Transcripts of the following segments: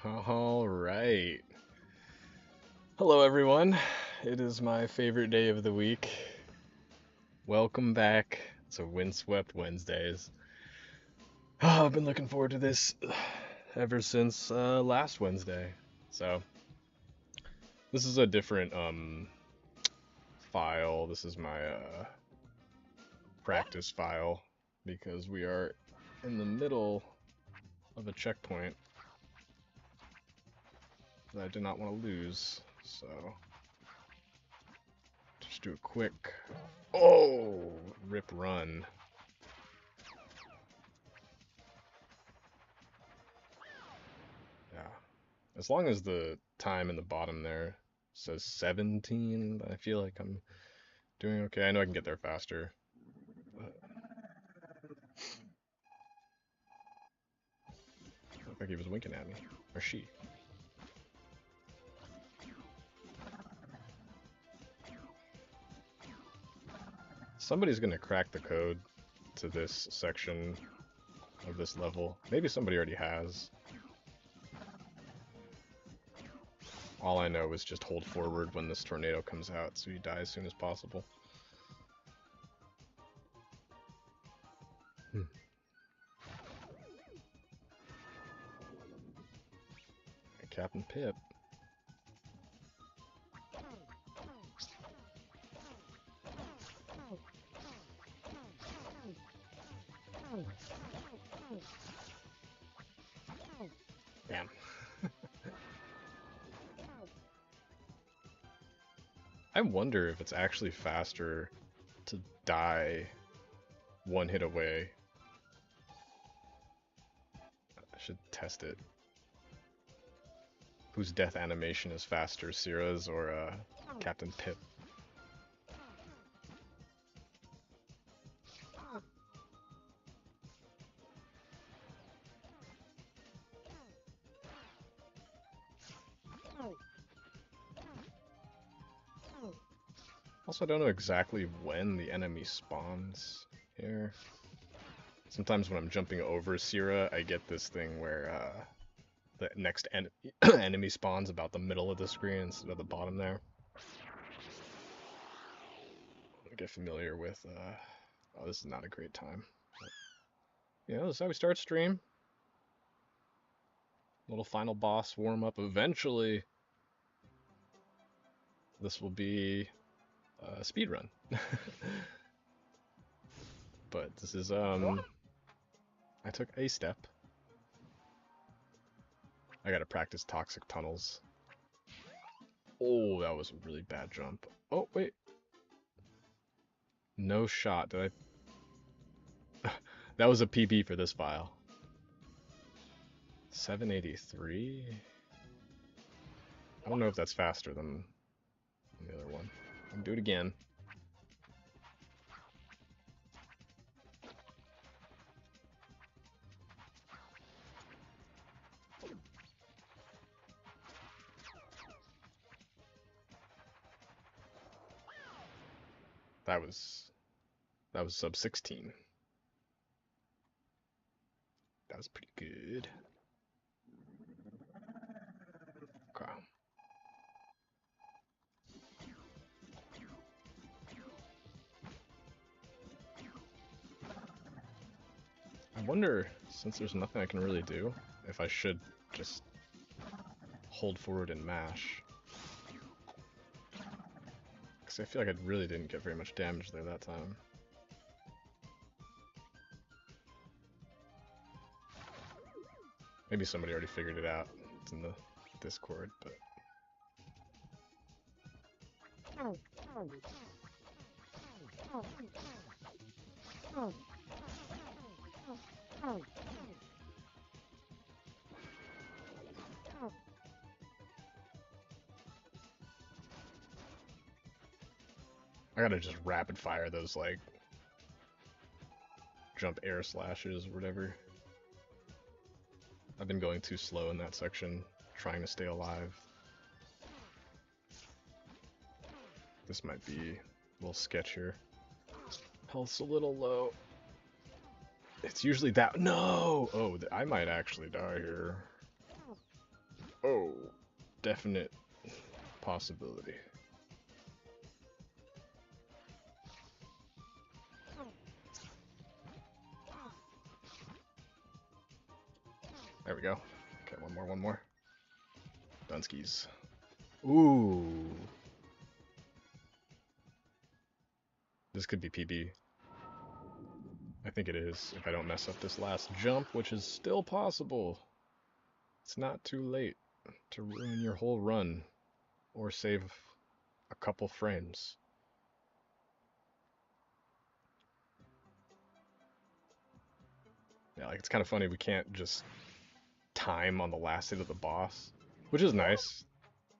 All right. Hello, everyone. It is my favorite day of the week. Welcome back to Windswept Wednesdays. I've been looking forward to this ever since last Wednesday. So, this is a different file. This is my practice file because we are in the middle of a checkpoint that I did not want to lose. So, just do a quick. Oh, rip run. Yeah. As long as the time in the bottom there says 17, I feel like I'm doing okay. I know I can get there faster. But I looked like he was winking at me. Or she. Somebody's gonna crack the code to this section of this level. Maybe somebody already has. All I know is just hold forward when this tornado comes out so you die as soon as possible. Hmm. Captain Pip. Damn. I wonder if it's actually faster to die one hit away. I should test it. Whose death animation is faster, Syrah's or Captain Pip? Also, I don't know exactly when the enemy spawns here. Sometimes when I'm jumping over Syrah, I get this thing where the next enemy spawns about the middle of the screen instead of the bottom there. I get familiar with, oh, this is not a great time. Yeah, this is how we start stream. Little final boss warm up. Eventually, this will be a speed run. But this is, I took a step. I gotta practice toxic tunnels. Oh, that was a really bad jump. Oh, wait. No shot. Did I? That was a PB for this file. 783? I don't know if that's faster than the other one. I'll do it again. That was sub 16. That was pretty good. Okay. I wonder, since there's nothing I can really do, if I should just hold forward and mash. Because I feel like I really didn't get very much damage there that time. Maybe somebody already figured it out. It's in the Discord, but... I gotta just rapid fire those, like, jump air slashes or whatever. I've been going too slow in that section, trying to stay alive. This might be a little sketchier. Health's a little low. It's usually that. No! Oh, I might actually die here. Oh, definite possibility. There we go. Okay, one more. Dunskies. Ooh. This could be PB. I think it is, if I don't mess up this last jump, which is still possible. It's not too late to ruin your whole run or save a couple frames. Yeah, like it's kind of funny we can't just time on the last hit of the boss, which is nice.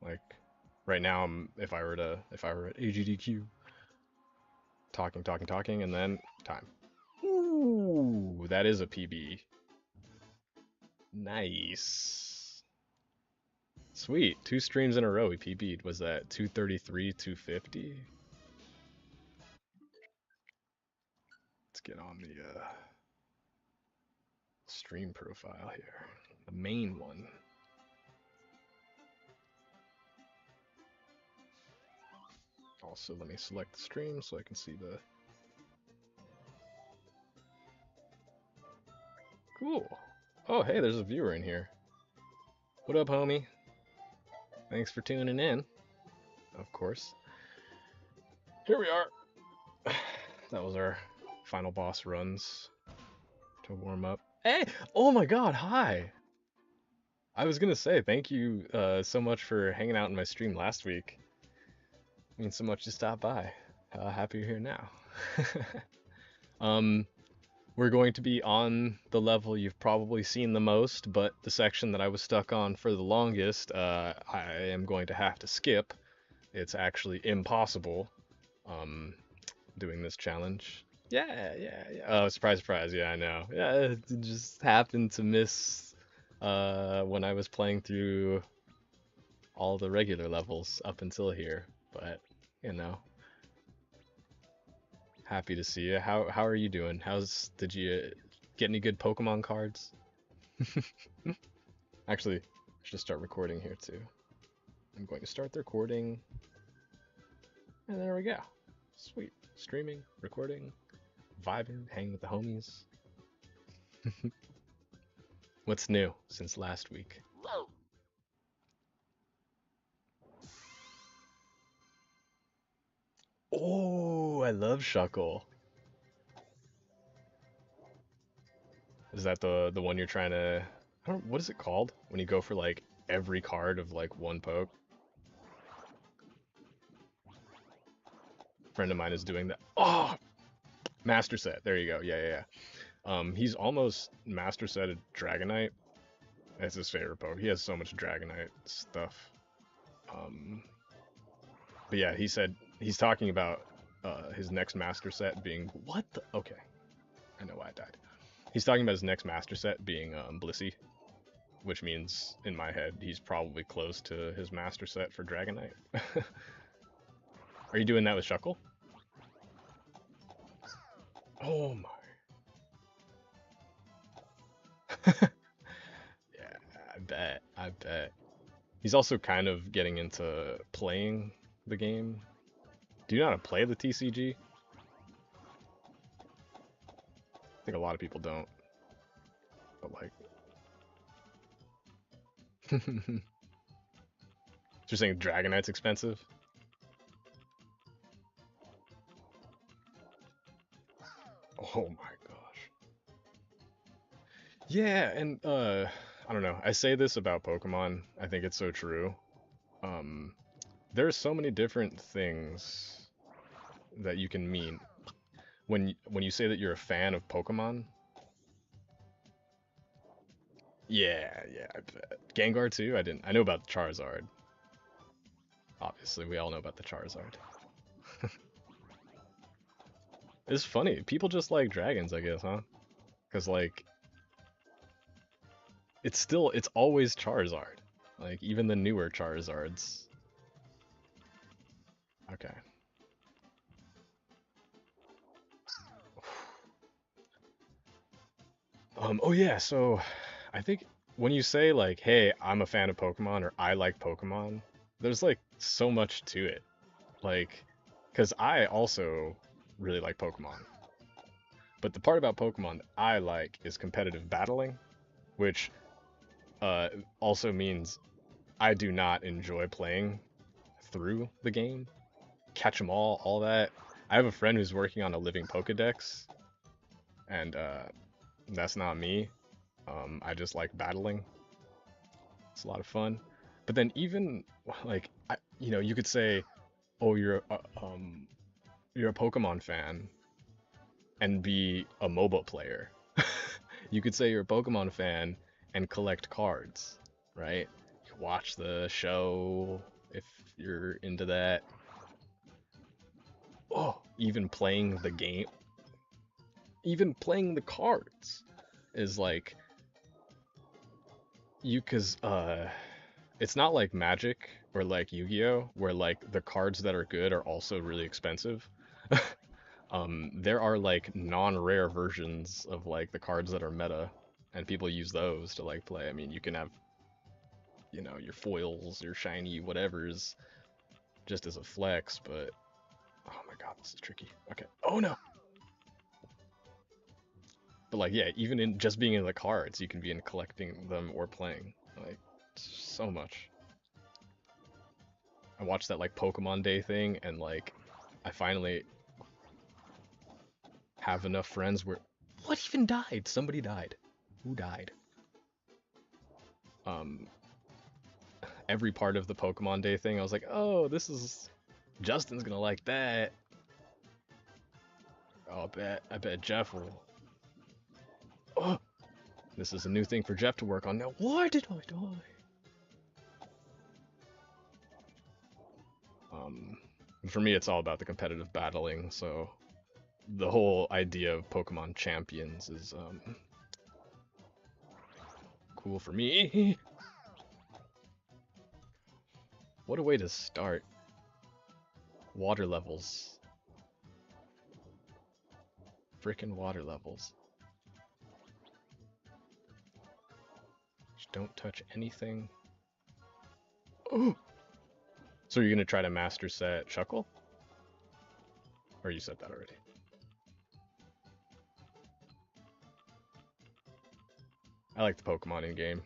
Like right now, if I were at AGDQ, talking, and then time. Ooh, that is a PB. Nice. Sweet. 2 streams in a row we PB'd. Was that 233, 250? Let's get on the stream profile here. The main one. Also, let me select the stream so I can see the... Cool. Oh, hey, there's a viewer in here. What up, homie? Thanks for tuning in. Of course. Here we are. That was our final boss runs to warm up. Hey! Oh my god, hi! I was gonna say, thank you so much for hanging out in my stream last week. It means so much to stop by. Happy you're here now. We're going to be on the level you've probably seen the most, but the section that I was stuck on for the longest, I am going to have to skip. It's actually impossible, doing this challenge. Yeah. Oh, surprise, surprise. Yeah, I know. Yeah, it just happened to miss when I was playing through all the regular levels up until here. But, you know, happy to see you. How are you doing? Did you get any good Pokemon cards? Actually, I should start recording here too. I'm going to start the recording. And there we go. Sweet. Streaming, recording, vibing, hanging with the homies. What's new since last week? Oh, I love Shuckle. Is that the one you're trying to... I don't... What is it called? When you go for like every card of like one poke? Friend of mine is doing that. Oh! Master set. There you go. Yeah. He's almost master set at Dragonite. That's his favorite poke. He has so much Dragonite stuff. But yeah, he said he's talking about his next master set being... What the... Okay. I know why I died. He's talking about his next master set being Blissey, which means, in my head, he's probably close to his master set for Dragonite. Are you doing that with Shuckle? Oh my. Yeah, I bet. He's also kind of getting into playing the game. Do you know how to play the TCG? I think a lot of people don't. But like... So you're saying Dragonite's expensive? Oh my gosh. Yeah, and I don't know. I say this about Pokemon. I think it's so true. Um, there's so many different things that you can mean when you say that you're a fan of Pokemon. Yeah, I bet. Gengar too? I know about the Charizard. Obviously, we all know about the Charizard. It's funny. People just like dragons, I guess, huh? Because like it's always Charizard. Like even the newer Charizards. Okay. Oh yeah, so I think when you say like, "Hey, I'm a fan of Pokemon" or "I like Pokemon," there's like so much to it. Like, because I also really like Pokemon, but the part about Pokemon that I like is competitive battling, which uh, also means I do not enjoy playing through the game, catch them all that. I have a friend who's working on a living Pokedex, and that's not me. I just like battling. It's a lot of fun. But then even like you could say, "Oh, you're a Pokemon fan," and be a MOBA player. You could say you're a Pokemon fan and collect cards, right? You can watch the show if you're into that. Oh, even playing the game, even playing the cards is like cause it's not like Magic or like Yu-Gi-Oh where like the cards that are good are also really expensive. There are like non-rare versions of like the cards that are meta, and people use those to like play. I mean, you can have, your foils, your shiny whatever's just as a flex, but oh my god, this is tricky. Okay. Oh no. But like yeah, even in just being in the cards, you can be in collecting them or playing. Like so much. I watched that like Pokemon Day thing and like I finally have enough friends where what even died? Somebody died. Who died? Um every part of the Pokemon Day thing, I was like, "Oh, this is Justin's going to like that." Oh, I bet Jeff will. Oh, this is a new thing for Jeff to work on now. Why did I die? Um, for me, it's all about the competitive battling. So the whole idea of Pokemon champions is cool for me. What a way to start. Water levels. Frickin' water levels. Just don't touch anything. Oh! So you're gonna try to master set Shuckle? Or you said that already? I like the Pokemon in game.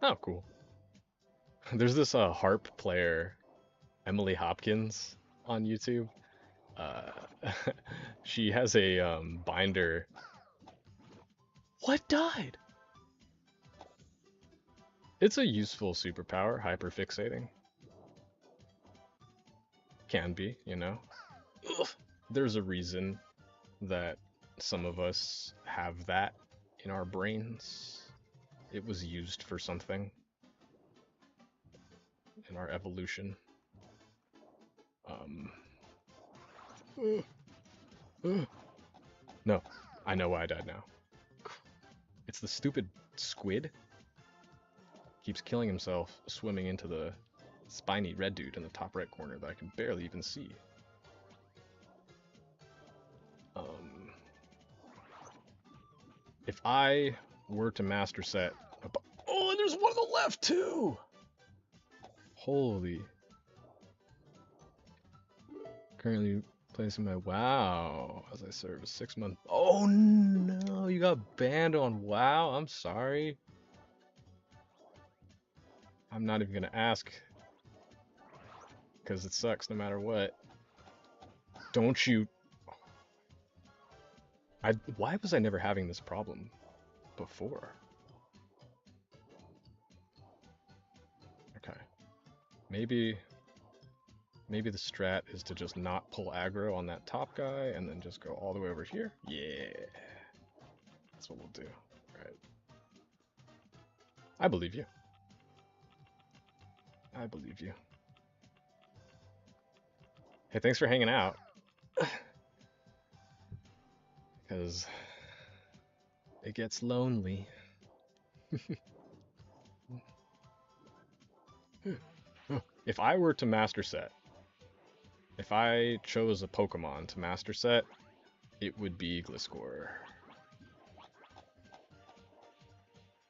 Oh, cool. There's this harp player, Emily Hopkins, on YouTube. Uh, she has a binder. What died? It's a useful superpower, hyperfixating. Can be, you know. Ugh. There's a reason that some of us have that in our brains. It was used for something in our evolution. Um, uh, no, I know why I died now. It's the stupid squid. Keeps killing himself, swimming into the spiny red dude in the top right corner that I can barely even see. Um, if I were to master set, oh, and there's one on the left too. Holy! Currently placing my WoW as I serve a 6-month. Oh no, you got banned on WoW. I'm sorry. I'm not even gonna ask because it sucks no matter what. Don't you? Why was I never having this problem before? Okay, maybe maybe the strat is to just not pull aggro on that top guy and then just go all the way over here. Yeah, that's what we'll do. All right, I believe you. I believe you. Hey, thanks for hanging out. Because it gets lonely. If I were to master set, if I chose a Pokemon to master set, it would be Gliscor.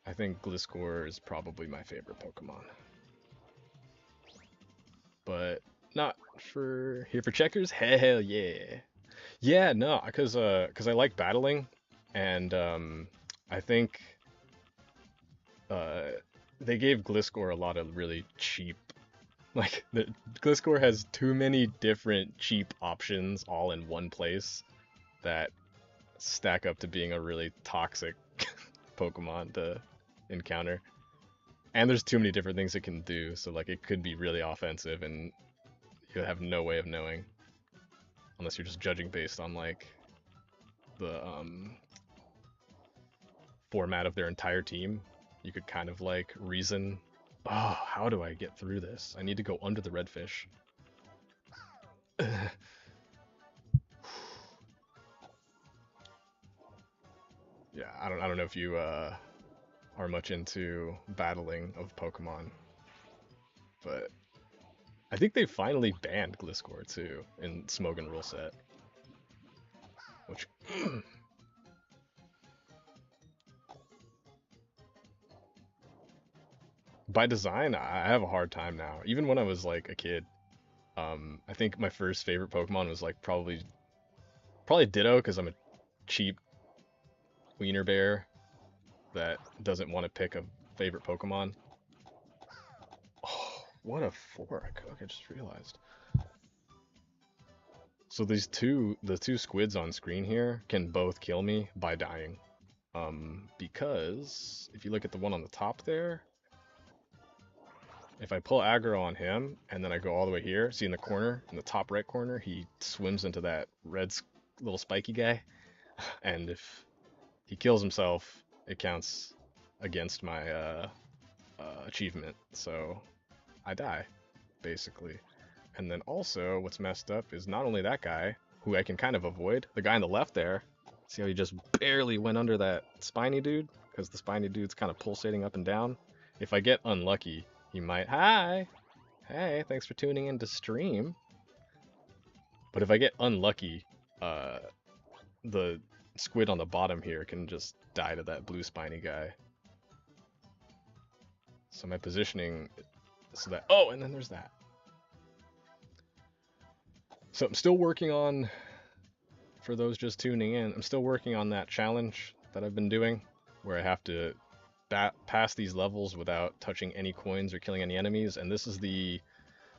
I think Gliscor is probably my favorite Pokemon. But not for here for checkers. Hell yeah. Yeah, no, cuz I like battling and I think uh they gave Gliscor a lot of really cheap like the Gliscor has too many different cheap options all in one place that stack up to being a really toxic Pokemon to encounter. And there's too many different things it can do, so like it could be really offensive and you have no way of knowing unless you're just judging based on like the format of their entire team. You could kind of like reason, oh, how do I get through this? I need to go under the redfish. Yeah, I don't know if you are much into battling of Pokemon, but I think they finally banned Gliscor too in Smogon rule set, which by design I have a hard time now. Even when I was like a kid, I think my first favorite Pokemon was like probably Ditto because I'm a cheap wiener bear that doesn't want to pick a favorite Pokemon. Oh, what a fork! Okay, I just realized. So the two squids on screen here can both kill me by dying. Because if you look at the one on the top there, if I pull aggro on him and then I go all the way here, see in the corner, in the top right corner, he swims into that red little spiky guy. And if he kills himself, it counts against my achievement. So I die, basically. And then also, what's messed up is not only that guy, who I can kind of avoid, the guy on the left there, see how he just barely went under that spiny dude? Because the spiny dude's kind of pulsating up and down. If I get unlucky, he might, hi, hey, thanks for tuning in to stream. But if I get unlucky, the squid on the bottom here can just die to that blue spiny guy. So my positioning, so that, oh, and then there's that. So I'm still working on, for those just tuning in, I'm still working on that challenge that I've been doing, where I have to pass these levels without touching any coins or killing any enemies, and this is the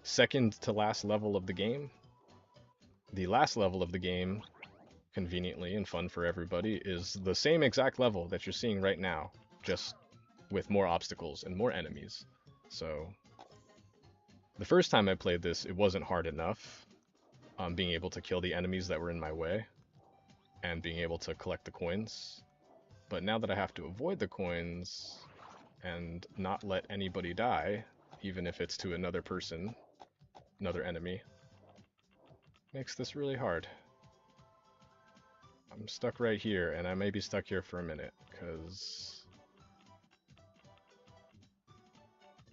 second to last level of the game. The last level of the game, conveniently and fun for everybody, is the same exact level that you're seeing right now, just with more obstacles and more enemies. So the first time I played this, it wasn't hard enough, being able to kill the enemies that were in my way and being able to collect the coins. But now that I have to avoid the coins and not let anybody die, even if it's to another person, another enemy, makes this really hard. I'm stuck right here, and I may be stuck here for a minute, because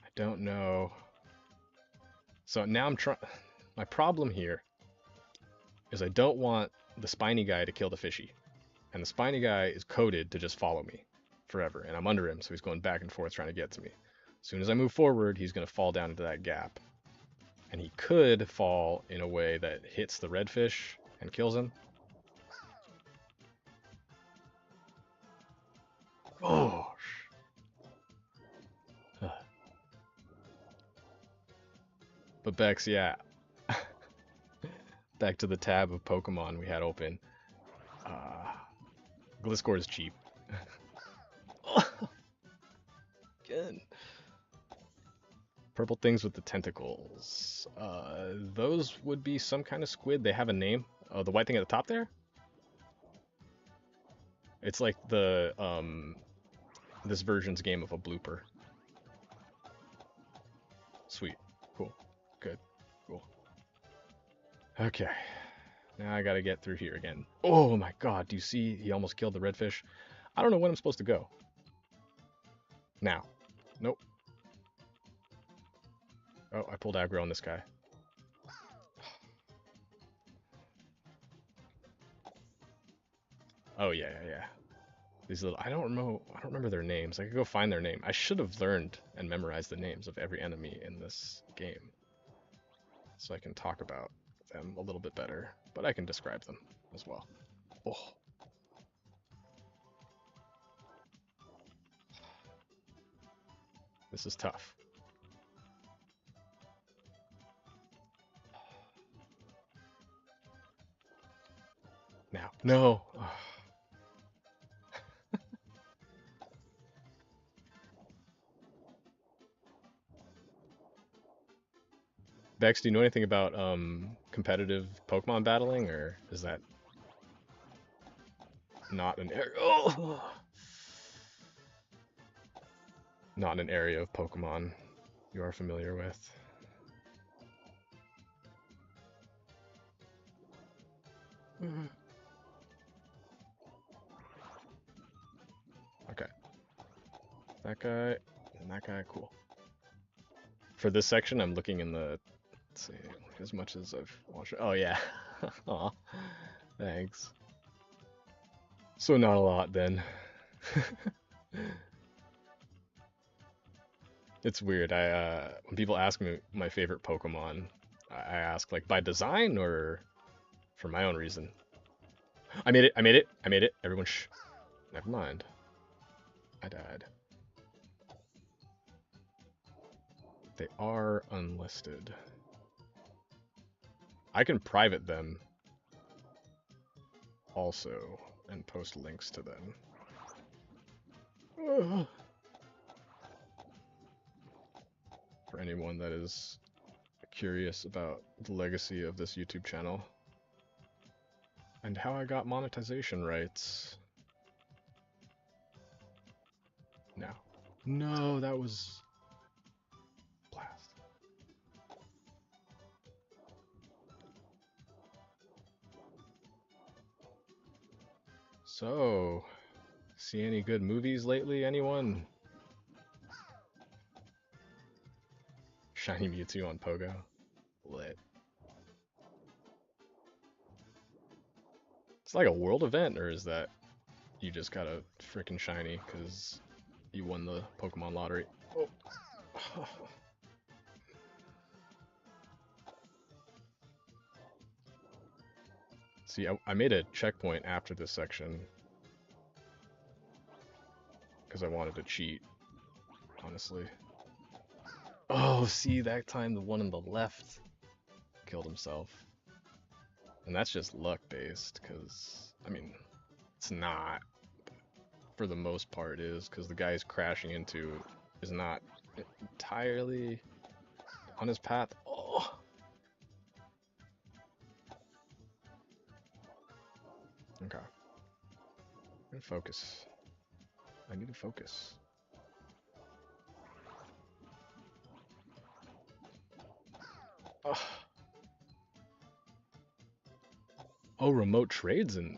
I don't know. So now I'm trying. My problem here is I don't want the spiny guy to kill the fishy. And the spiny guy is coded to just follow me forever, and I'm under him, so he's going back and forth trying to get to me. As soon as I move forward, he's going to fall down into that gap. And he could fall in a way that hits the redfish and kills him. Oh! But Bex, yeah. Back to the tab of Pokemon we had open. Gliscor is cheap. Again. Purple things with the tentacles. Those would be some kind of squid. They have a name. Oh, the white thing at the top there? It's like the, this version's game of a blooper. Sweet. Cool. Good. Cool. Okay. Now I gotta get through here again. Oh my god, do you see he almost killed the redfish? I don't know when I'm supposed to go. Now. Nope. Oh, I pulled aggro on this guy. Oh yeah, yeah, yeah. These little I don't remember their names. I could go find their name. I should have learned and memorized the names of every enemy in this game, so I can talk about them a little bit better. But I can describe them as well. Oh, this is tough. Now, no. Bex, do you know anything about competitive Pokemon battling, or is that not an area? Oh! Not an area of Pokemon you are familiar with. Okay, that guy and that guy, cool. For this section, I'm looking in the. Let's see, as much as I've watched. Oh yeah. Aw, thanks. So not a lot then. It's weird. When people ask me my favorite Pokemon, I ask like by design or for my own reason. I made it. I made it. I made it. Everyone, shh. Never mind. I died. They are unlisted. I can private them also and post links to them. For anyone that is curious about the legacy of this YouTube channel and how I got monetization rights. Now. No, that was blast. So, see any good movies lately, anyone? Shiny Mewtwo on Pogo. Lit. It's like a world event, or is that you just got a freaking shiny because you won the Pokemon lottery? Oh. See, I made a checkpoint after this section because I wanted to cheat, honestly. Oh, see, that time the one on the left killed himself. And that's just luck based, because, I mean, it's not. For the most part is, because the guy he's crashing into is not entirely on his path. Oh! Okay. I'm gonna focus. I need to focus. Oh, oh, remote trades and...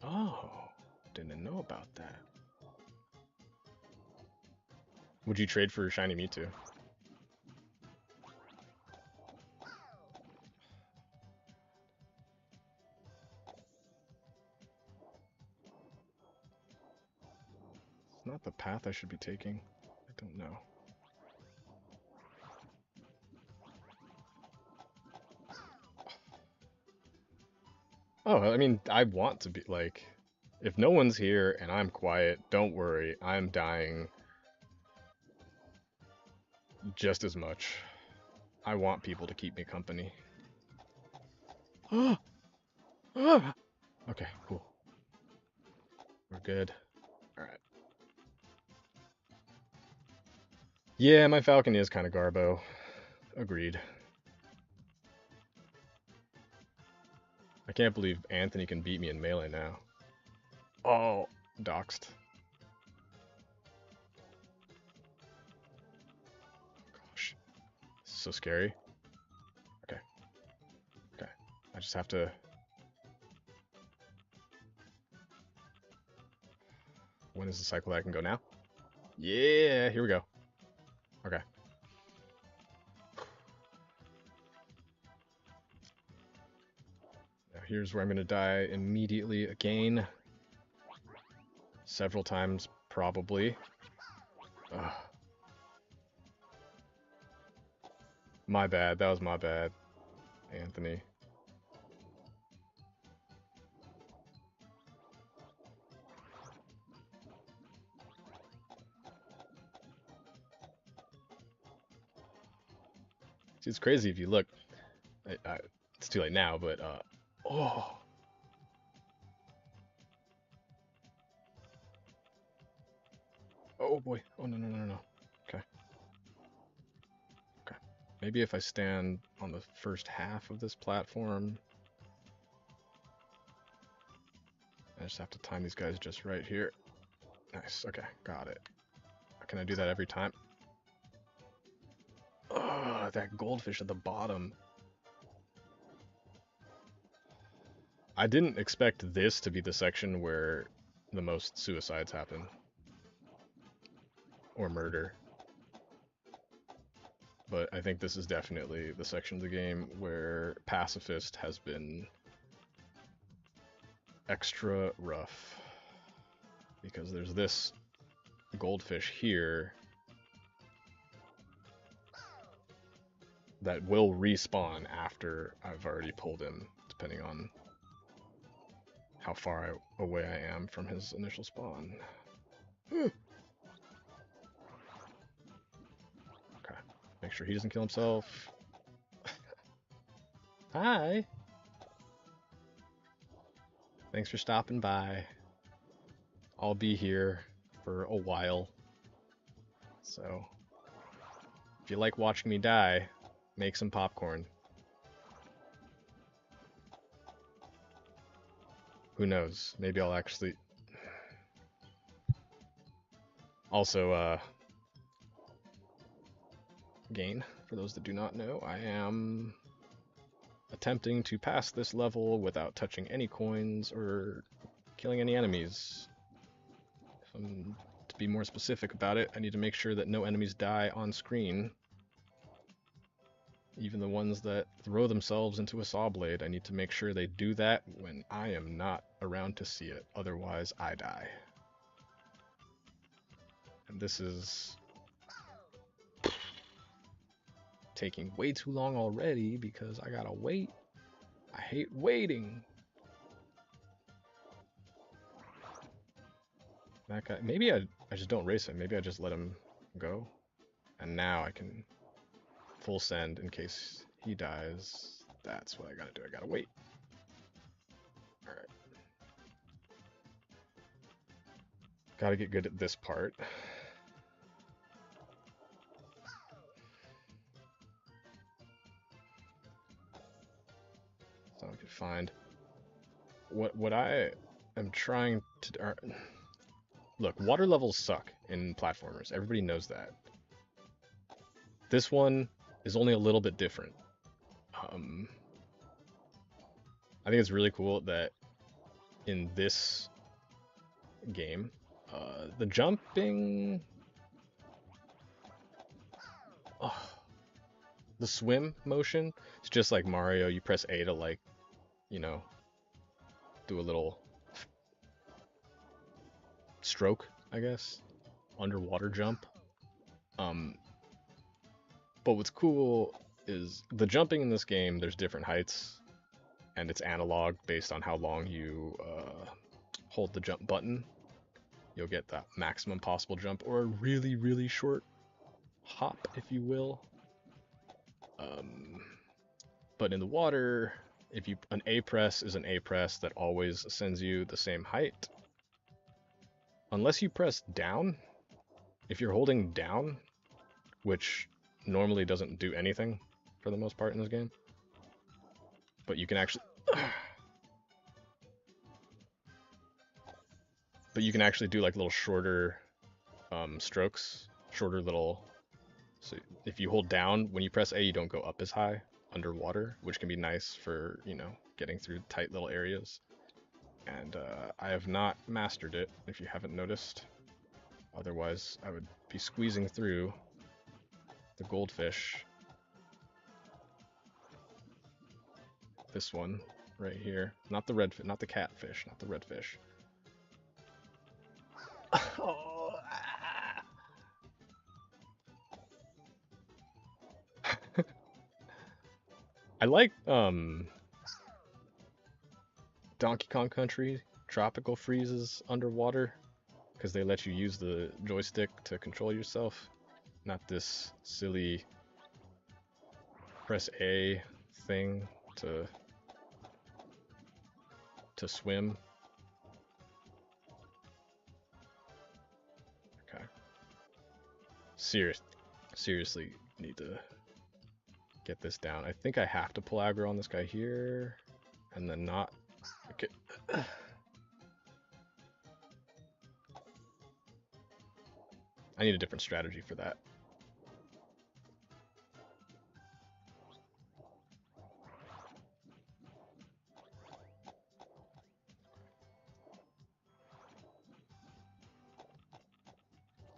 Oh, didn't know about that. Would you trade for Shiny Mewtwo? It's not the path I should be taking. I don't know. Oh, I mean, I want to be, like... If no one's here and I'm quiet, don't worry, I'm dying just as much. I want people to keep me company. Okay, cool. We're good. Alright. Yeah, my Falcon is kind of garbo. Agreed. I can't believe Anthony can beat me in Melee now. Oh, doxed. Gosh. This is so scary. Okay. Okay. I just have to... When is the cycle that I can go now? Yeah, here we go. Okay. here's where I'm gonna die immediately again. Several times, probably. Ugh. My bad, that was my bad, Anthony. See, it's crazy if you look. It's too late now, but oh. Oh boy. Oh no no no no. Okay. Okay. Maybe if I stand on the first half of this platform. I just have to time these guys just right here. Nice. Okay. Got it. Can I do that every time? Oh, that goldfish at the bottom. I didn't expect this to be the section where the most suicides happen. Or murder. But I think this is definitely the section of the game where pacifist has been extra rough. Because there's this goldfish here that will respawn after I've already pulled him, depending on how far away I am from his initial spawn. Okay. Make sure he doesn't kill himself. Hi! Thanks for stopping by. I'll be here for a while. So, if you like watching me die, make some popcorn. Who knows? Maybe I'll actually... Also, gain, for those that do not know, I am attempting to pass this level without touching any coins or killing any enemies. To be more specific about it, I need to make sure that no enemies die on screen. Even the ones that throw themselves into a saw blade, I need to make sure they do that when I am not around to see it. Otherwise, I die. And this is taking way too long already because I gotta wait. I hate waiting. That guy, maybe I just don't race him. Maybe I just let him go. And now I can full send in case he dies. That's what I gotta do. I gotta wait. Alright. Gotta get good at this part. So I could find what I am trying to... Look, water levels suck in platformers. Everybody knows that. This one is only a little bit different. I think it's really cool that in this game, the jumping... the swim motion, it's just like Mario. You press A to, like, you know, do a little stroke, I guess. Underwater jump. But what's cool is the jumping in this game, there's different heights, and it's analog based on how long you hold the jump button. You'll get that maximum possible jump, or a really, really short hop, if you will. But in the water, an A press is an A press that always sends you the same height. Unless you press down, if you're holding down, which normally doesn't do anything for the most part in this game, but you can actually do like little shorter strokes, shorter little... So if you hold down, when you press A, you don't go up as high underwater, which can be nice for, you know, getting through tight little areas. And I have not mastered it, if you haven't noticed. Otherwise, I would be squeezing through the goldfish. This one. right here. Not the red, not the catfish, not the redfish. Oh, ah. I like Donkey Kong Country tropical freezes underwater because they let you use the joystick to control yourself, not this silly press A thing to swim. Okay. Seriously need to get this down. I think I have to pull aggro on this guy here and then not. Okay. I need a different strategy for that.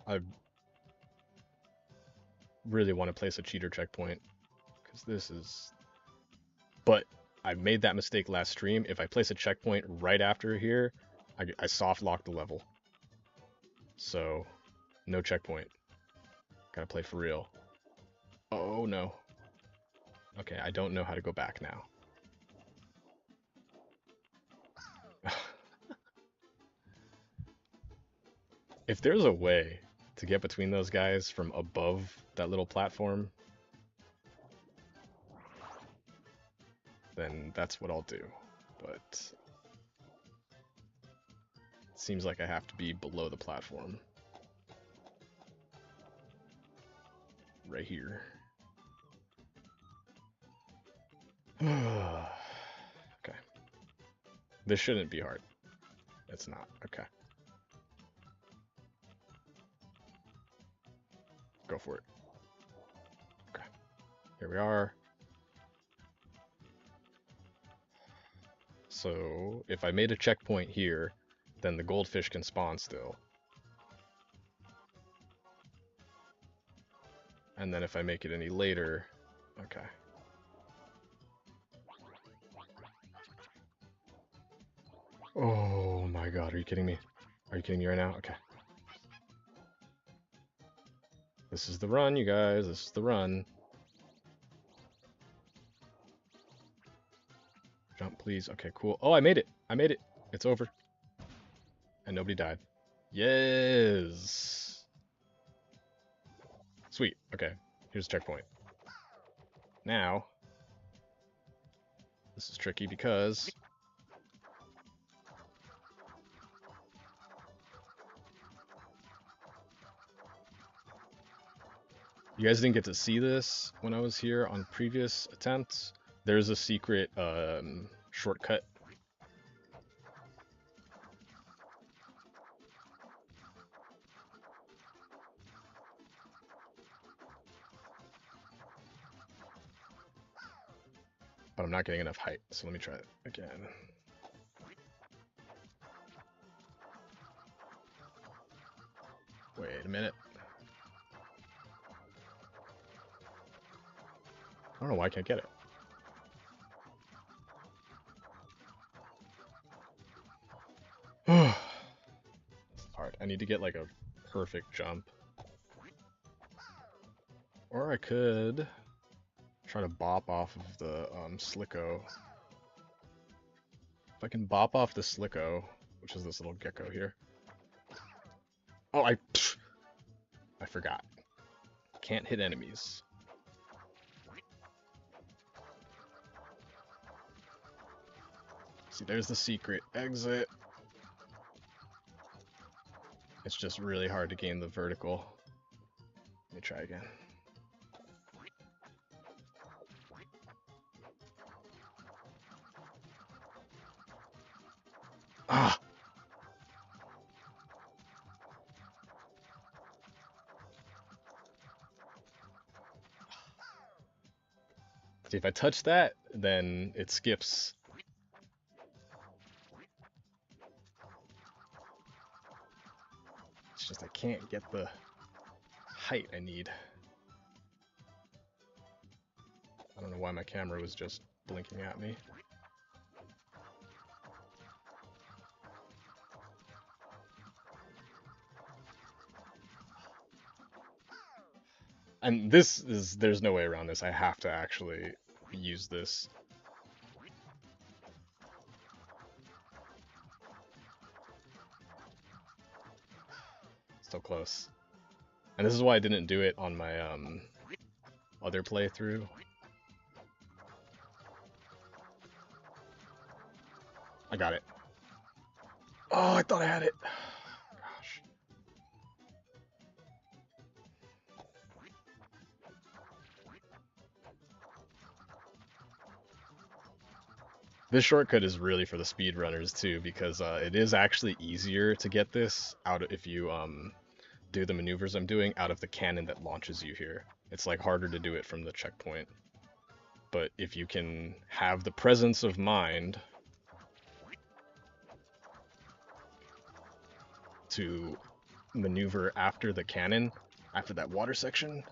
I really want to place a cheater checkpoint because this is. But I made that mistake last stream. If I place a checkpoint right after here, I soft lock the level. So, no checkpoint. Gotta play for real. Oh no. Okay, I don't know how to go back now. If there's a way to get between those guys from above that little platform, then that's what I'll do. But it seems like I have to be below the platform. Right here. Okay. This shouldn't be hard. It's not. Okay. Go for it. Okay. Here we are. So if I made a checkpoint here, then the goldfish can spawn still. And then if I make it any later, okay. Oh my god, are you kidding me? Are you kidding me right now? Okay. This is the run, you guys. This is the run. Jump, please. Okay, cool. Oh, I made it. I made it. It's over. And nobody died. Yes. Sweet. Okay. Here's the checkpoint. Now, this is tricky because you guys didn't get to see this when I was here on previous attempts. There's a secret shortcut. But I'm not getting enough height, so let me try it again. Wait a minute. I don't know why I can't get it. It's hard. I need to get like a perfect jump. Or I could try to bop off of the Slicko. If I can bop off the Slicko, which is this little gecko here. Oh, I forgot. Can't hit enemies. See, there's the secret exit. It's just really hard to gain the vertical. Let me try again. Ah! See, if I touch that, then it skips. It's just I can't get the height I need. I don't know why my camera was just blinking at me. And this is, there's no way around this. I have to actually use this. So close. And this is why I didn't do it on my other playthrough. I got it. Oh, I thought I had it. Gosh. This shortcut is really for the speedrunners too, because it is actually easier to get this out if you do the maneuvers I'm doing out of the cannon that launches you here. It's like harder to do it from the checkpoint. But if you can have the presence of mind to maneuver after the cannon, after that water section.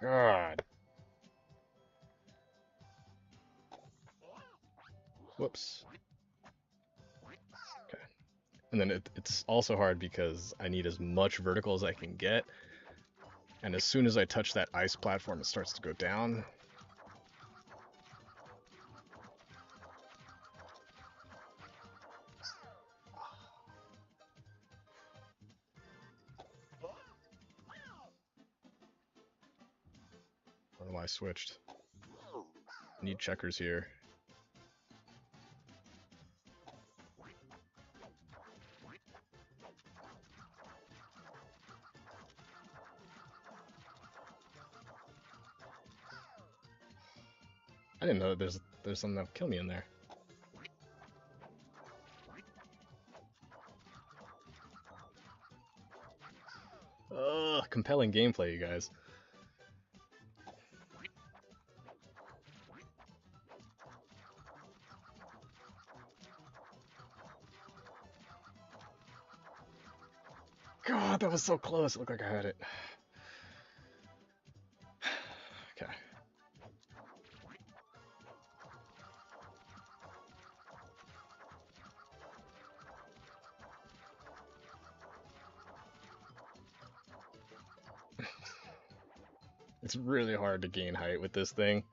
God. Whoops. Okay. And then it's also hard because I need as much vertical as I can get. And as soon as I touch that ice platform, it starts to go down. I don't know why I switched. I need checkers here. I didn't know there's something that'll kill me in there. Ugh, compelling gameplay, you guys. God, that was so close. It looked like I had it. Okay. It's really hard to gain height with this thing.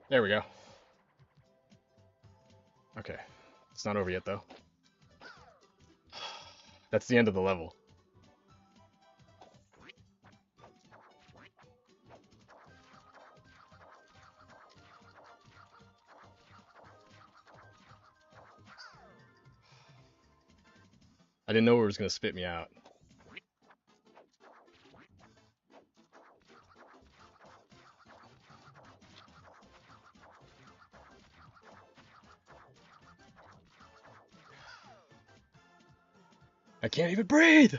There we go. Okay. It's not over yet, though. That's the end of the level. I didn't know it was going to spit me out. I can't even breathe!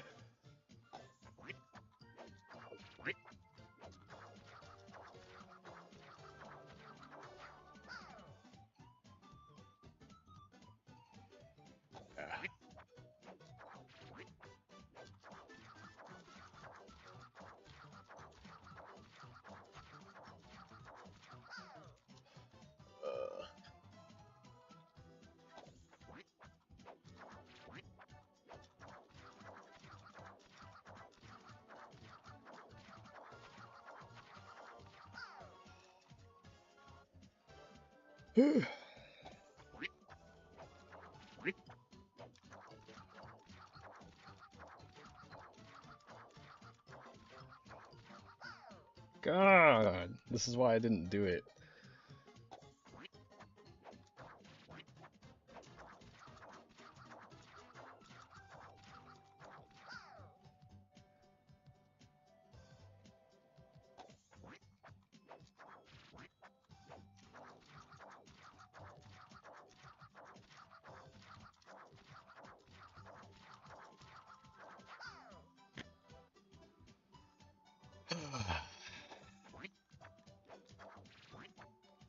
God, this is why I didn't do it.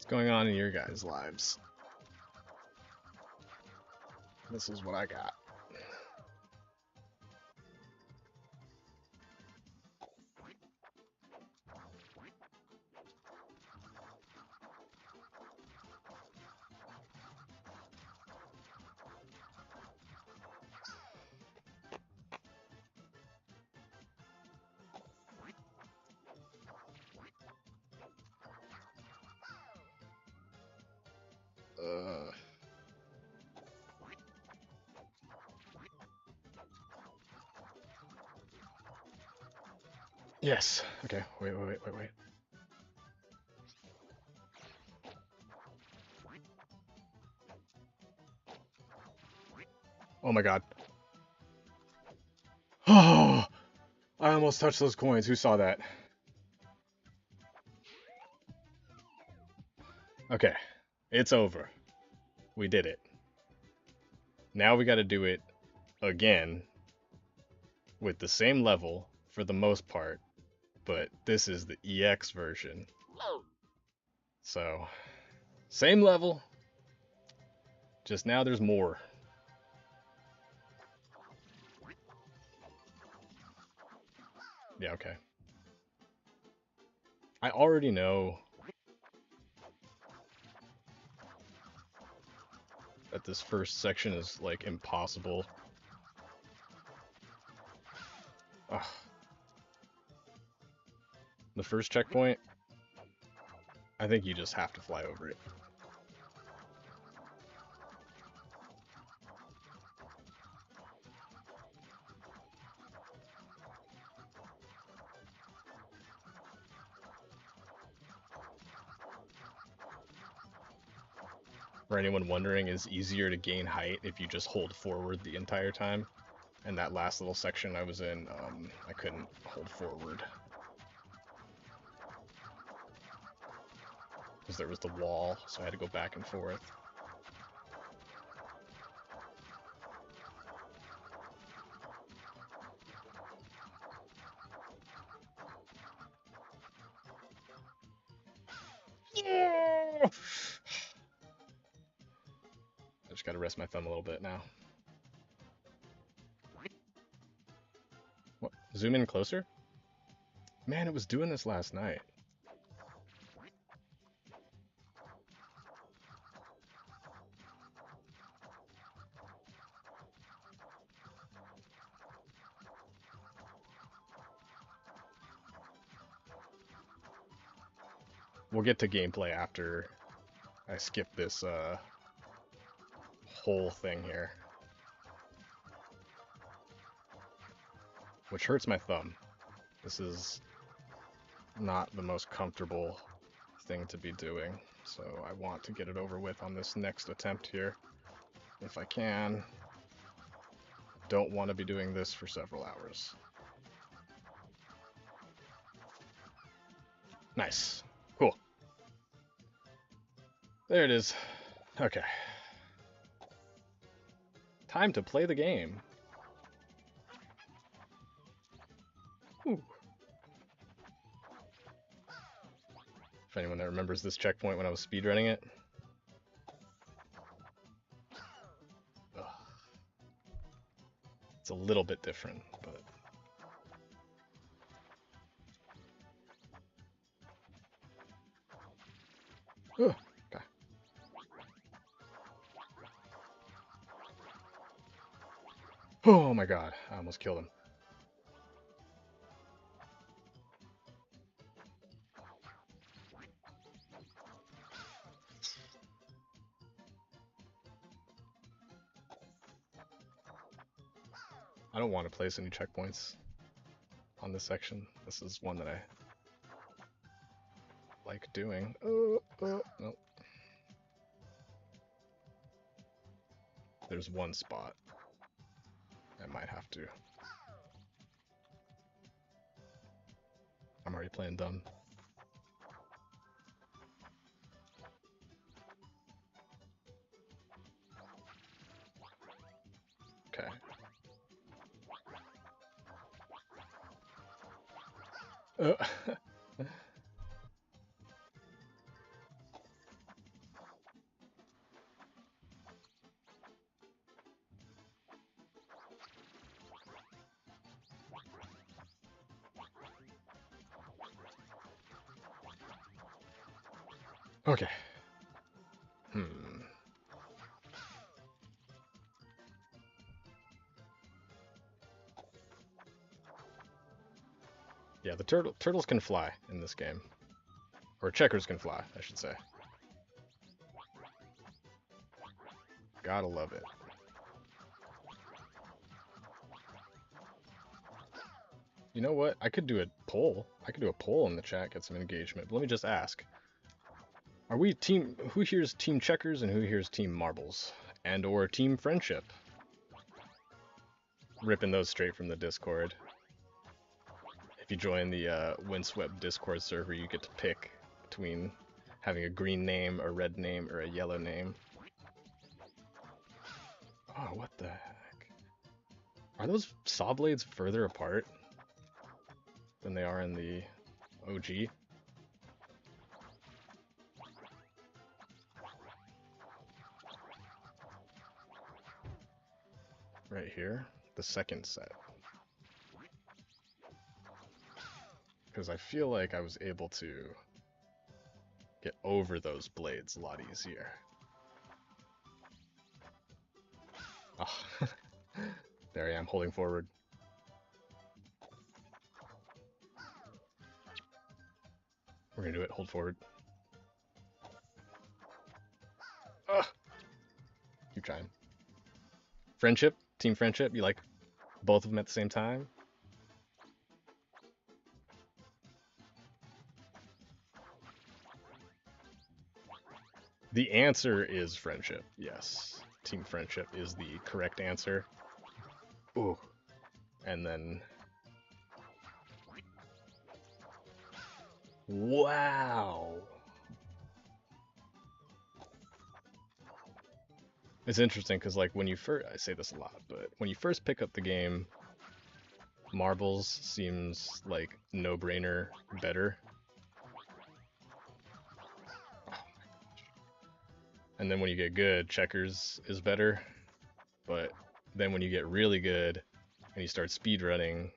going on in your guys' lives? This is what I got. Yes. Okay. Wait. Oh my god. Oh, I almost touched those coins. Who saw that? Okay. It's over. We did it. Now we got to do it again with the same level for the most part, but this is the EX version. So, same level, just now there's more. Yeah, okay. I already know that this first section is like impossible. Ugh. The first checkpoint, I think you just have to fly over it. For anyone wondering, it's easier to gain height if you just hold forward the entire time. And that last little section I was in, I couldn't hold forward. Because there was the wall, so I had to go back and forth. I just gotta rest my thumb a little bit now. What? Zoom in closer? Man, it was doing this last night. We'll get to gameplay after I skip this whole thing here. Which hurts my thumb. This is not the most comfortable thing to be doing, so I want to get it over with on this next attempt here, if I can. Don't want to be doing this for several hours. Nice. Cool. There it is. Okay. Time to play the game. Ooh. If anyone that remembers this checkpoint when I was speedrunning it. Ugh. It's a little bit different, but... Ugh. Okay. Oh my god, I almost killed him. I don't want to place any checkpoints on this section. This is one that I like doing. Nope. There's one spot I might have to. I'm already playing dumb. Okay. Okay. Hmm. Yeah, the turtles can fly in this game. Or checkers can fly, I should say. Gotta love it. You know what? I could do a poll. I could do a poll in the chat, get some engagement. But let me just ask. Are we team... Who here's team checkers and who here's team marbles? And or team friendship? Ripping those straight from the Discord. If you join the Windswept Discord server, you get to pick between having a green name, a red name, or a yellow name. Oh, what the heck? Are those saw blades further apart than they are in the OG? Right here, the second set. Because I feel like I was able to get over those blades a lot easier. Oh. There I am, holding forward. We're gonna do it, hold forward. Ugh. Keep trying. Friendship, team friendship, you like both of them at the same time? The answer is friendship, yes. Team friendship is the correct answer. Ooh. And then... Wow! It's interesting because, like, when you first... I say this a lot, but when you first pick up the game, marbles seems like no-brainer better. And then when you get good, checkers is better. But then when you get really good and you start speedrunning,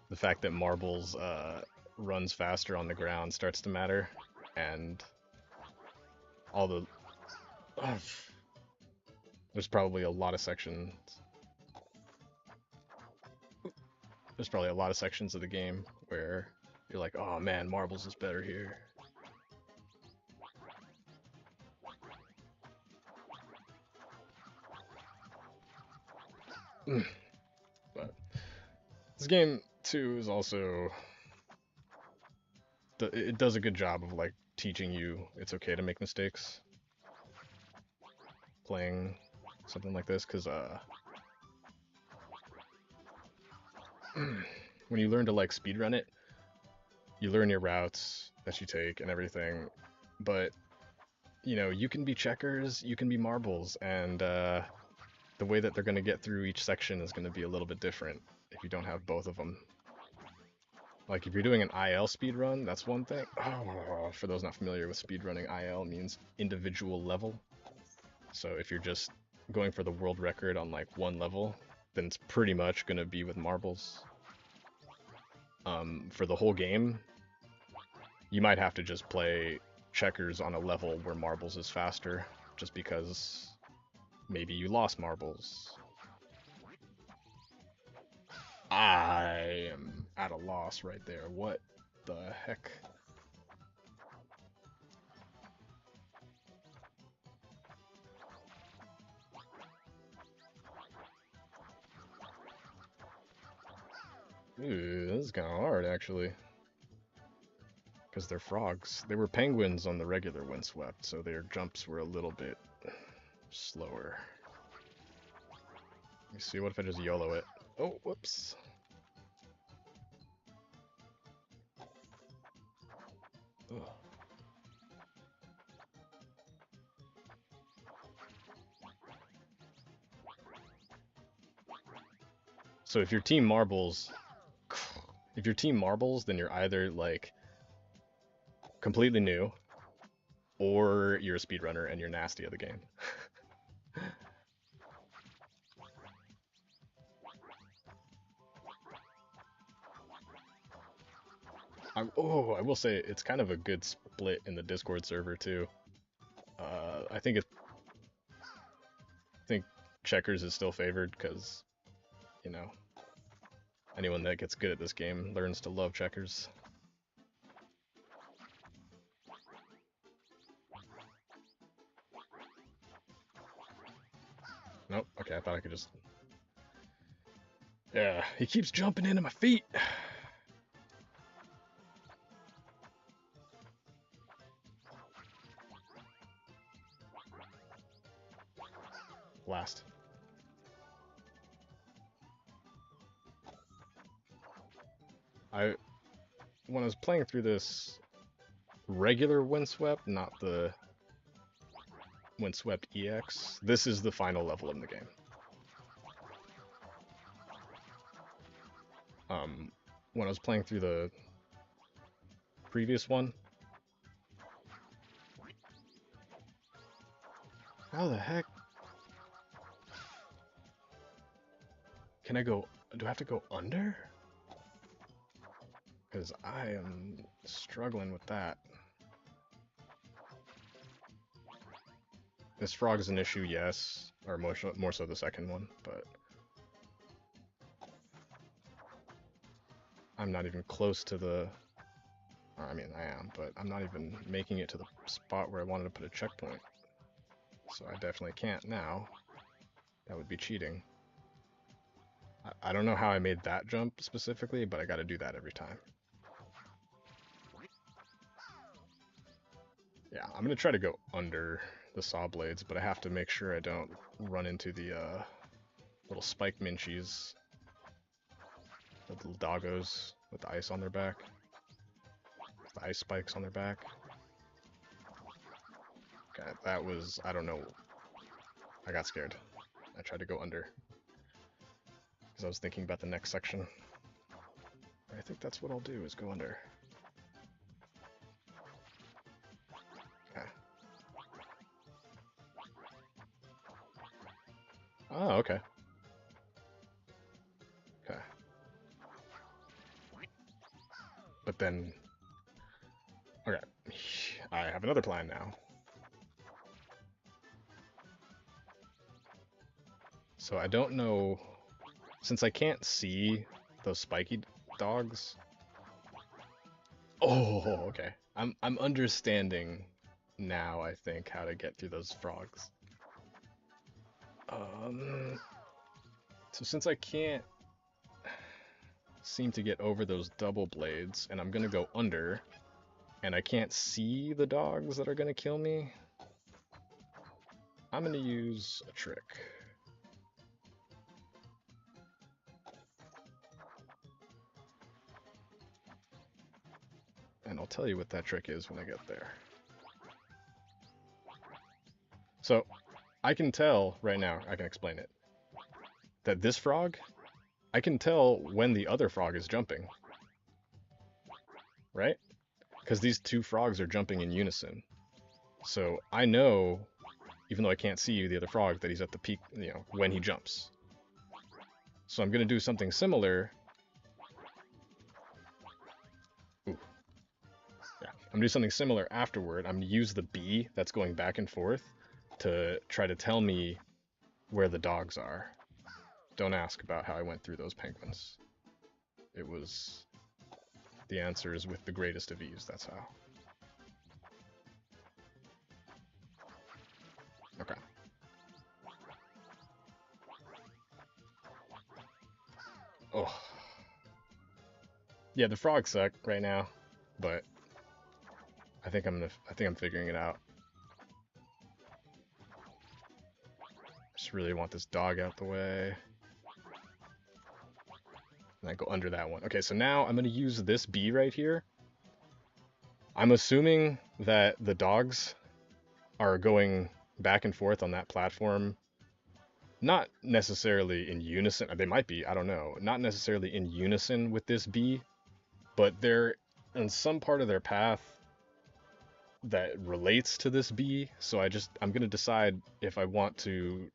the fact that marbles runs faster on the ground starts to matter. And all the... there's probably a lot of sections... There's probably a lot of sections of the game where you're like, oh man, marbles is better here. But this game too is also... It does a good job of like teaching you it's okay to make mistakes playing something like this, because when you learn to like speedrun it, you learn your routes that you take and everything, but you know, you can be checkers, you can be marbles, and the way that they're going to get through each section is going to be a little bit different if you don't have both of them. Like if you're doing an IL speedrun, that's one thing. Oh, for those not familiar with speedrunning, IL means individual level. So if you're just going for the world record on like one level, then it's pretty much going to be with marbles. For the whole game, you might have to just play checkers on a level where marbles is faster, just because maybe you lost marbles. I am at a loss right there. What the heck? Ooh, this is kind of hard, actually. Because they're frogs. They were penguins on the regular Windswept, so their jumps were a little bit slower. Let me see, what if I just YOLO it? Oh, whoops. Ugh. So if you're team marbles, then you're either like completely new, or you're a speedrunner and you're nasty at the game. I will say it's kind of a good split in the Discord server too. I think I think checkers is still favored because you know anyone that gets good at this game learns to love checkers. Nope. Okay, I thought I could just. Yeah, he keeps jumping into my feet. Last. I when I was playing through this regular Windswept, not the Windswept EX, this is the final level in the game. When I was playing through the previous one, how the heck can I go? Do I have to go under? Because I am struggling with that. This frog is an issue, yes, or more so the second one, but I'm not even close to the. I mean, I am, but I'm not even making it to the spot where I wanted to put a checkpoint. So I definitely can't now. That would be cheating. I don't know how I made that jump specifically, but I gotta do that every time. Yeah, I'm gonna try to go under the saw blades, but I have to make sure I don't run into the little spike minchies, the little doggos with the ice on their back, the ice spikes on their back. Okay, that was, I don't know, I got scared. I tried to go under because I was thinking about the next section. I think that's what I'll do is go under. Okay. Oh, okay. Okay. But then, okay, I have another plan now. So I don't know, since I can't see those spiky dogs. Oh, okay. I'm understanding now, I think, how to get through those frogs. Um, so since I can't seem to get over those double blades, and I'm gonna go under, and I can't see the dogs that are gonna kill me, I'm gonna use a trick. And I'll tell you what that trick is when I get there. So, I can tell right now, I can explain it, that this frog, I can tell when the other frog is jumping, right? Because these two frogs are jumping in unison. So I know, even though I can't see the other frog, that he's at the peak, when he jumps. So I'm going to do something similar. Ooh. Yeah, I'm going to do something similar afterward. I'm going to use the bee that's going back and forth to try to tell me where the dogs are. Don't ask about how I went through those penguins. It was... The answer is with the greatest of ease, that's how. Okay. Oh. Yeah, the frogs suck right now, but I think I'm figuring it out. Just really want this dog out the way. And I go under that one. Okay, so now I'm going to use this bee right here. I'm assuming that the dogs are going back and forth on that platform. Not necessarily in unison. They might be, I don't know. Not necessarily in unison with this bee, but they're in some part of their path that relates to this bee. So I'm going to decide if I want to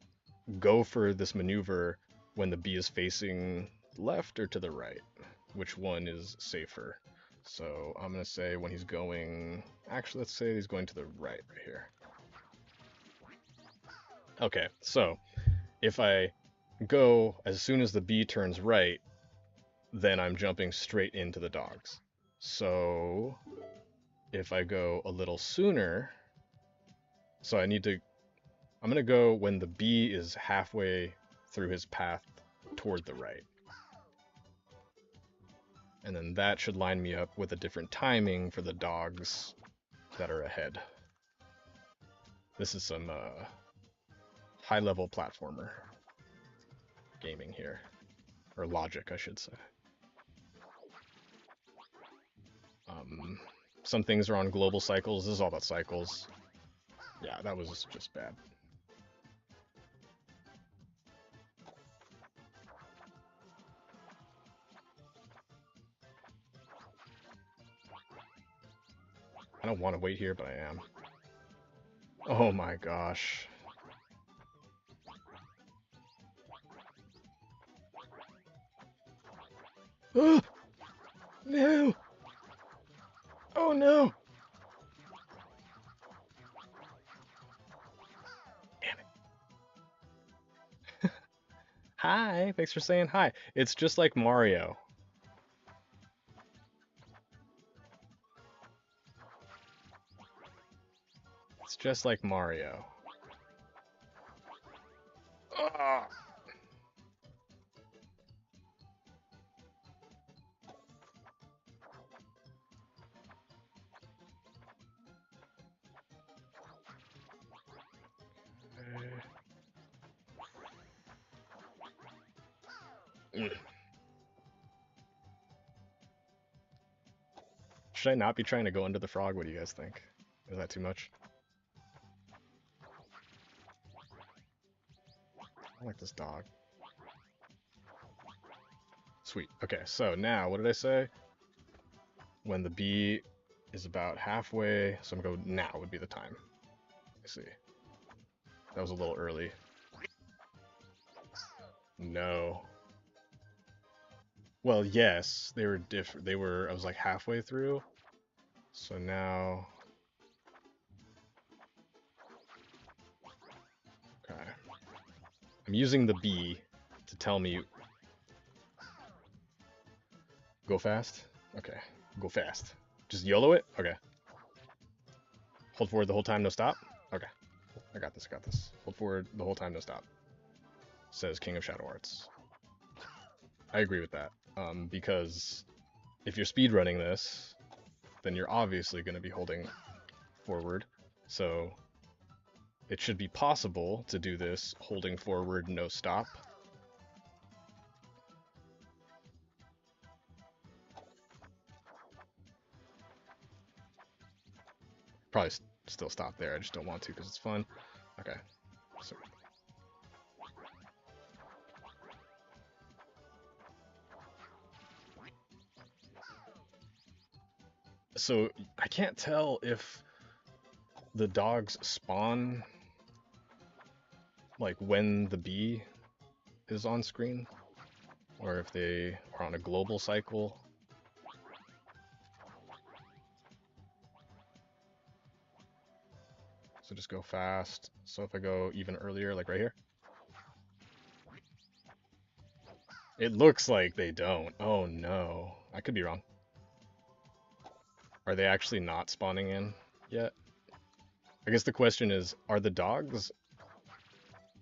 go for this maneuver when the bee is facing left or to the right. Which one is safer? So I'm gonna say when he's going, actually let's say he's going to the right here. Okay, so if I go as soon as the bee turns right, then I'm jumping straight into the dogs. So if I go a little sooner, so I'm gonna go when the bee is halfway through his path toward the right. And then that should line me up with a different timing for the dogs that are ahead. This is some high-level platformer gaming here. Or logic, I should say. Some things are on global cycles. This is all about cycles. Yeah, that was just bad. I don't want to wait here, but I am. Oh my gosh. Oh, no! Oh no! Damn it. Hi, thanks for saying hi. It's just like Mario. It's just like Mario. Ah. Should I not be trying to go under the frog? What do you guys think? Is that too much? I like this dog. Sweet. Okay, so now, what did I say? When the bee is about halfway, so I'm going to go now would be the time. Let's see. That was a little early. No. Well, yes, they were different. I was like halfway through. So now. Okay. I'm using the bee to tell me. Go fast? Okay. Go fast. Just YOLO it? Okay. Hold forward the whole time, no stop? Okay. I got this, Hold forward the whole time, no stop. Says King of Shadow Arts. I agree with that. Because if you're speedrunning this, then you're obviously going to be holding forward. So it should be possible to do this holding forward, no stop. Probably still stop there. I just don't want to because it's fun. Okay. So I can't tell if the dogs spawn like when the bee is on screen or if they are on a global cycle. So just go fast. So if I go even earlier, like right here. It looks like they don't. Oh no. I could be wrong. Are they actually not spawning in yet? I guess the question is, are the dogs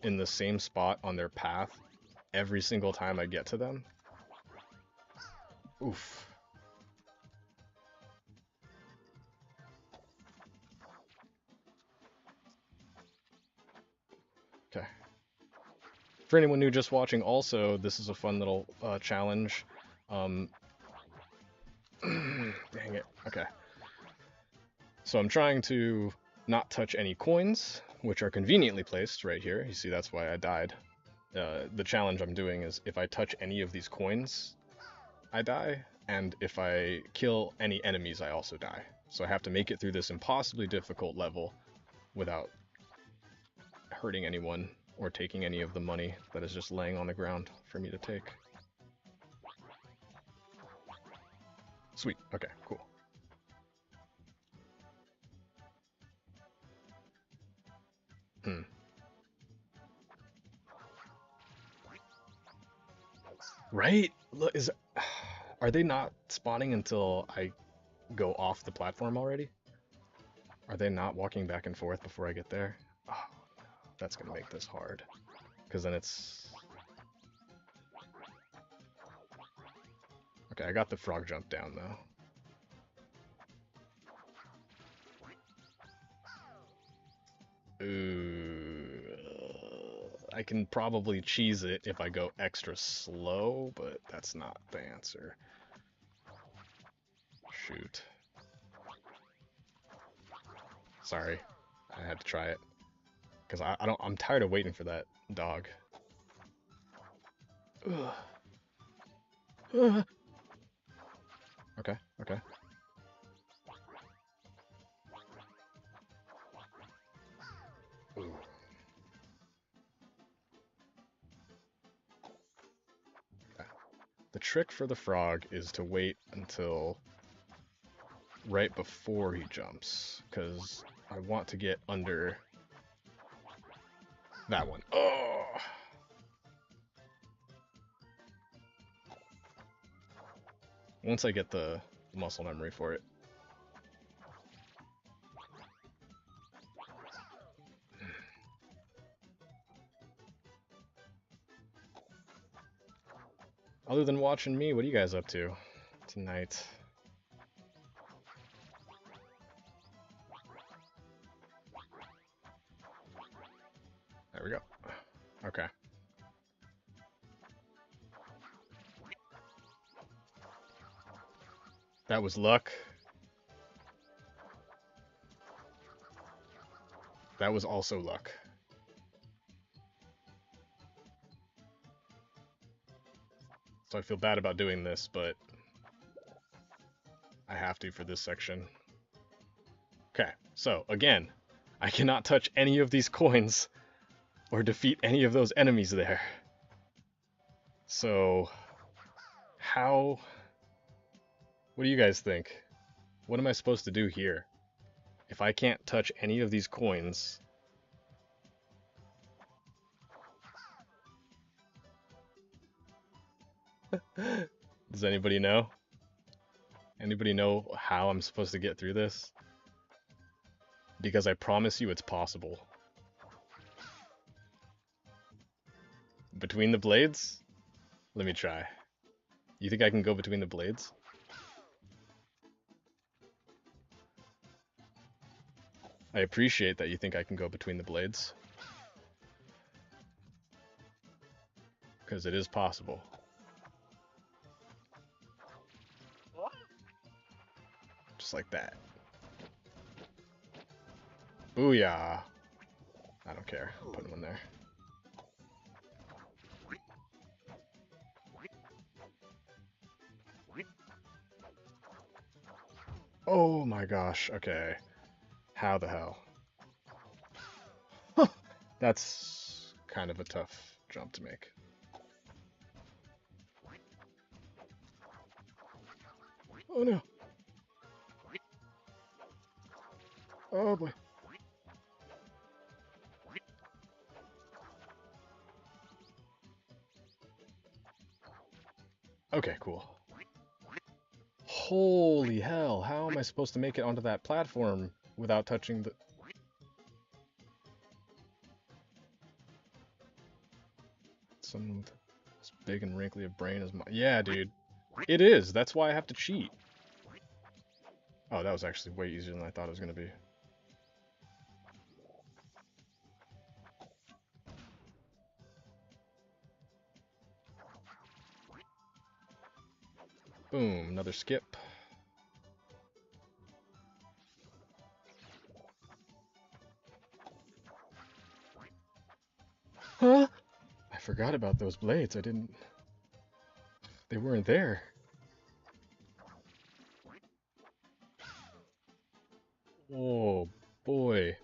in the same spot on their path every single time I get to them? Oof. Okay. For anyone new just watching, also, this is a fun little challenge. Dang it. Okay. So I'm trying to not touch any coins, which are conveniently placed right here. You see, that's why I died. The challenge I'm doing is if I touch any of these coins, I die, and if I kill any enemies, I also die. So I have to make it through this impossibly difficult level without hurting anyone or taking any of the money that is just laying on the ground for me to take. Sweet. Okay, cool. Hmm. Right? Look, is are they not spawning until I go off the platform already? Are they not walking back and forth before I get there? Oh, that's gonna make this hard. Because then it's... Okay, I got the frog jump down, though. Ooh, I can probably cheese it if I go extra slow, but that's not the answer. Shoot. Sorry, I had to try it. Because I'm tired of waiting for that dog. Ugh. Ugh. Okay, okay. Ooh. Okay. The trick for the frog is to wait until right before he jumps, because I want to get under that one. Oh! Once I get the muscle memory for it. Other than watching me, what are you guys up to tonight? There we go. Okay. That was luck. That was also luck. So I feel bad about doing this, but I have to for this section. Okay, so again, I cannot touch any of these coins or defeat any of those enemies there. So, how... What do you guys think? What am I supposed to do here? If I can't touch any of these coins... Does anybody know? Anybody know how I'm supposed to get through this? Because I promise you it's possible. Between the blades? Let me try. You think I can go between the blades? I appreciate that you think I can go between the blades. Because it is possible. Just like that. Booyah! I don't care. Put him in there. Oh my gosh, okay. How the hell? That's kind of a tough jump to make. Oh no. Oh boy. Okay, cool. Holy hell, how am I supposed to make it onto that platform without touching the... Someone with as big and wrinkly a brain as my... Yeah, dude. It is. That's why I have to cheat. Oh, that was actually way easier than I thought it was going to be. Boom, another skip. Huh? I forgot about those blades. I didn't... They weren't there. Oh, boy.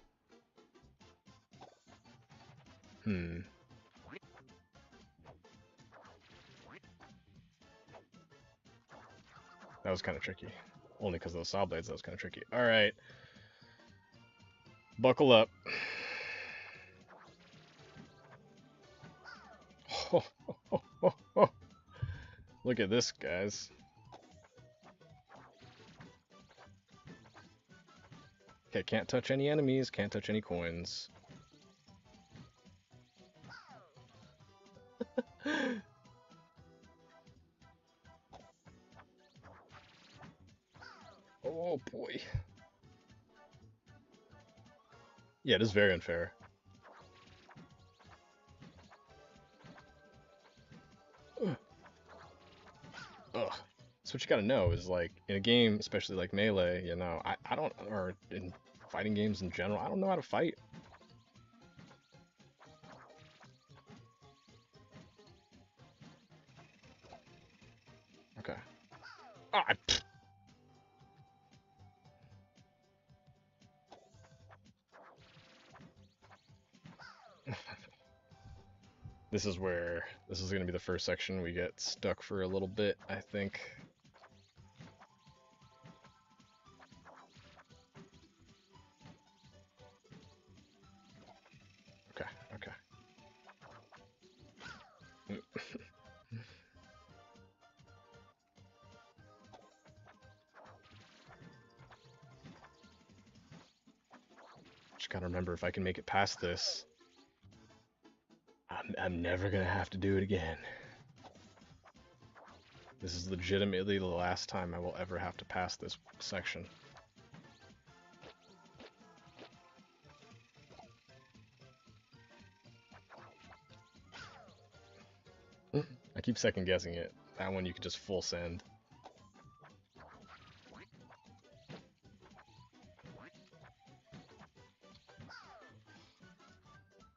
Hmm. That was kind of tricky. Only because of those saw blades, that was kind of tricky. Alright. Buckle up. Look at this, guys. Okay, can't touch any enemies, can't touch any coins. Oh boy. Yeah, it is very unfair. Ugh. That's what you gotta know is like in a game, especially like Melee, you know, I don't, or in fighting games in general, I don't know how to fight. Okay. Ah, this is where, this is gonna be the first section we get stuck for a little bit, I think. Okay, okay. Just gotta remember if I can make it past this, I'm never gonna have to do it again. This is legitimately the last time I will ever have to pass this section. I keep second guessing it. That one you could just full send.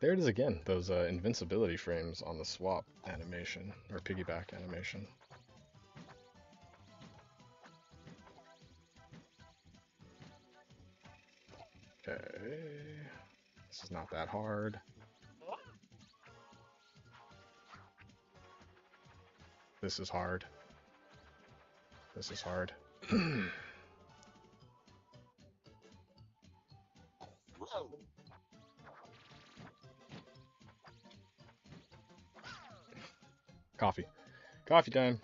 There it is again, those invincibility frames on the swap animation, or piggyback animation. Okay, this is not that hard. This is hard. This is hard. Coffee. Coffee time.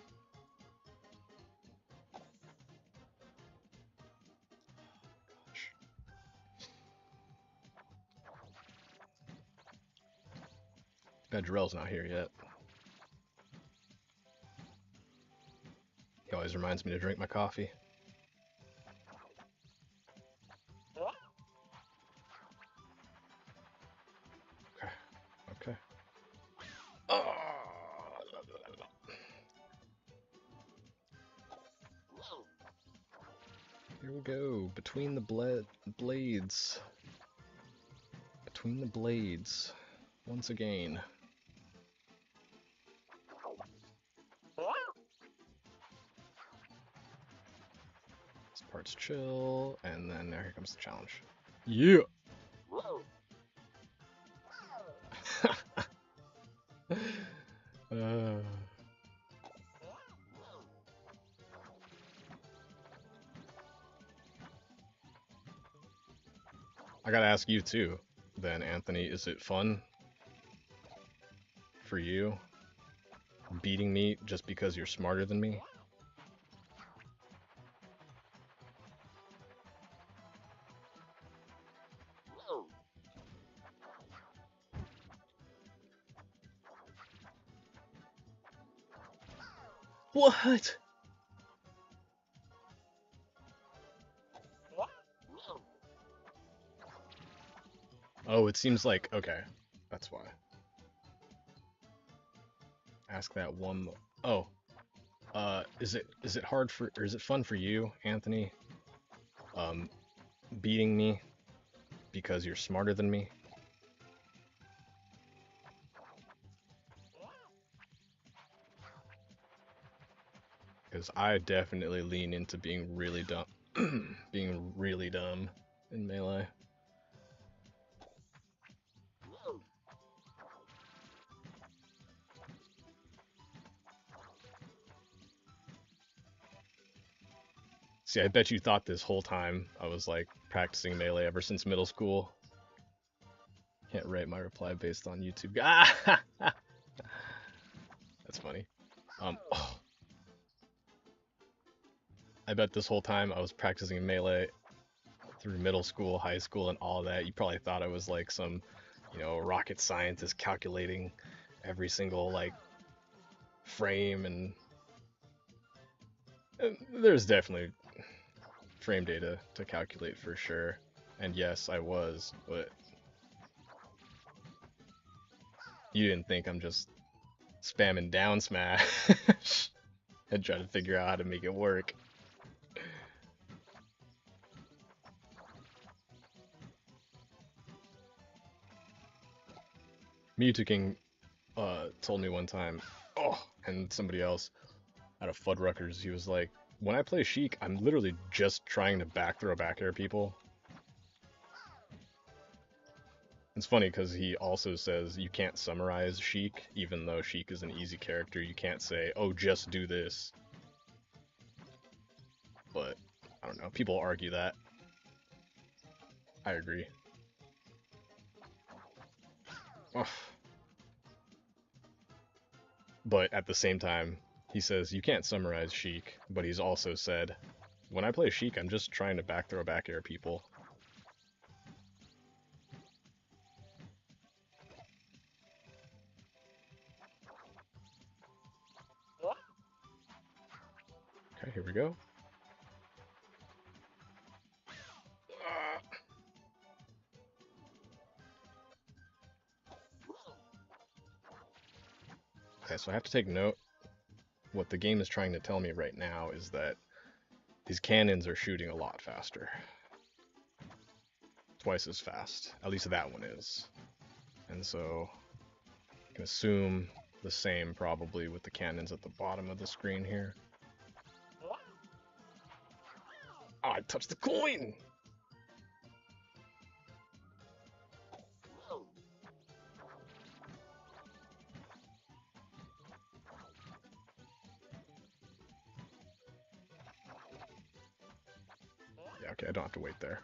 Bet Jarrell's not here yet. He always reminds me to drink my coffee. Okay. Okay. Oh. Here we go. Between the blades. Between the blades. Once again. This part's chill, and then there here comes the challenge. Yeah! I gotta ask you too, then, Anthony, is it fun for you beating me just because you're smarter than me? What? Oh, it seems like, okay, that's why. Ask that one. Oh, is it hard for, or is it fun for you, Anthony? Beating me because you're smarter than me? Because I definitely lean into being really dumb, being really dumb in Melee. See, I bet you thought this whole time I was like practicing melee ever since middle school. Can't write my reply based on YouTube. Ah! That's funny. Oh, I bet this whole time I was practicing melee through middle school, high school, and all that. You probably thought I was like some, rocket scientist calculating every single like frame and there's definitely frame data to calculate for sure. And yes, I was, but you didn't think I'm just spamming down smash and trying to figure out how to make it work. Mewtwo King told me one time, and somebody else out of Fuddruckers, he was like, when I play Sheik, I'm literally just trying to back throw back air people. It's funny because he also says you can't summarize Sheik, even though Sheik is an easy character. You can't say, oh, just do this. But, I don't know, people argue that. I agree. Ugh. But at the same time, he says you can't summarize Sheik, but he's also said, when I play Sheik, I'm just trying to back throw back air people. Okay, here we go. Okay, so I have to take note. What the game is trying to tell me right now is that these cannons are shooting a lot faster. Twice as fast. At least that one is. And so I can assume the same probably with the cannons at the bottom of the screen here. Oh, I touched the coin! Yeah, okay, I don't have to wait there.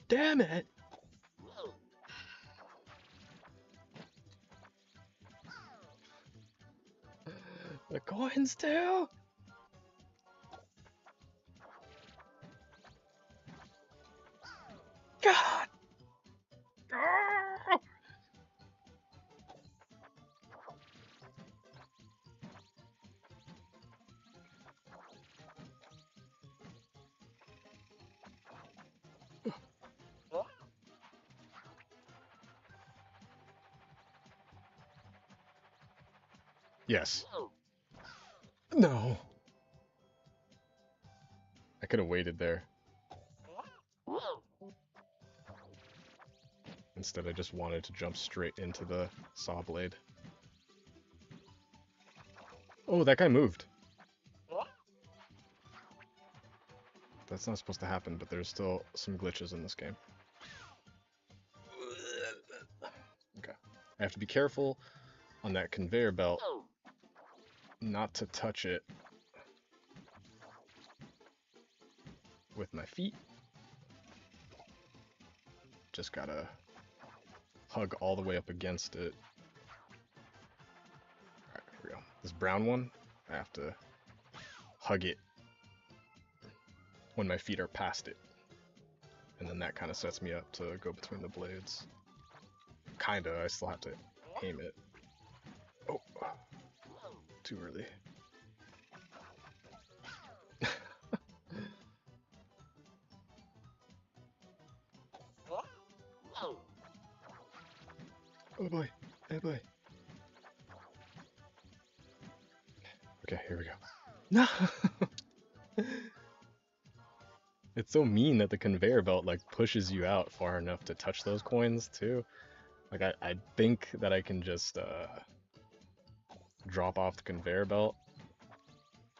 Damn it! The coins too? God! Ah! Yes. No. I could have waited there. Instead, I just wanted to jump straight into the saw blade. Oh, that guy moved. That's not supposed to happen, but there's still some glitches in this game. Okay. I have to be careful on that conveyor belt not to touch it with my feet. Just gotta hug all the way up against it. Alright, here we go. This brown one, I have to hug it when my feet are past it. And then that kind of sets me up to go between the blades. Kinda, I still have to aim it. Oh, too early. Oh boy, oh boy. Okay, here we go. No! It's so mean that the conveyor belt like pushes you out far enough to touch those coins too. Like I think that I can just drop off the conveyor belt,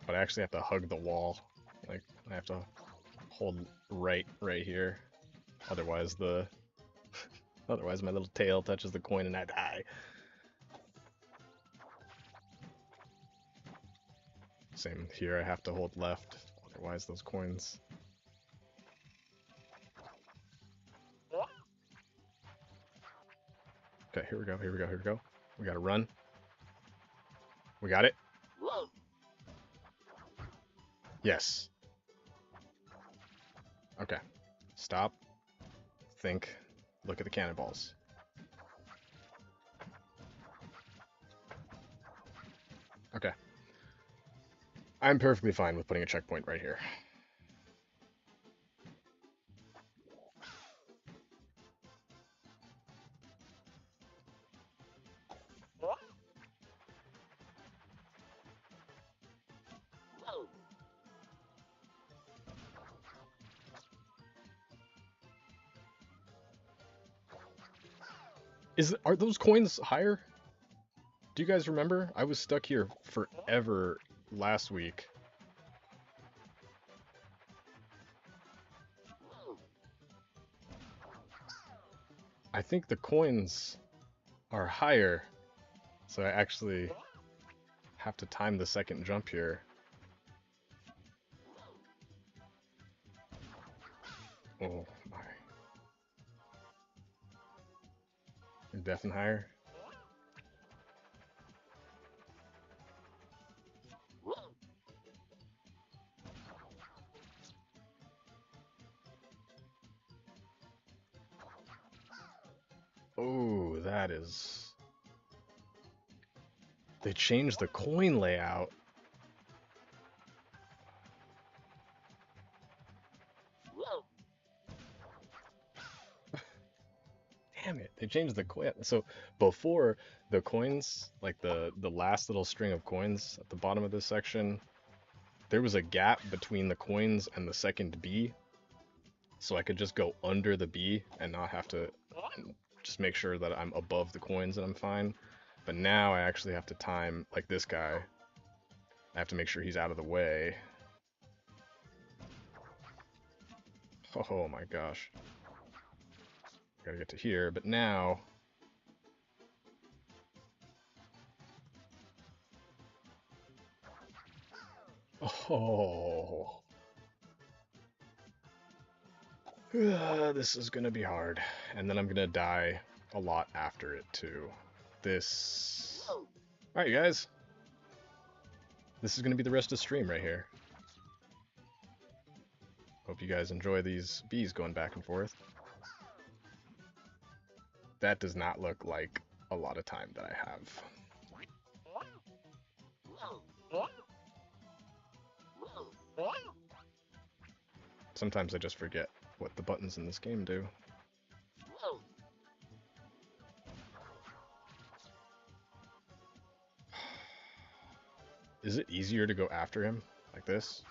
but I actually have to hug the wall. Like I have to hold right here. Otherwise the Otherwise, my little tail touches the coin and I die. Same here, I have to hold left. Otherwise, those coins. Okay, here we go, here we go, here we go. We gotta run. We got it. Yes. Okay. Stop. Think. Look at the cannonballs. Okay. I'm perfectly fine with putting a checkpoint right here. Are those coins higher? Do you guys remember? I was stuck here forever last week. I think the coins are higher, so I actually have to time the second jump here. Oh my. Definitely higher. Oh, that is... They changed the coin layout. Damn it, they changed the coin. So before, the coins, like the last little string of coins at the bottom of this section, there was a gap between the coins and the second B. So I could just go under the B and not have to just make sure that I'm above the coins and I'm fine. But now I actually have to time, like this guy, I have to make sure he's out of the way. Oh my gosh. Gotta get to here, but now... Oh... this is gonna be hard. And then I'm gonna die a lot after it too. This... Alright guys. This is gonna be the rest of the stream right here. Hope you guys enjoy these bees going back and forth. That does not look like a lot of time that I have. Sometimes I just forget what the buttons in this game do. Is it easier to go after him like this?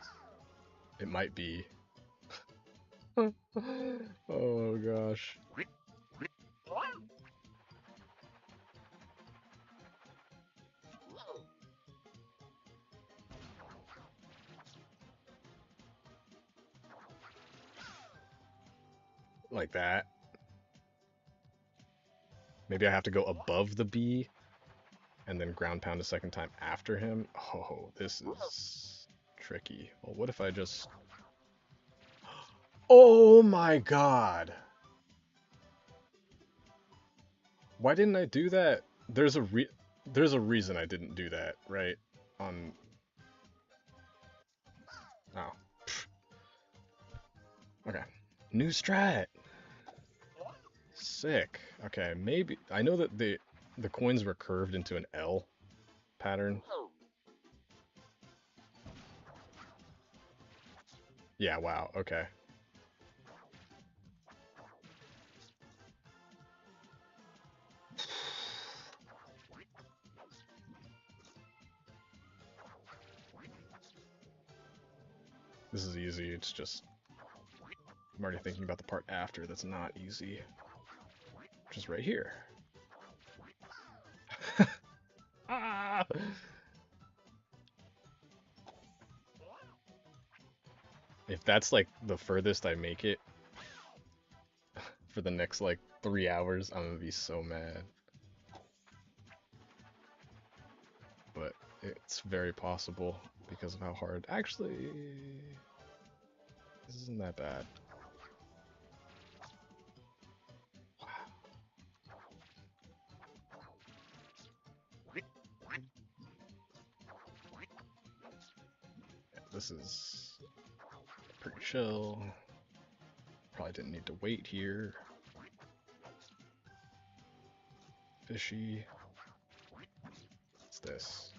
It might be. Oh gosh. Like that. Maybe I have to go above the B and then ground pound a second time after him. Oh, this is tricky. Well, what if I just... Oh my god! Why didn't I do that? There's a reason I didn't do that, right? On... Oh. Okay. New strat! Sick. Okay, maybe... I know that the coins were curved into an L pattern. Yeah, wow, okay. This is easy, it's just... I'm already thinking about the part after that's not easy. Which is right here. Ah! If that's like the furthest I make it for the next like 3 hours, I'm gonna be so mad. But it's very possible because of how hard. Actually, this isn't that bad. Wow. Yeah, this is pretty chill. Probably didn't need to wait here. Fishy. What's this?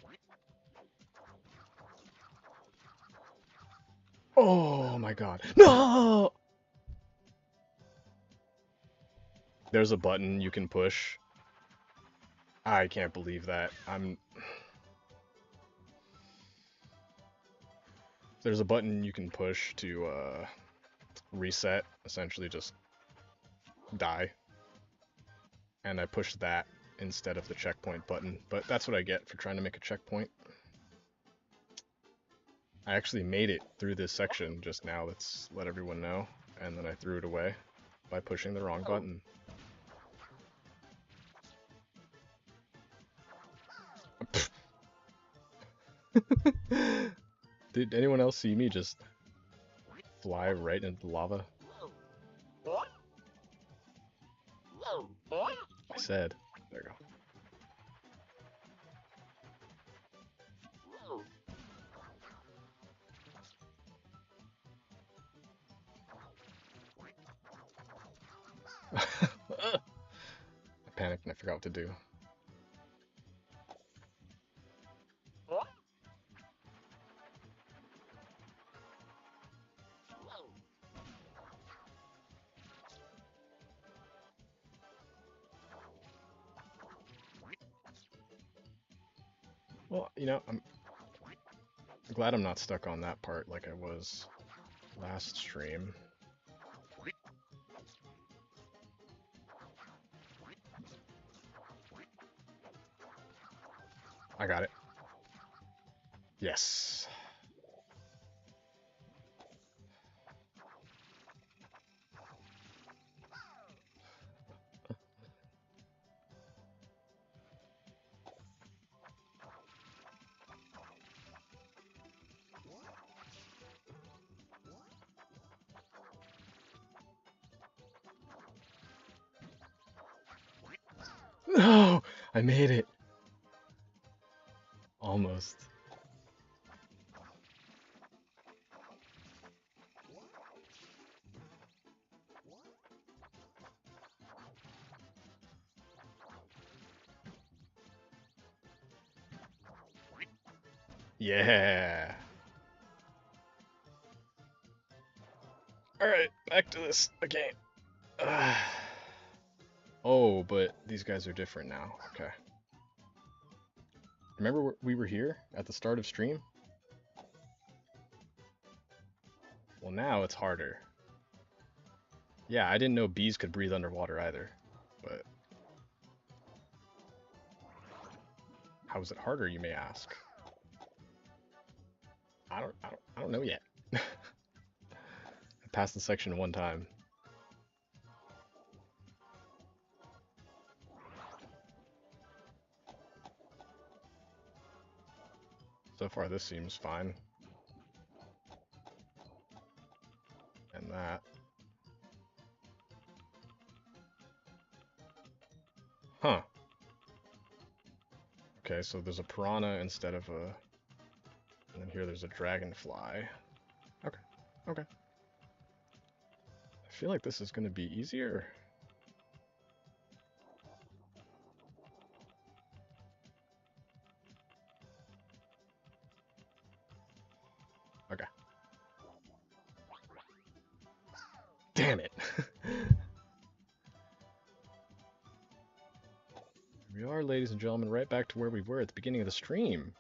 Oh my god. No! There's a button you can push. I can't believe that. There's a button you can push to reset, essentially just die. And I pushed that instead of the checkpoint button, but that's what I get for trying to make a checkpoint. I actually made it through this section just now, let's let everyone know, and then I threw it away by pushing the wrong button. Did anyone else see me just fly right into the lava? I said. There you go. I panicked and I forgot what to do. Well, you know, I'm glad I'm not stuck on that part like I was last stream. I got it. Yes. No! I made it. Almost. Yeah. Alright, back to this again. Oh, but these guys are different now. Okay. Remember we were here at the start of stream? Well, now it's harder. Yeah, I didn't know bees could breathe underwater either. But how is it harder, you may ask? I don't know yet. I passed the section one time. So far, this seems fine. And that. Huh. Okay, so there's a piranha instead of a... And then here there's a dragonfly. Okay, okay. I feel like this is going to be easier. Okay. Damn it. We are, ladies and gentlemen, right back to where we were at the beginning of the stream.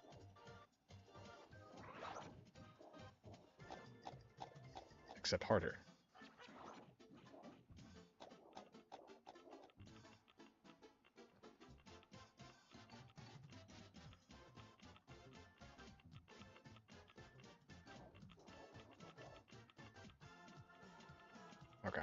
Except harder. Okay.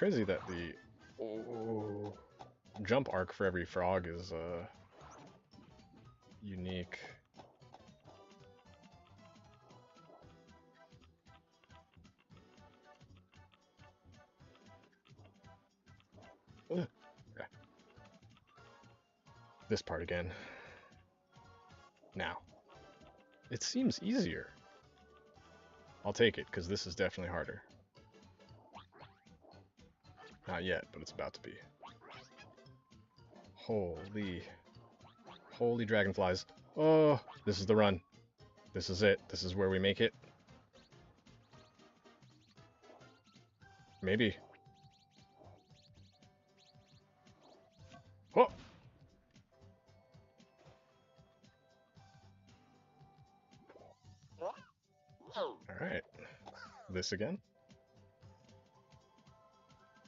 crazy that the jump arc for every frog is unique. Okay. This part again. Now. It seems easier. I'll take it, because this is definitely harder. Not yet, but it's about to be. Holy dragonflies. Oh, this is the run. This is it. This is where we make it. Maybe. Oh! Alright. This again.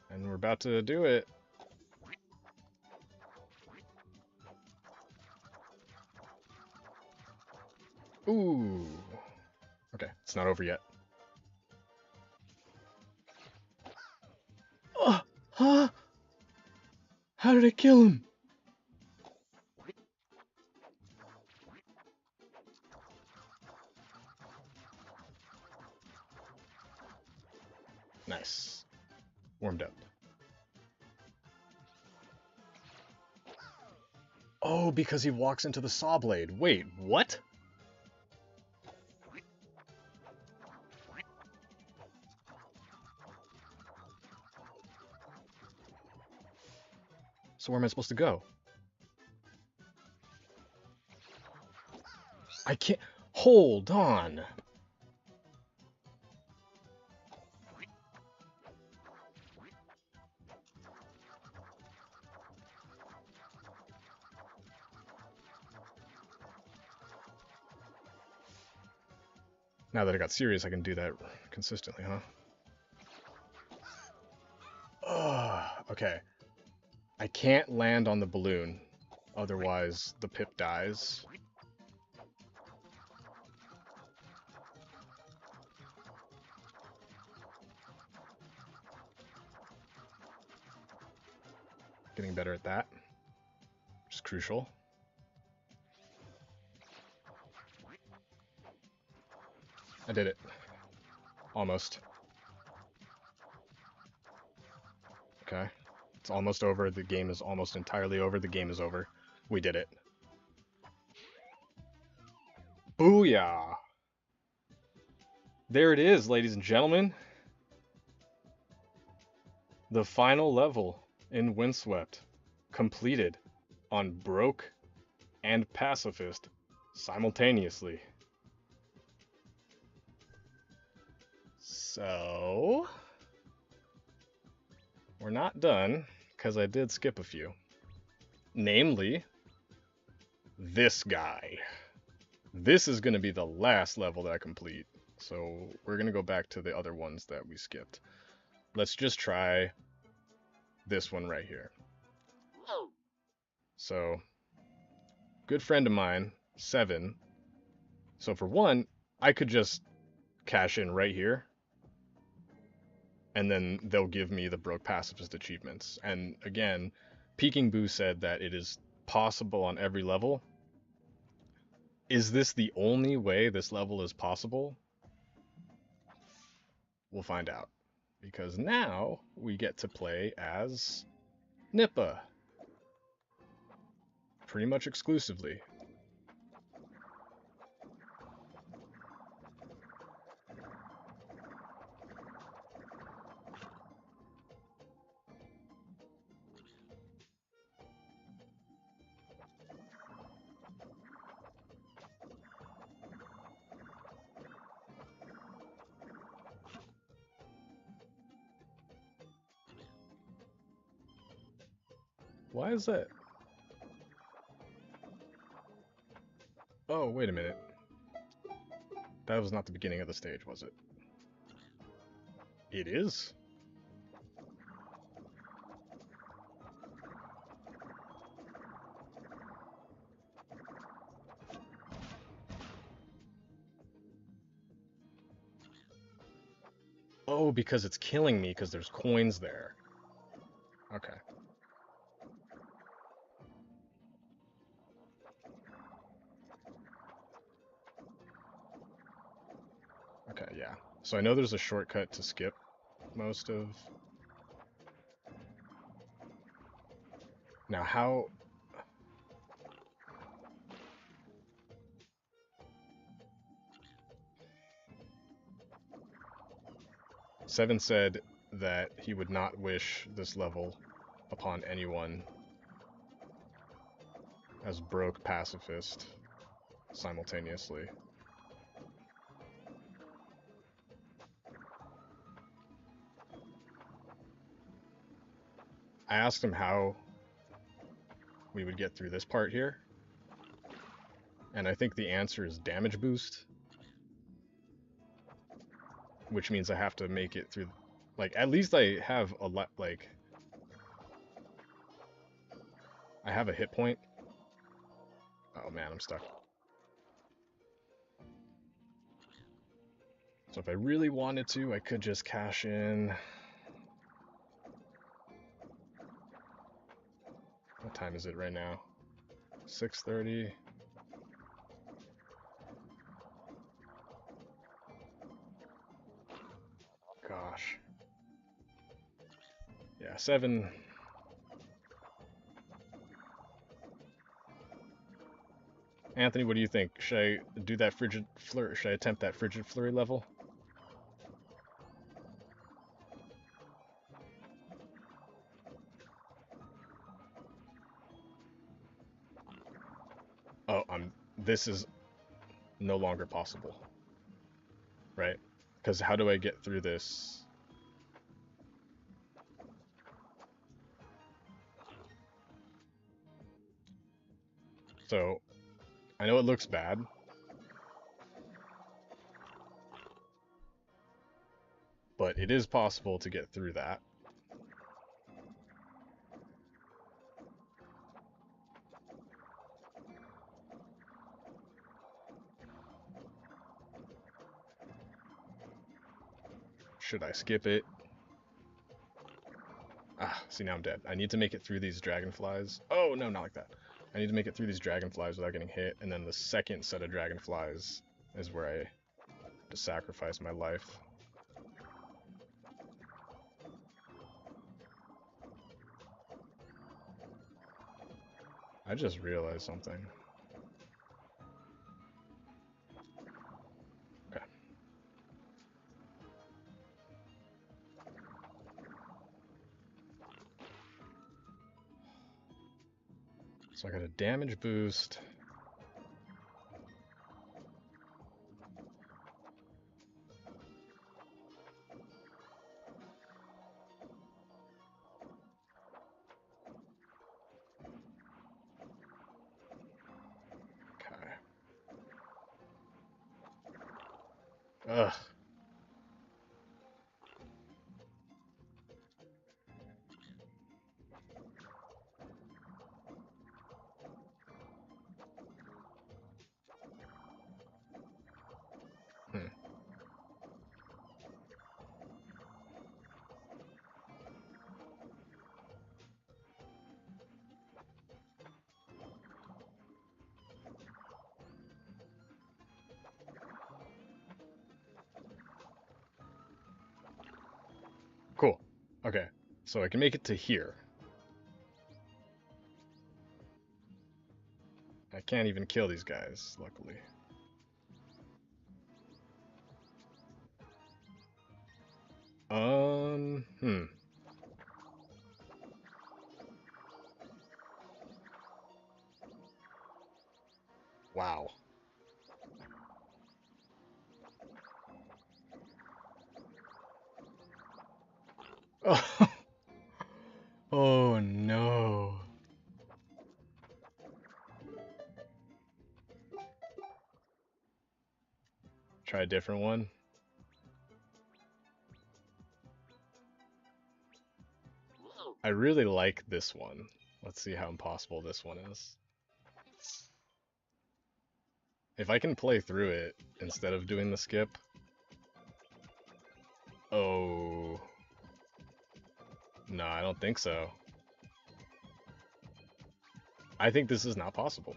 And we're about to do it. Ooh. Okay, it's not over yet. Oh, huh? How did I kill him? Nice. Warmed up. Oh, because he walks into the saw blade. Wait, what? So where am I supposed to go? I can't... Hold on. Now that I got serious, I can do that consistently, huh? Okay. I can't land on the balloon, otherwise the pip dies. Getting better at that, which is crucial. I did it. Almost. Okay. It's almost over. The game is almost entirely over. The game is over. We did it. Booyah! There it is, ladies and gentlemen. The final level in Windswept. Completed on Broke and Pacifist simultaneously. So... we're not done, because I did skip a few. Namely, this guy. This is going to be the last level that I complete. So we're going to go back to the other ones that we skipped. Let's just try this one right here. So, good friend of mine, 7. So for one, I could just cash in right here. And then they'll give me the Broke Pacifist achievements. And again, Peking Boo said that it is possible on every level. Is this the only way this level is possible? We'll find out. Because now we get to play as Nippa. Pretty much exclusively. Why is that? Oh, wait a minute. That was not the beginning of the stage, was it? It is? Oh, because it's killing me because there's coins there. Okay. Okay, yeah. So I know there's a shortcut to skip most of... Now how... Seven said that he would not wish this level upon anyone as broke pacifist simultaneously. I asked him how we would get through this part here, and I think the answer is damage boost, which means I have to make it through, like, at least I have a lot, like, I have a hit point. Oh man, I'm stuck. So if I really wanted to, I could just cash in. What time is it right now? 6:30. Gosh. Yeah, 7. Anthony, what do you think? Should I do that frigid flurry? Should I attempt that frigid flurry level? Oh, this is no longer possible, right? Because how do I get through this? So, I know it looks bad, but it is possible to get through that. Should I skip it? Ah, see, now I'm dead. I need to make it through these dragonflies. Oh, no, not like that. I need to make it through these dragonflies without getting hit, and then the second set of dragonflies is where I have to sacrifice my life. I just realized something. Okay. So I got a damage boost. Okay. Ugh. Hmm. Cool. Okay. So I can make it to here. I can't even kill these guys, luckily. Hmm. Wow. Oh, oh no. Try a different one. I really like this one. Let's see how impossible this one is. If I can play through it instead of doing the skip. Oh. No, I don't think so. I think this is not possible.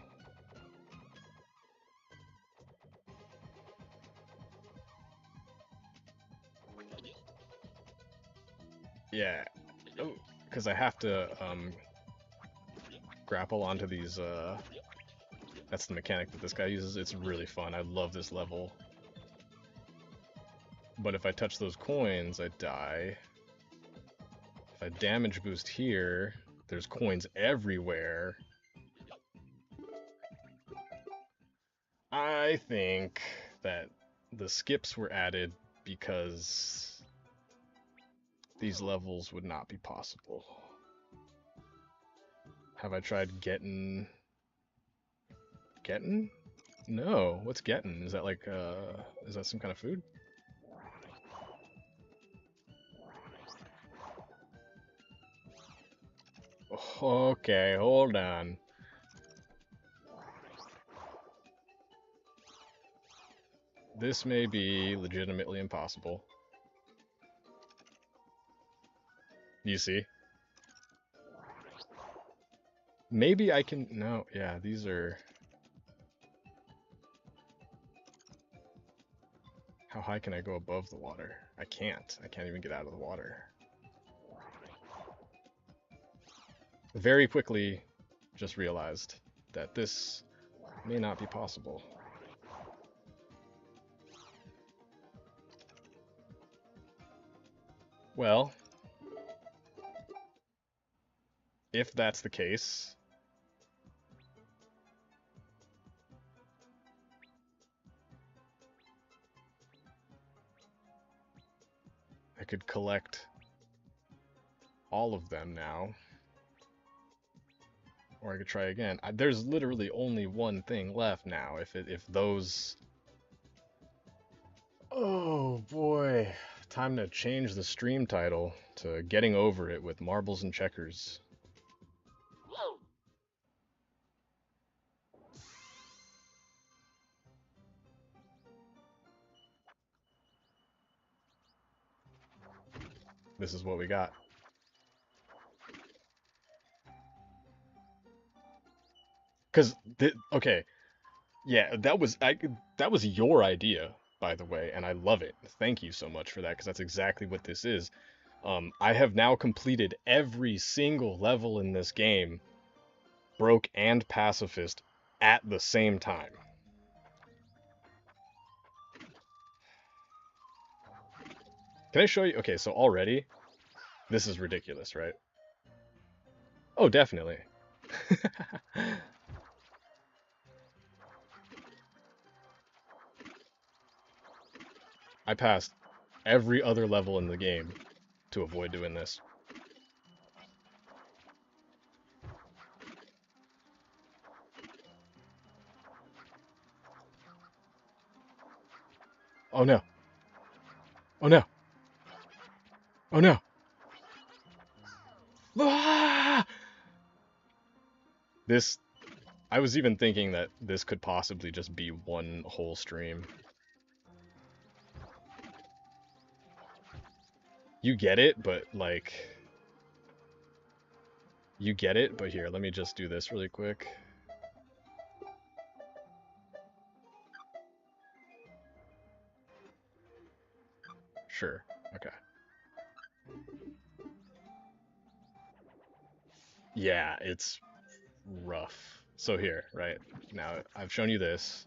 Yeah, because I have to grapple onto these. That's the mechanic that this guy uses. It's really fun. I love this level. But if I touch those coins, I die. If I damage boost here, there's coins everywhere. I think that the skips were added because these levels would not be possible. Have I tried getting... Getting? No. What's getting? Is that like, is that some kind of food? Okay, hold on. This may be legitimately impossible. You see? Maybe I can... No, yeah, these are... How high can I go above the water? I can't. I can't even get out of the water. Very quickly, just realized that this may not be possible. Well, if that's the case, I could collect all of them now, or I could try again. There's literally only one thing left now. If those... Oh boy, time to change the stream title to "Getting Over It with Marbles and Checkers." This is what we got. Cause okay, yeah, that was your idea, by the way, and I love it. Thank you so much for that, because that's exactly what this is. I have now completed every single level in this game, broke and pacifist, at the same time. Can I show you? Okay, so already, this is ridiculous, right? Oh, definitely. I passed every other level in the game to avoid doing this. Oh no. Oh no. Oh no. Ah! This... I was even thinking that this could possibly just be one whole stream. You get it, but like... You get it, but here, let me just do this really quick. Sure. Okay. Yeah, it's rough. So here, right? Now, I've shown you this.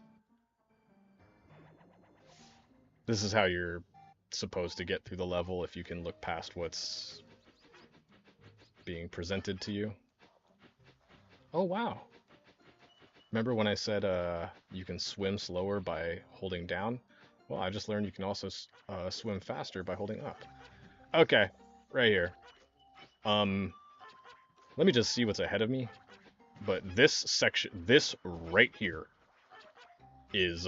This is how you're supposed to get through the level if you can look past what's being presented to you. Oh, wow. Remember when I said you can swim slower by holding down? Well, I just learned you can also swim faster by holding up. Okay, right here. Let me just see what's ahead of me. But this section, this right here, is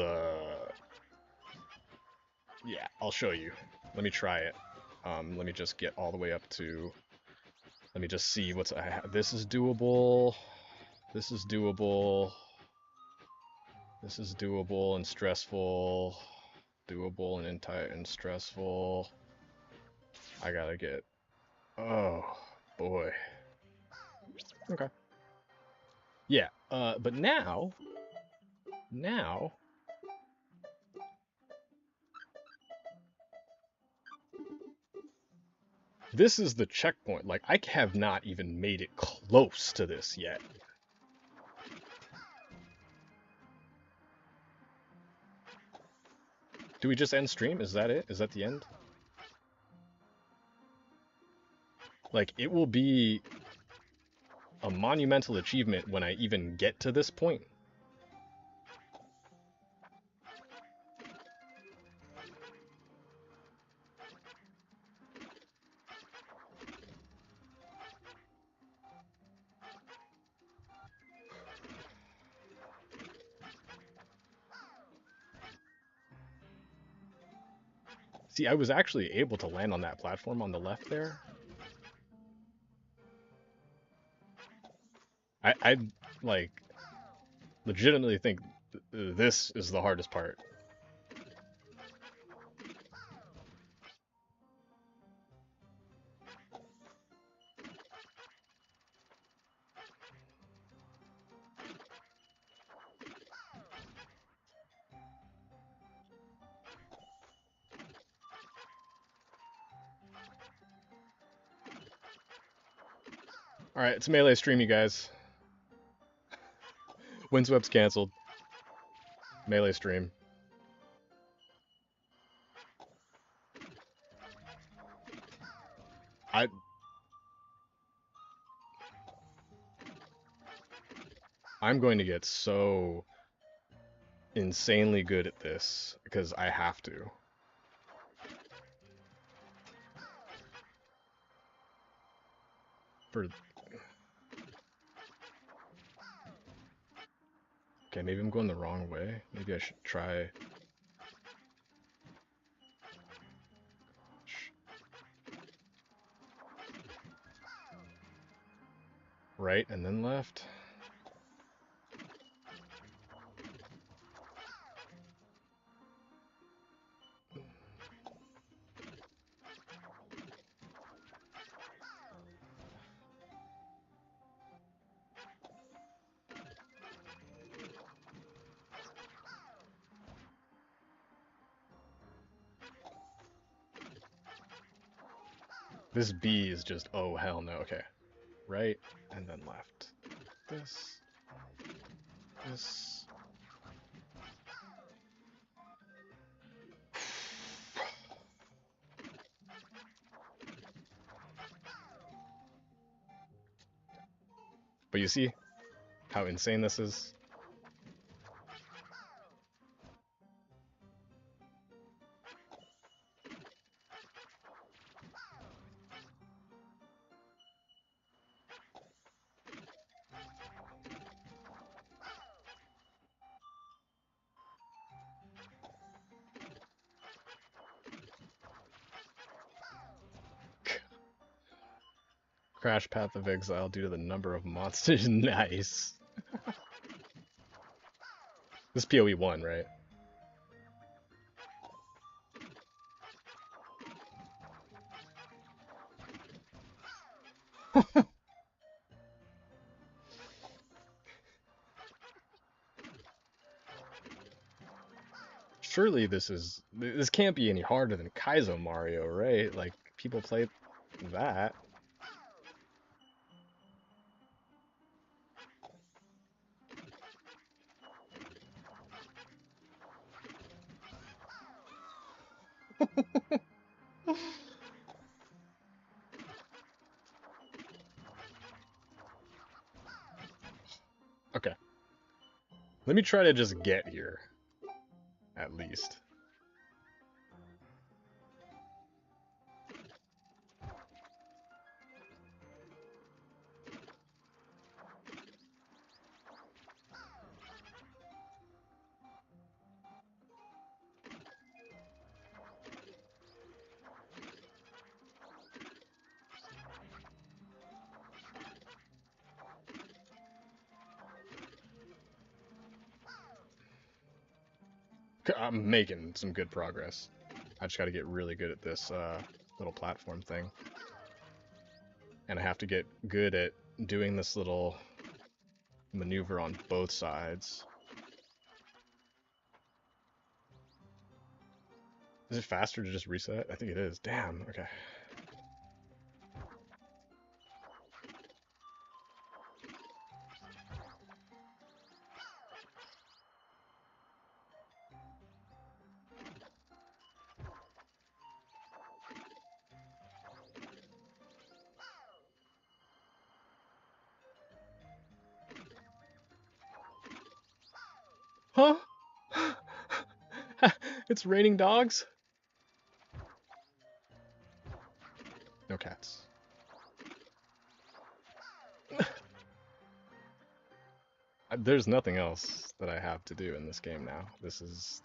yeah, I'll show you. Let me try it. Let me just get all the way up to... Let me just see what's... This is doable. This is doable. This is doable and stressful. Doable and and stressful. I gotta get... Oh, boy. Okay. Yeah, but now, this is the checkpoint. Like, I have not even made it close to this yet. Do we just end stream? Is that it? Is that the end? Like, it will be a monumental achievement when I even get to this point. See, I was actually able to land on that platform on the left there. I like legitimately think this is the hardest part. All right, it's melee stream, you guys. Windswept's canceled. Melee stream. I I'm going to get so insanely good at this because I have to. For okay, maybe I'm going the wrong way. Maybe I should try. Right and then left. This B is just, oh hell no. Okay. Right and then left. This. This. But you see how insane this is? Crash Path of Exile due to the number of monsters. Nice. This PoE 1, right? Surely this can't be any harder than Kaizo Mario, right? Like people play that. Okay. Let me try to just get here. At least. I'm making some good progress. I just gotta get really good at this little platform thing. And I have to get good at doing this little maneuver on both sides. Is it faster to just reset? I think it is. Damn, okay. Huh? It's raining dogs? No cats. There's nothing else that I have to do in this game now. This is...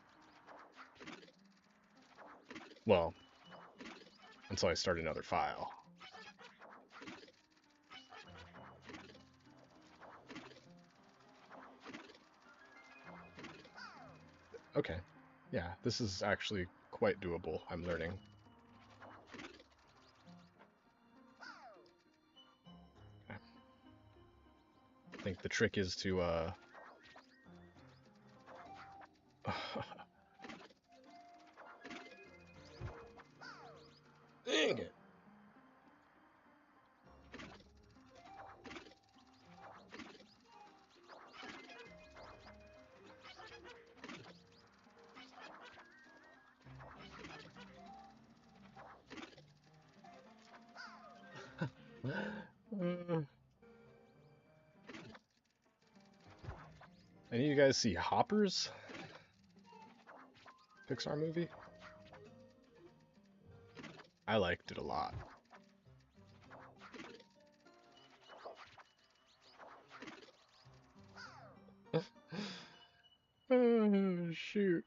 Well, until I start another file. Okay. Yeah, this is actually quite doable, I'm learning. Okay. I think the trick is to, Dang it! Any of you guys see Hoppers? Pixar movie? I liked it a lot. Oh, shoot.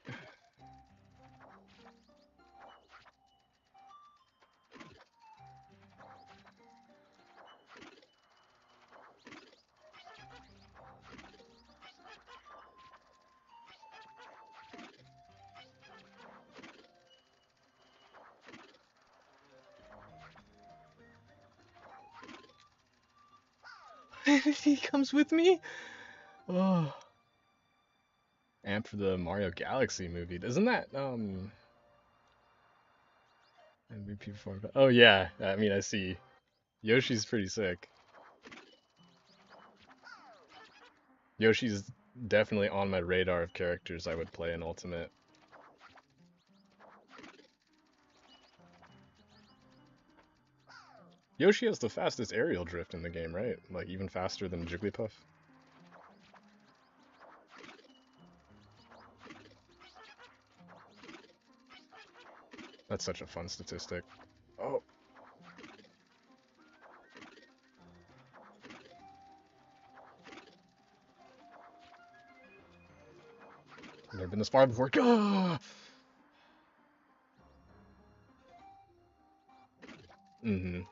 He comes with me? Oh. And for the Mario Galaxy movie. Isn't that, MVP 4? Oh, yeah. I mean, I see. Yoshi's pretty sick. Yoshi's definitely on my radar of characters I would play in Ultimate. Yoshi has the fastest aerial drift in the game, right? Like, even faster than Jigglypuff? That's such a fun statistic. Oh. I've never been this far before. Gah! Mm-hmm.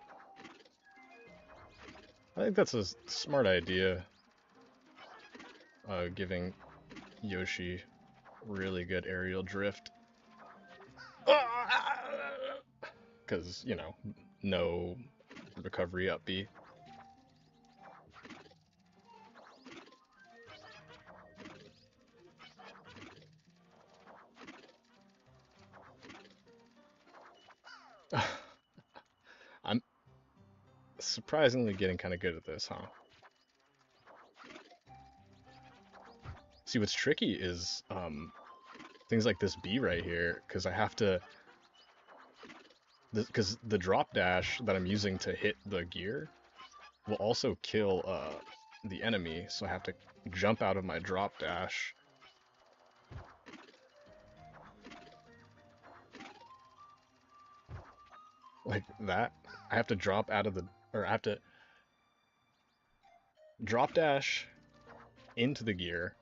I think that's a smart idea. Giving Yoshi really good aerial drift. Because, you know, no recovery up B. I'm surprisingly getting kind of good at this, huh? See, what's tricky is things like this B right here, because I have to... Because the drop dash that I'm using to hit the gear will also kill the enemy, so I have to jump out of my drop dash. Like that. I have to drop out of the... Or I have to drop dash into the gear.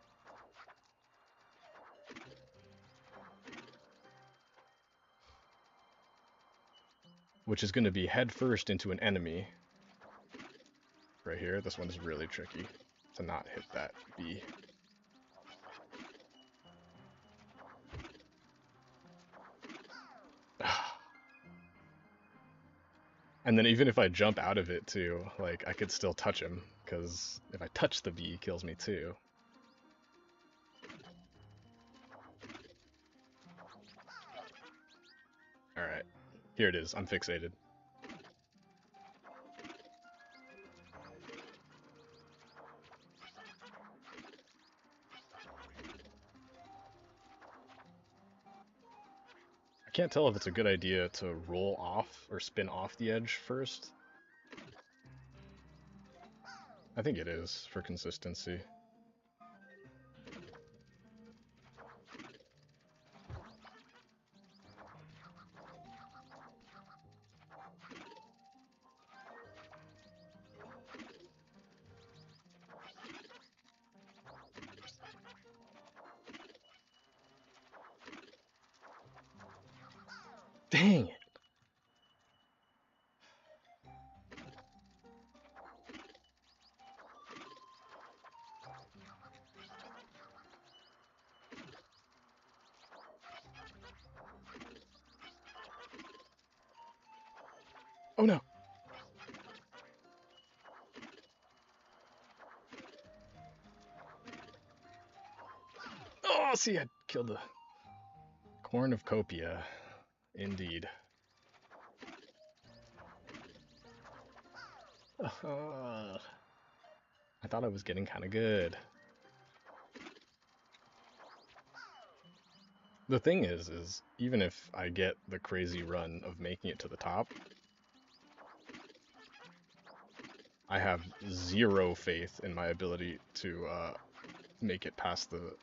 Which is going to be head first into an enemy. Right here. This one's really tricky to not hit that B. And then even if I jump out of it too, like I could still touch him, because if I touch the bee, he kills me too. Alright, here it is. I'm fixated. I can't tell if it's a good idea to roll off or spin off the edge first. I think it is, for consistency. Dang it! Oh no! Oh, see, I killed the cornucopia. Indeed. I thought I was getting kind of good. The thing is even if I get the crazy run of making it to the top, I have zero faith in my ability to make it past the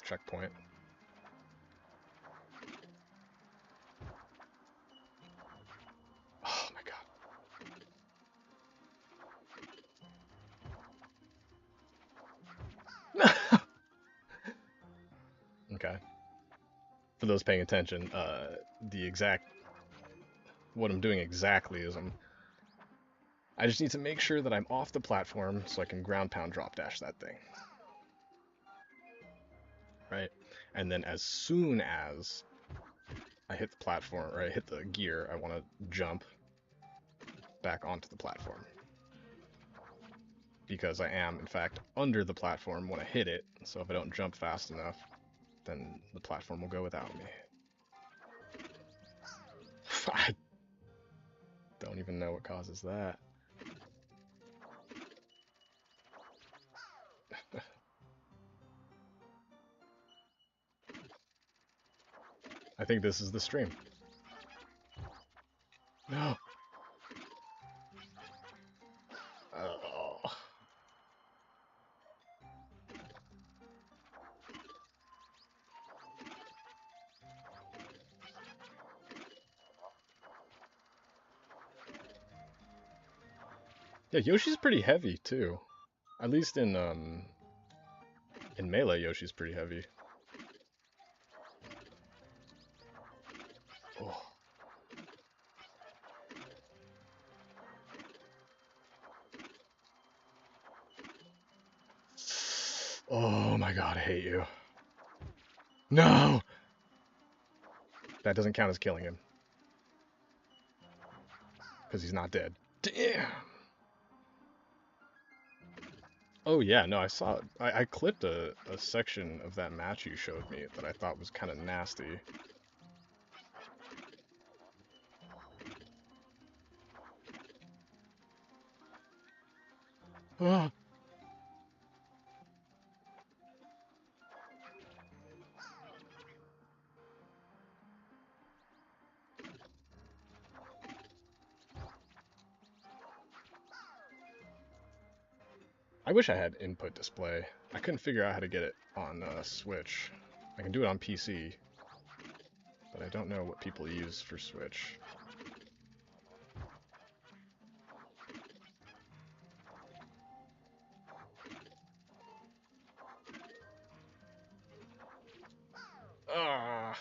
checkpoint. Oh my god. Okay. For those paying attention, what I'm doing exactly is I just need to make sure that I'm off the platform so I can ground pound drop dash that thing. Right? And then as soon as I hit the platform, or I hit the gear, I want to jump back onto the platform. Because I am, in fact, under the platform when I hit it, so if I don't jump fast enough, then the platform will go without me. I don't even know what causes that. I think this is the stream. No! Oh. Yeah, Yoshi's pretty heavy too. At least in Melee, Yoshi's pretty heavy. Oh. Oh my god, I hate you. No! That doesn't count as killing him. Because he's not dead. Damn! Oh yeah, no, I saw it. I clipped a section of that match you showed me that I thought was kind of nasty. Ah. I wish I had input display. I couldn't figure out how to get it on Switch. I can do it on PC, but I don't know what people use for Switch. Ah.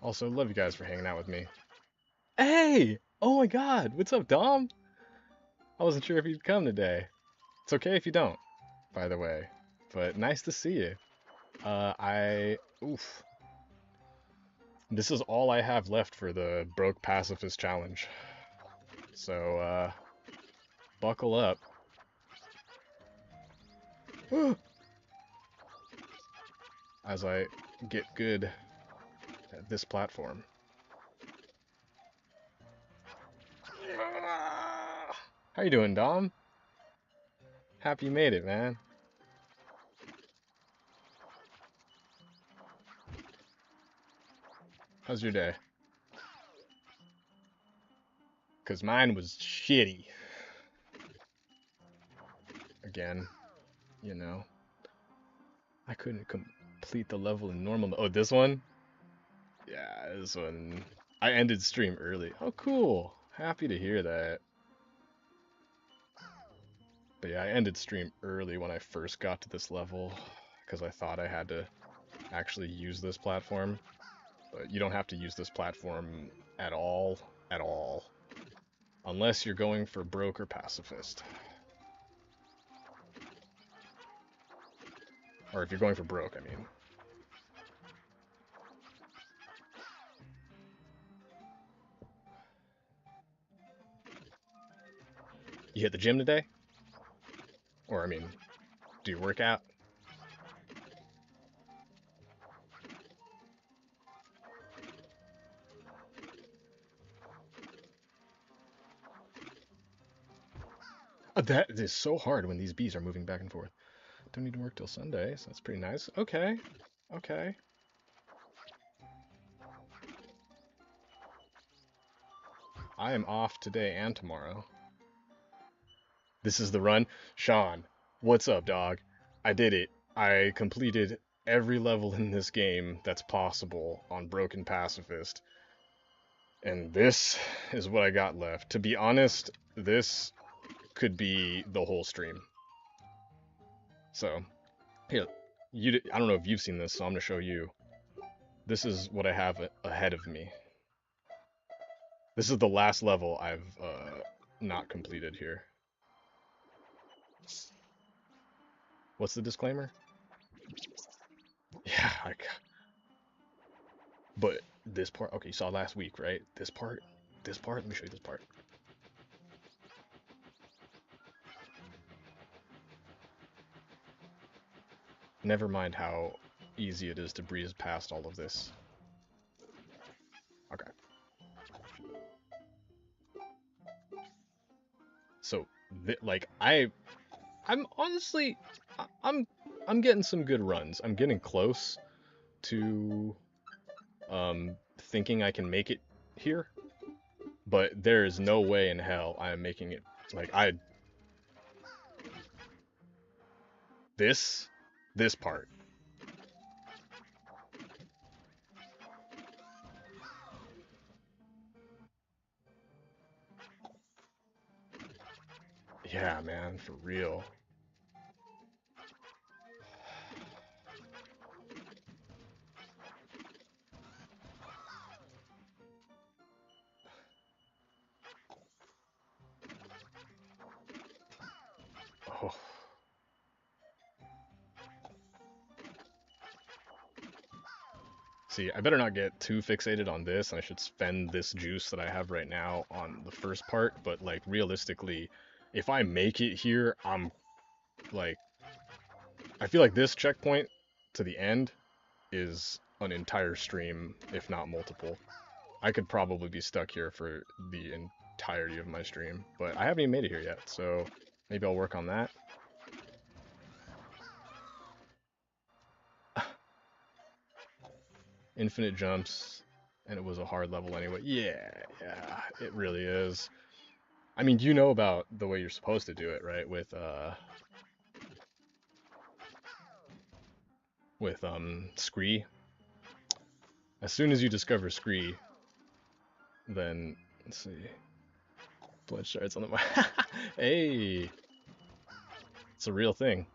Also, love you guys for hanging out with me. Hey! Oh my god! What's up, Dom? I wasn't sure if you'd come today. It's okay if you don't, by the way. But nice to see you. Oof. This is all I have left for the Broke Pacifist Challenge. So, buckle up. As I get good at this platform. How you doing, Dom? Happy you made it, man. How's your day? Because mine was shitty. Again, you know. I couldn't complete the level in normal. Oh, this one? Yeah, this one. I ended stream early. Oh, cool. Happy to hear that. But yeah, I ended stream early when I first got to this level because I thought I had to actually use this platform. But you don't have to use this platform at all. At all. Unless you're going for Broke or Pacifist. Or if you're going for Broke, I mean. You hit the gym today? Or, I mean, do you work out? That is so hard when these bees are moving back and forth. Don't need to work till Sunday, so that's pretty nice. Okay. Okay. I am off today and tomorrow. This is the run. Sean, what's up, dog? I did it. I completed every level in this game that's possible on Broken Pacifist. And this is what I got left. To be honest, this could be the whole stream. So, here, I don't know if you've seen this, so I'm going to show you. This is what I have ahead of me. This is the last level I've not completed here. What's the disclaimer? Yeah, but this part, okay, you saw last week, right? This part, let me show you this part. Never mind how easy it is to breeze past all of this. Okay. So, like, I'm honestly, I'm getting some good runs. I'm getting close to thinking I can make it here, but there is no way in hell I am making it. Like this part. Yeah, man, for real. Oh. See, I better not get too fixated on this, and I should spend this juice that I have right now on the first part, but like realistically, if I make it here, I'm like, I feel like this checkpoint to the end is an entire stream, if not multiple. I could probably be stuck here for the entirety of my stream, but I haven't even made it here yet, so maybe I'll work on that. Infinite jumps, and it was a hard level anyway. Yeah, it really is. I mean, you know about the way you're supposed to do it, right? With Scree. As soon as you discover Scree, then let's see. Blood shards on the Hey, it's a real thing.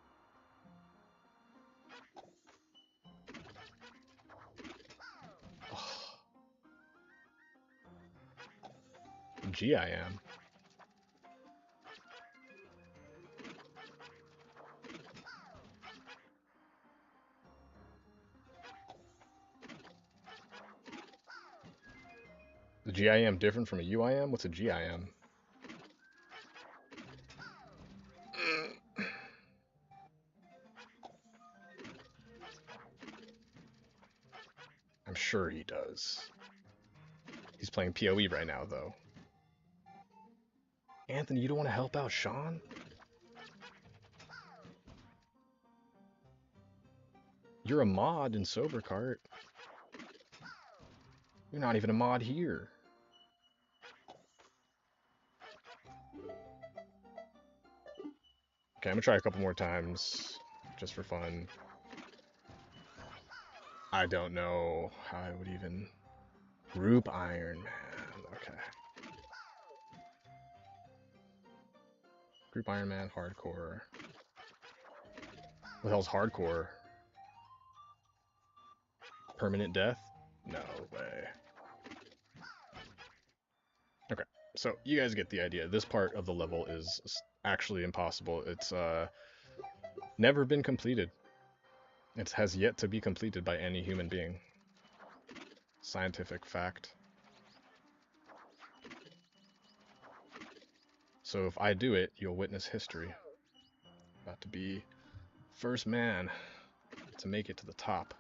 Oh. Gee, I am. The GIM different from a UIM? What's a GIM? I'm sure he does. He's playing PoE right now, though. Anthony, you don't want to help out Sean? You're a mod in Sobercart. You're not even a mod here. Okay, I'm gonna try a couple more times, just for fun. I don't know how I would even... Group Iron Man, okay. Group Iron Man, hardcore. What the hell's hardcore? Permanent death? No way. Okay, so you guys get the idea. This part of the level is actually impossible. It's never been completed. It has yet to be completed by any human being. Scientific fact. So if I do it, you'll witness history. About to be first man to make it to the top.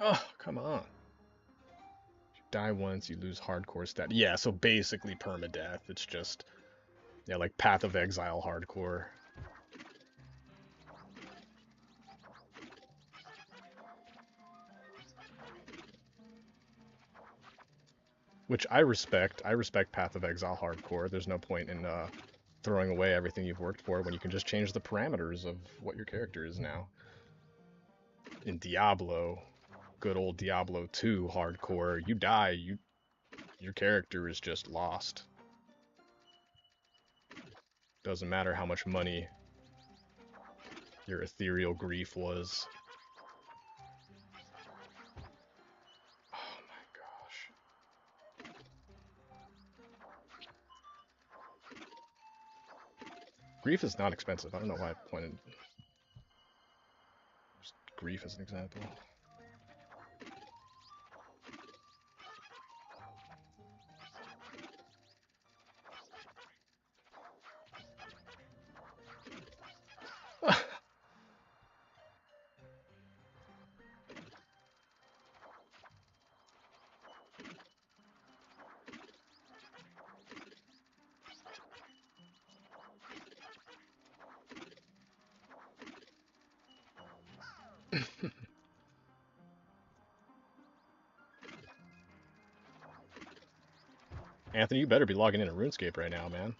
Oh, come on. You die once, you lose hardcore stat. Yeah, so basically permadeath. It's just, yeah, like Path of Exile hardcore. Which I respect. I respect Path of Exile hardcore. There's no point in throwing away everything you've worked for when you can just change the parameters of what your character is now. In Diablo, good old Diablo 2 hardcore, you die, your character is just lost. Doesn't matter how much money your ethereal grief was. Oh my gosh. Grief is not expensive. I don't know why I pointed just grief as an example. Anthony, you better be logging into RuneScape right now, man.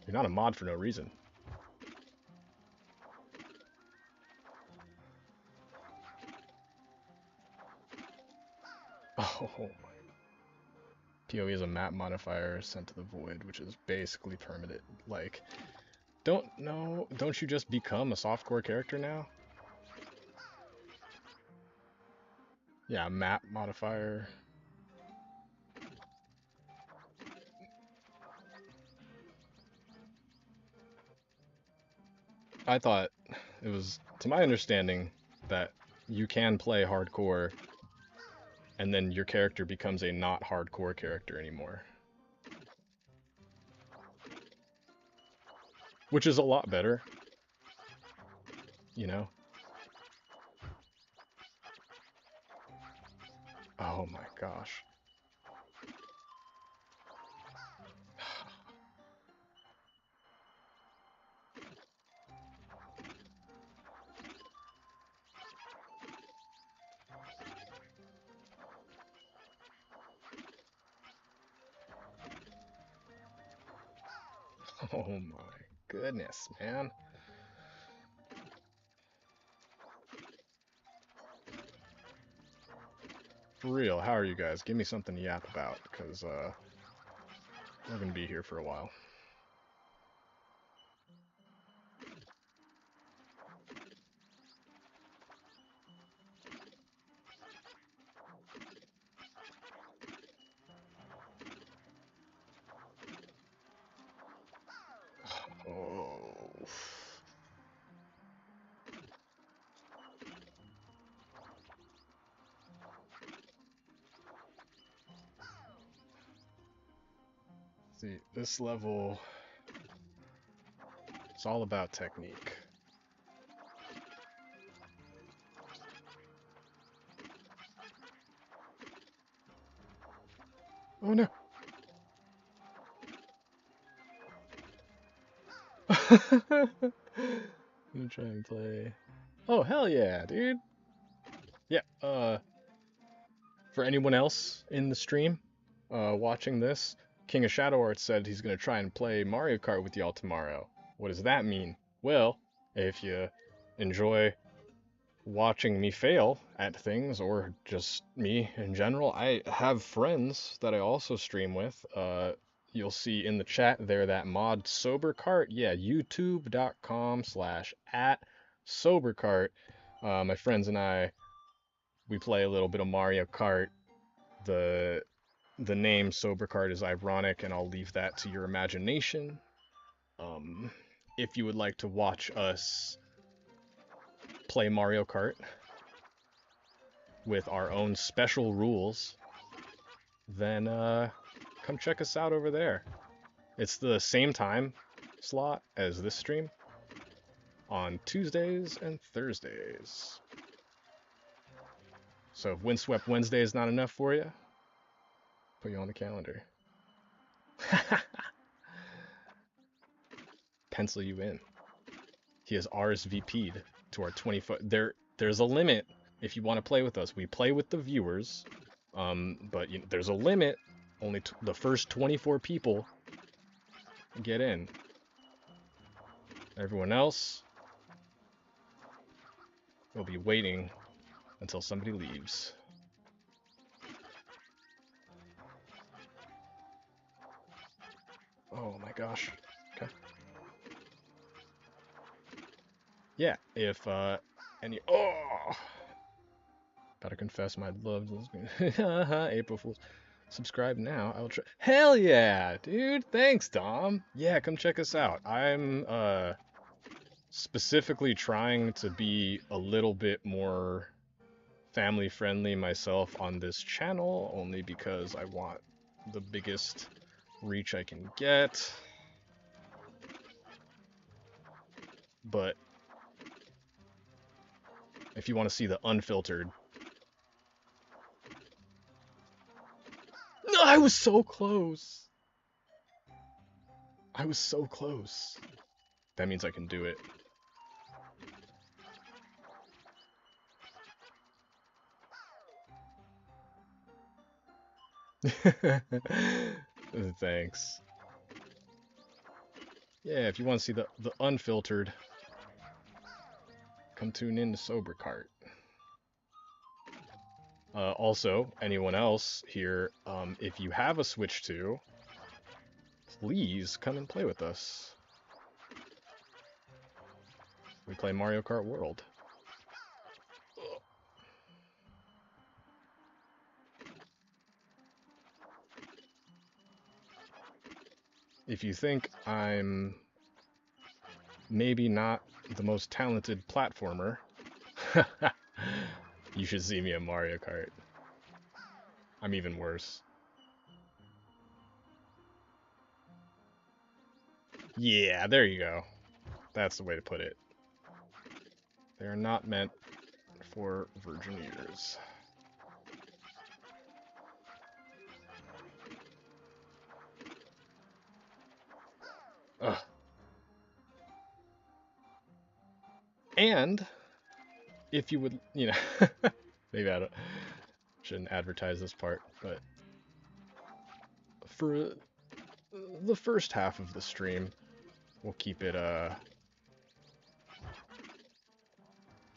You're not a mod for no reason. Oh my. PoE is a map modifier sent to the void, which is basically permanent. Like, don't you just become a softcore character now? Yeah, map modifier. I thought it was, to my understanding, that you can play hardcore and then your character becomes a not hardcore character anymore. Which is a lot better, you know? Oh my gosh. Oh my goodness, man. For real, how are you guys? Give me something to yap about, because we're gonna be here for a while. See, this level, it's all about technique. Oh no! I'm gonna try and play. Oh, hell yeah, dude! Yeah, for anyone else in the stream watching this, King of Shadow Arts said he's gonna try and play Mario Kart with y'all tomorrow. What does that mean? Well, if you enjoy watching me fail at things or just me in general, I have friends that I also stream with. You'll see in the chat there that mod SoberCart. Yeah, youtube.com/@SoberCart. My friends and I, we play a little bit of Mario Kart. The the name SoberCart is ironic, and I'll leave that to your imagination. If you would like to watch us play Mario Kart with our own special rules, then come check us out over there. It's the same time slot as this stream on Tuesdays and Thursdays. So if Windswept Wednesday is not enough for you, put you on the calendar. Pencil you in. He has RSVP'd to our 20-foot. There's a limit if you want to play with us. We play with the viewers, but there's a limit. Only the first 24 people get in. Everyone else will be waiting until somebody leaves. Oh my gosh. Okay. Yeah, if any gotta confess my love April Fools. Subscribe now. I will try. Hell yeah, dude. Thanks, Dom. Yeah, come check us out. I'm specifically trying to be a little bit more family friendly myself on this channel, only because I want the biggest reach I can get. But if you want to see the unfiltered. No, I was so close. I was so close. That means I can do it. Thanks. Yeah, if you want to see the unfiltered, come tune in to SoberCart. Also, anyone else here, if you have a Switch 2, please come and play with us. We play Mario Kart World. If you think I'm maybe not the most talented platformer, you should see me at Mario Kart. I'm even worse. Yeah, there you go. That's the way to put it. They are not meant for virgin ears. Ugh. And if you would, maybe I shouldn't advertise this part, but for the first half of the stream, we'll keep it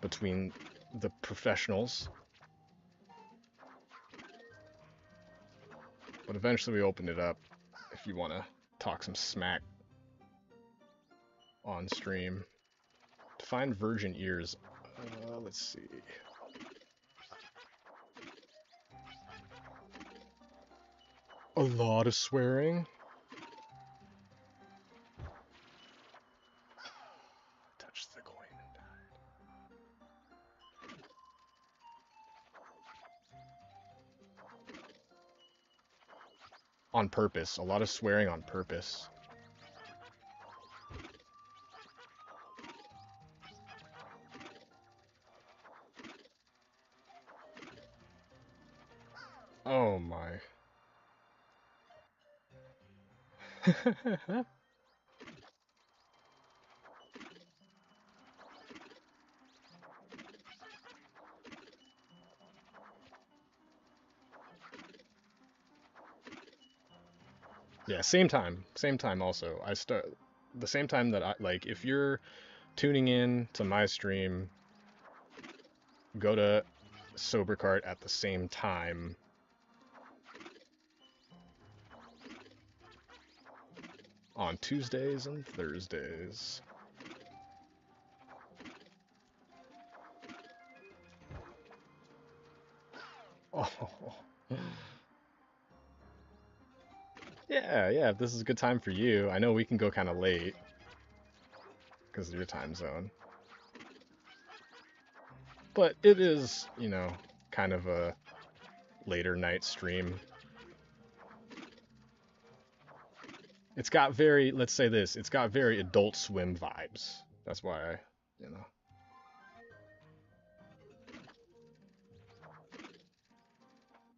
between the professionals. But eventually we open it up if you want to talk some smack on stream. To find virgin ears, let's see. A lot of swearing. Touched the coin and died. on purpose. A lot of swearing on purpose. Oh my. Yeah, same time. Same time also. I start the same time that I like if you're tuning in to my stream, go to Sober Cart at the same time. On Tuesdays and Thursdays. Oh. Yeah, yeah, if this is a good time for you. I know we can go kind of late because of your time zone. But it is, kind of a later night stream. It's got very, let's say this, it's got very Adult Swim vibes. That's why you know.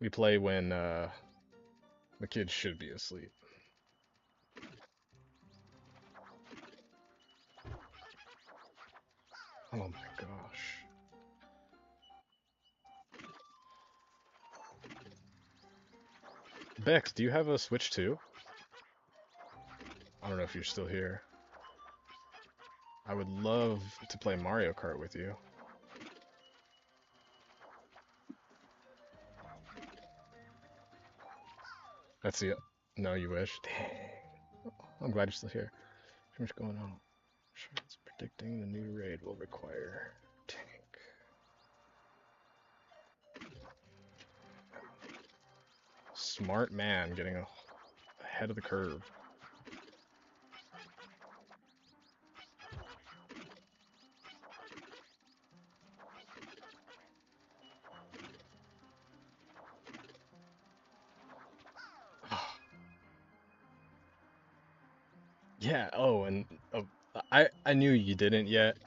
We play when the kids should be asleep. Oh my gosh. Bex, do you have a Switch too? I don't know if you're still here. I would love to play Mario Kart with you. That's the. No, you wish. Dang. I'm glad you're still here. Too much going on. Sure, it's predicting the new raid will require tank. Smart man getting ahead of the curve. Yeah. Oh, and I knew you didn't yet.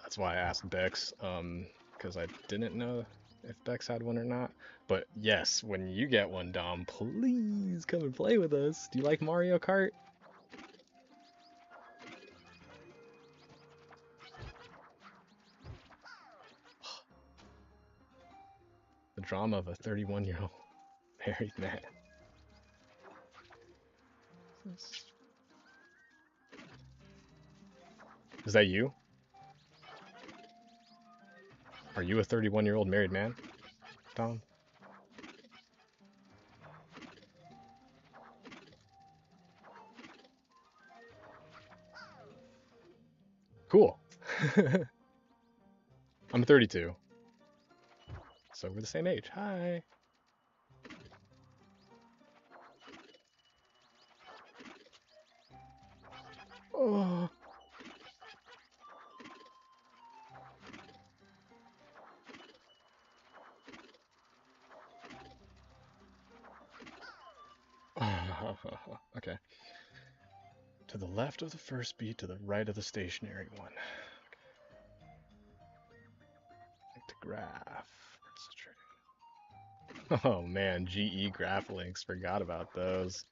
That's why I asked Bex. Because I didn't know if Bex had one or not. But yes, when you get one, Dom, please come and play with us. Do you like Mario Kart? The drama of a 31-year-old married man. Is that you? Are you a 31-year-old married man, Dom? Cool. I'm 32. So we're the same age. Hi. Oh. Okay. To the left of the first beat, to the right of the stationary one. Like to graph. Oh man, GE graph links. Forgot about those.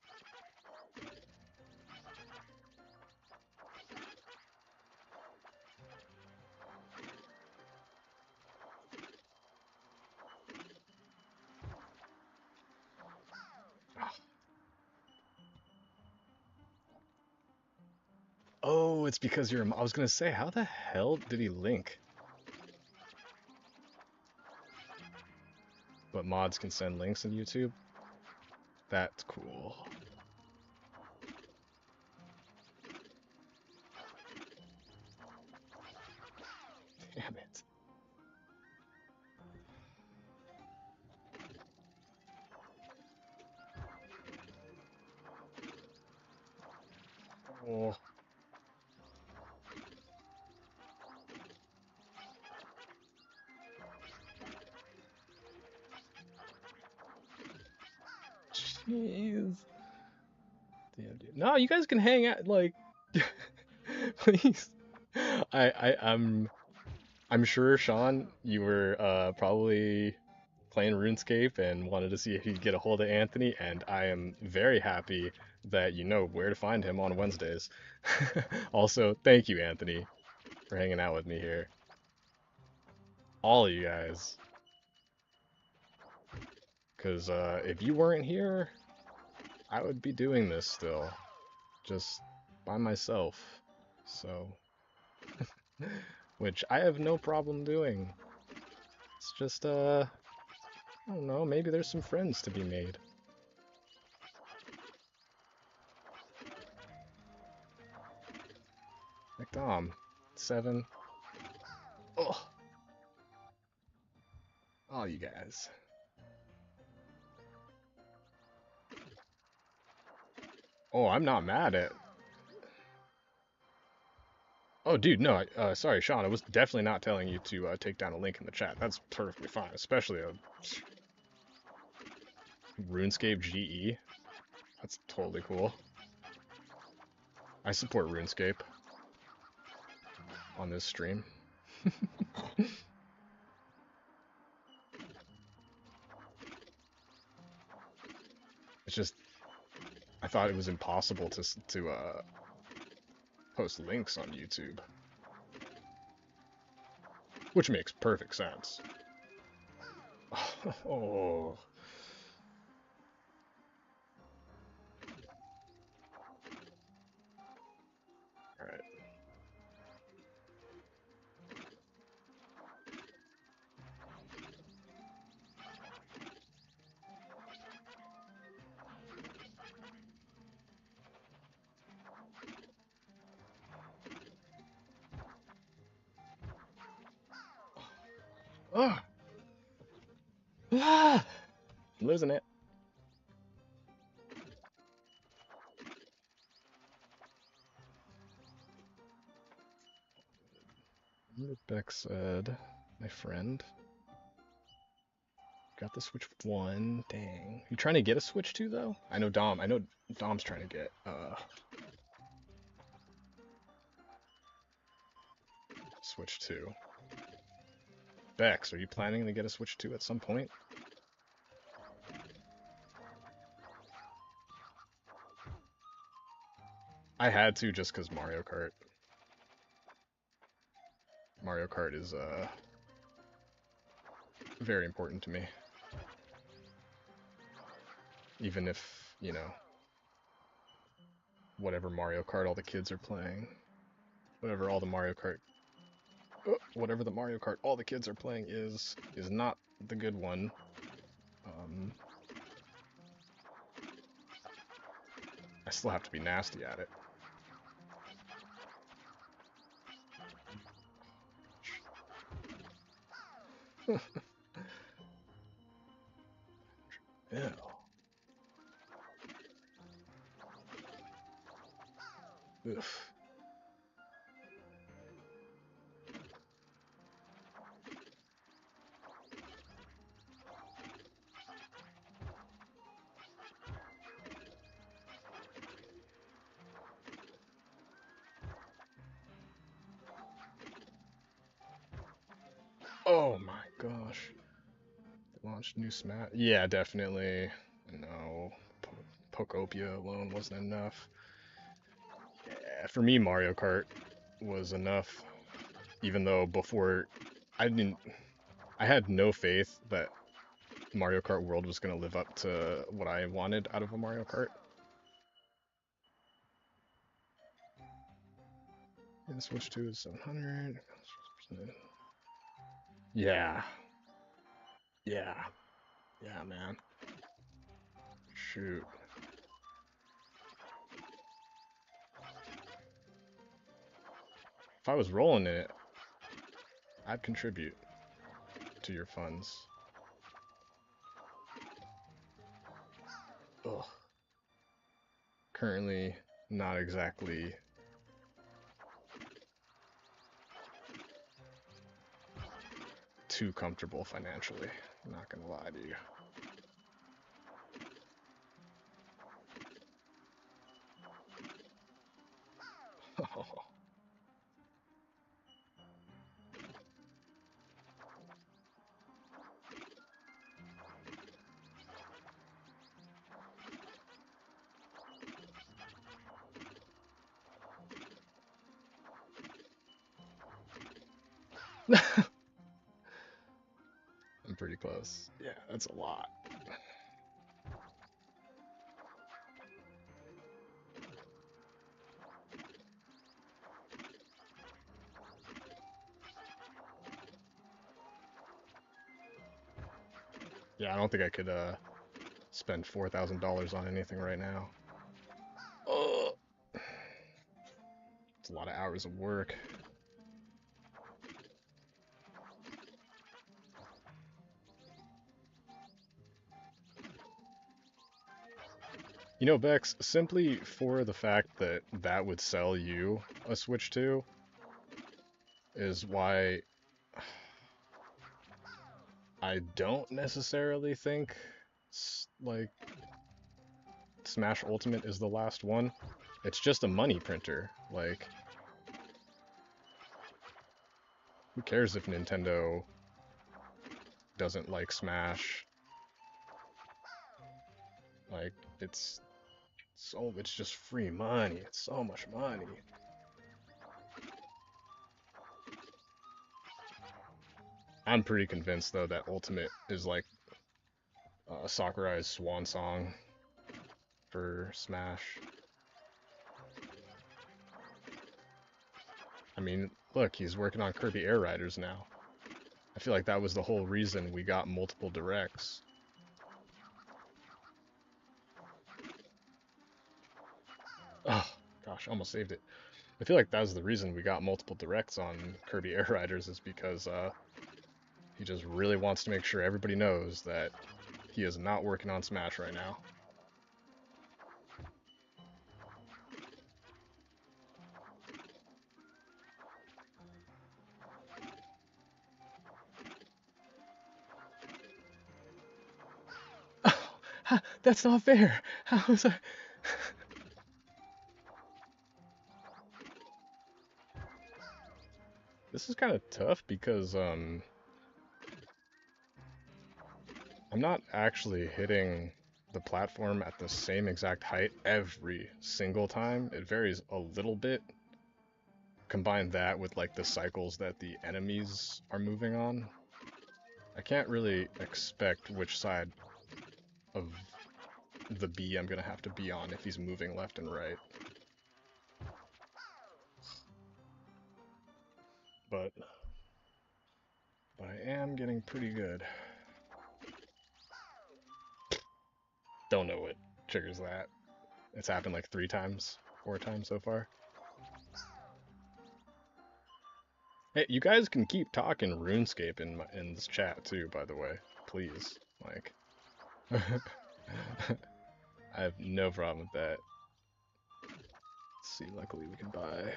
Oh, it's because you're. I was gonna say, how the hell did he link? But mods can send links on YouTube? That's cool. Damn it. Oh. Jeez. No, you guys can hang out. Like, please. I'm sure, Sean, you were probably playing RuneScape and wanted to see if you could get a hold of Anthony, and I am very happy that you know where to find him on Wednesdays. Also, thank you, Anthony, for hanging out with me here. All of you guys. Because if you weren't here, I would be doing this still, just by myself. So, which I have no problem doing. It's just, I don't know, maybe there's some friends to be made. Like Dom, 7. Oh, all you guys. Oh, I'm not mad at. Oh, dude, no. Sorry, Sean. I was definitely not telling you to take down a link in the chat. That's perfectly fine, especially a RuneScape GE. That's totally cool. I support RuneScape on this stream. It's just I thought it was impossible to post links on YouTube, which makes perfect sense. Oh. All right. Ah. Ah. I'm losing it. Beck said, my friend. Got the Switch 1. Dang. You trying to get a Switch 2 though? I know Dom's trying to get Switch 2. Bex, are you planning to get a Switch 2 at some point? I had to just because Mario Kart. Mario Kart is very important to me. Even if, you know, whatever Mario Kart all the kids are playing, whatever all the Mario Kart, whatever the Mario Kart all the kids are playing is not the good one. I still have to be nasty at it. Ew. Oof. Oh my gosh. Launched new Smash. Yeah, definitely. No. Pokopia alone wasn't enough. Yeah, for me, Mario Kart was enough. Even though before, I didn't. I had no faith that Mario Kart World was going to live up to what I wanted out of a Mario Kart. And Switch 2 is 700. Yeah. Yeah. Yeah, man. Shoot. If I was rolling in it, I'd contribute to your funds. Ugh. Currently, not exactly too comfortable financially. I'm not gonna lie to you. I'm pretty close. Yeah, that's a lot. Yeah, I don't think I could spend $4,000 on anything right now. Oh, it's a lot of hours of work. You know, Bex, simply for the fact that that would sell you a Switch 2 is why I don't necessarily think like Smash Ultimate is the last one. It's just a money printer. Like, who cares if Nintendo doesn't like Smash? Like, it's just free money. It's so much money. I'm pretty convinced though that Ultimate is like Sakurai's swan song for Smash. I mean, look, he's working on Kirby Air Riders now. I feel like that was the whole reason we got multiple directs. Oh, gosh, almost saved it. I feel like that was the reason we got multiple directs on Kirby Air Riders is because he just really wants to make sure everybody knows that he is not working on Smash right now. Oh, that's not fair. How is I? This is kind of tough because I'm not actually hitting the platform at the same exact height every single time. It varies a little bit. Combine that with like the cycles that the enemies are moving on. I can't really expect which side of the B I'm gonna have to be on if he's moving left and right. But I am getting pretty good. Don't know what triggers that. It's happened like 3 times, 4 times so far. Hey, you guys can keep talking RuneScape in this chat too, by the way. Please, like, I have no problem with that. Let's see, luckily we can buy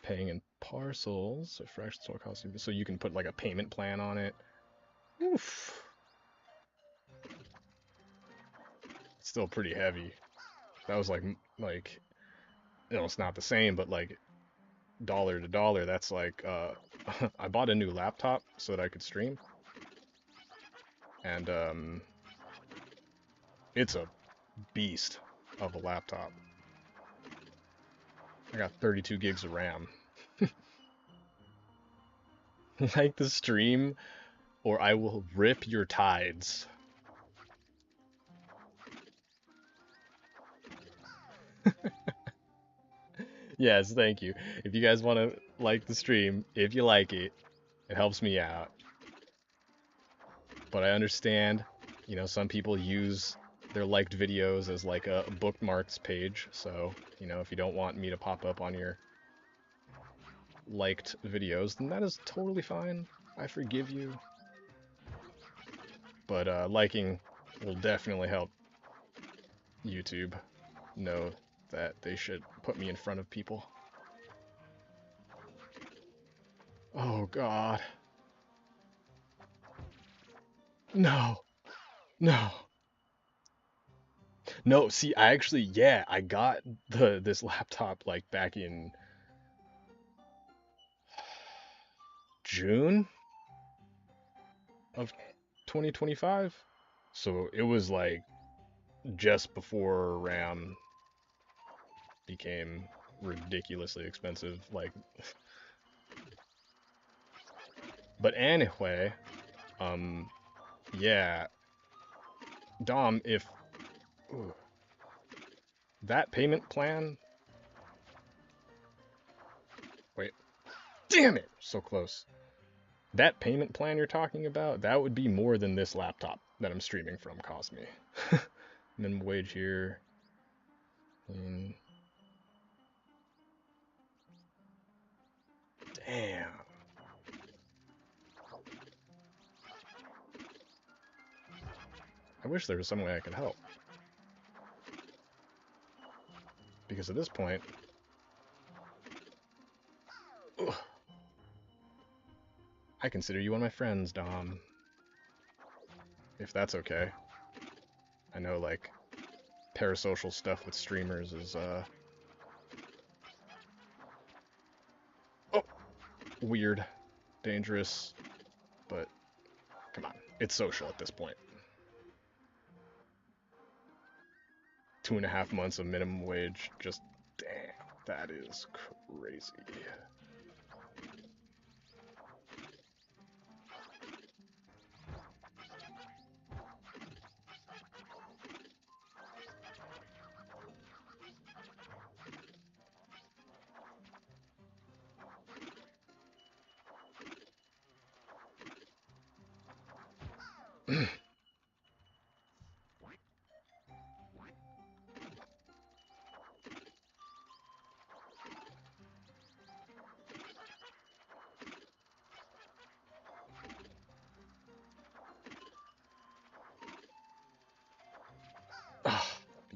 paying in parcels, so fractional cost, so you can put like a payment plan on it. Oof. It's still pretty heavy. That was like it's not the same, but like dollar to dollar, that's like I bought a new laptop so that I could stream, and it's a beast of a laptop. I got 32 gigs of RAM. Like the stream, or I will rip your tides. Yes, thank you. If you guys want to like the stream, if you like it, it helps me out. But I understand, some people use their liked videos as like a bookmarks page. So, if you don't want me to pop up on your liked videos, then that is totally fine. I forgive you. But liking will definitely help YouTube know that they should put me in front of people. Oh God. No. No. No, see, I got this laptop like back in June of 2025. So it was like just before RAM became ridiculously expensive. Like But anyway, yeah, Dom, if ooh, that payment plan, wait, damn it, so close. That payment plan you're talking about, that would be more than this laptop that I'm streaming from cost me. Minimum wage here. And damn. I wish there was some way I could help. Because at this point, ugh, I consider you one of my friends, Dom. If that's okay. I know, like, parasocial stuff with streamers is, oh, weird, dangerous, but come on, it's social at this point. 2.5 months of minimum wage, just damn, that is crazy.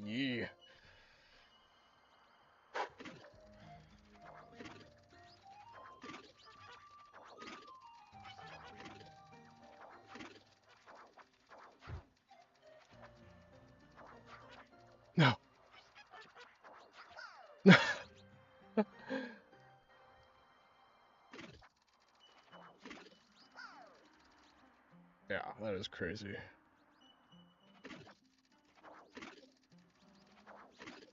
Yeah. No. Yeah, that is crazy.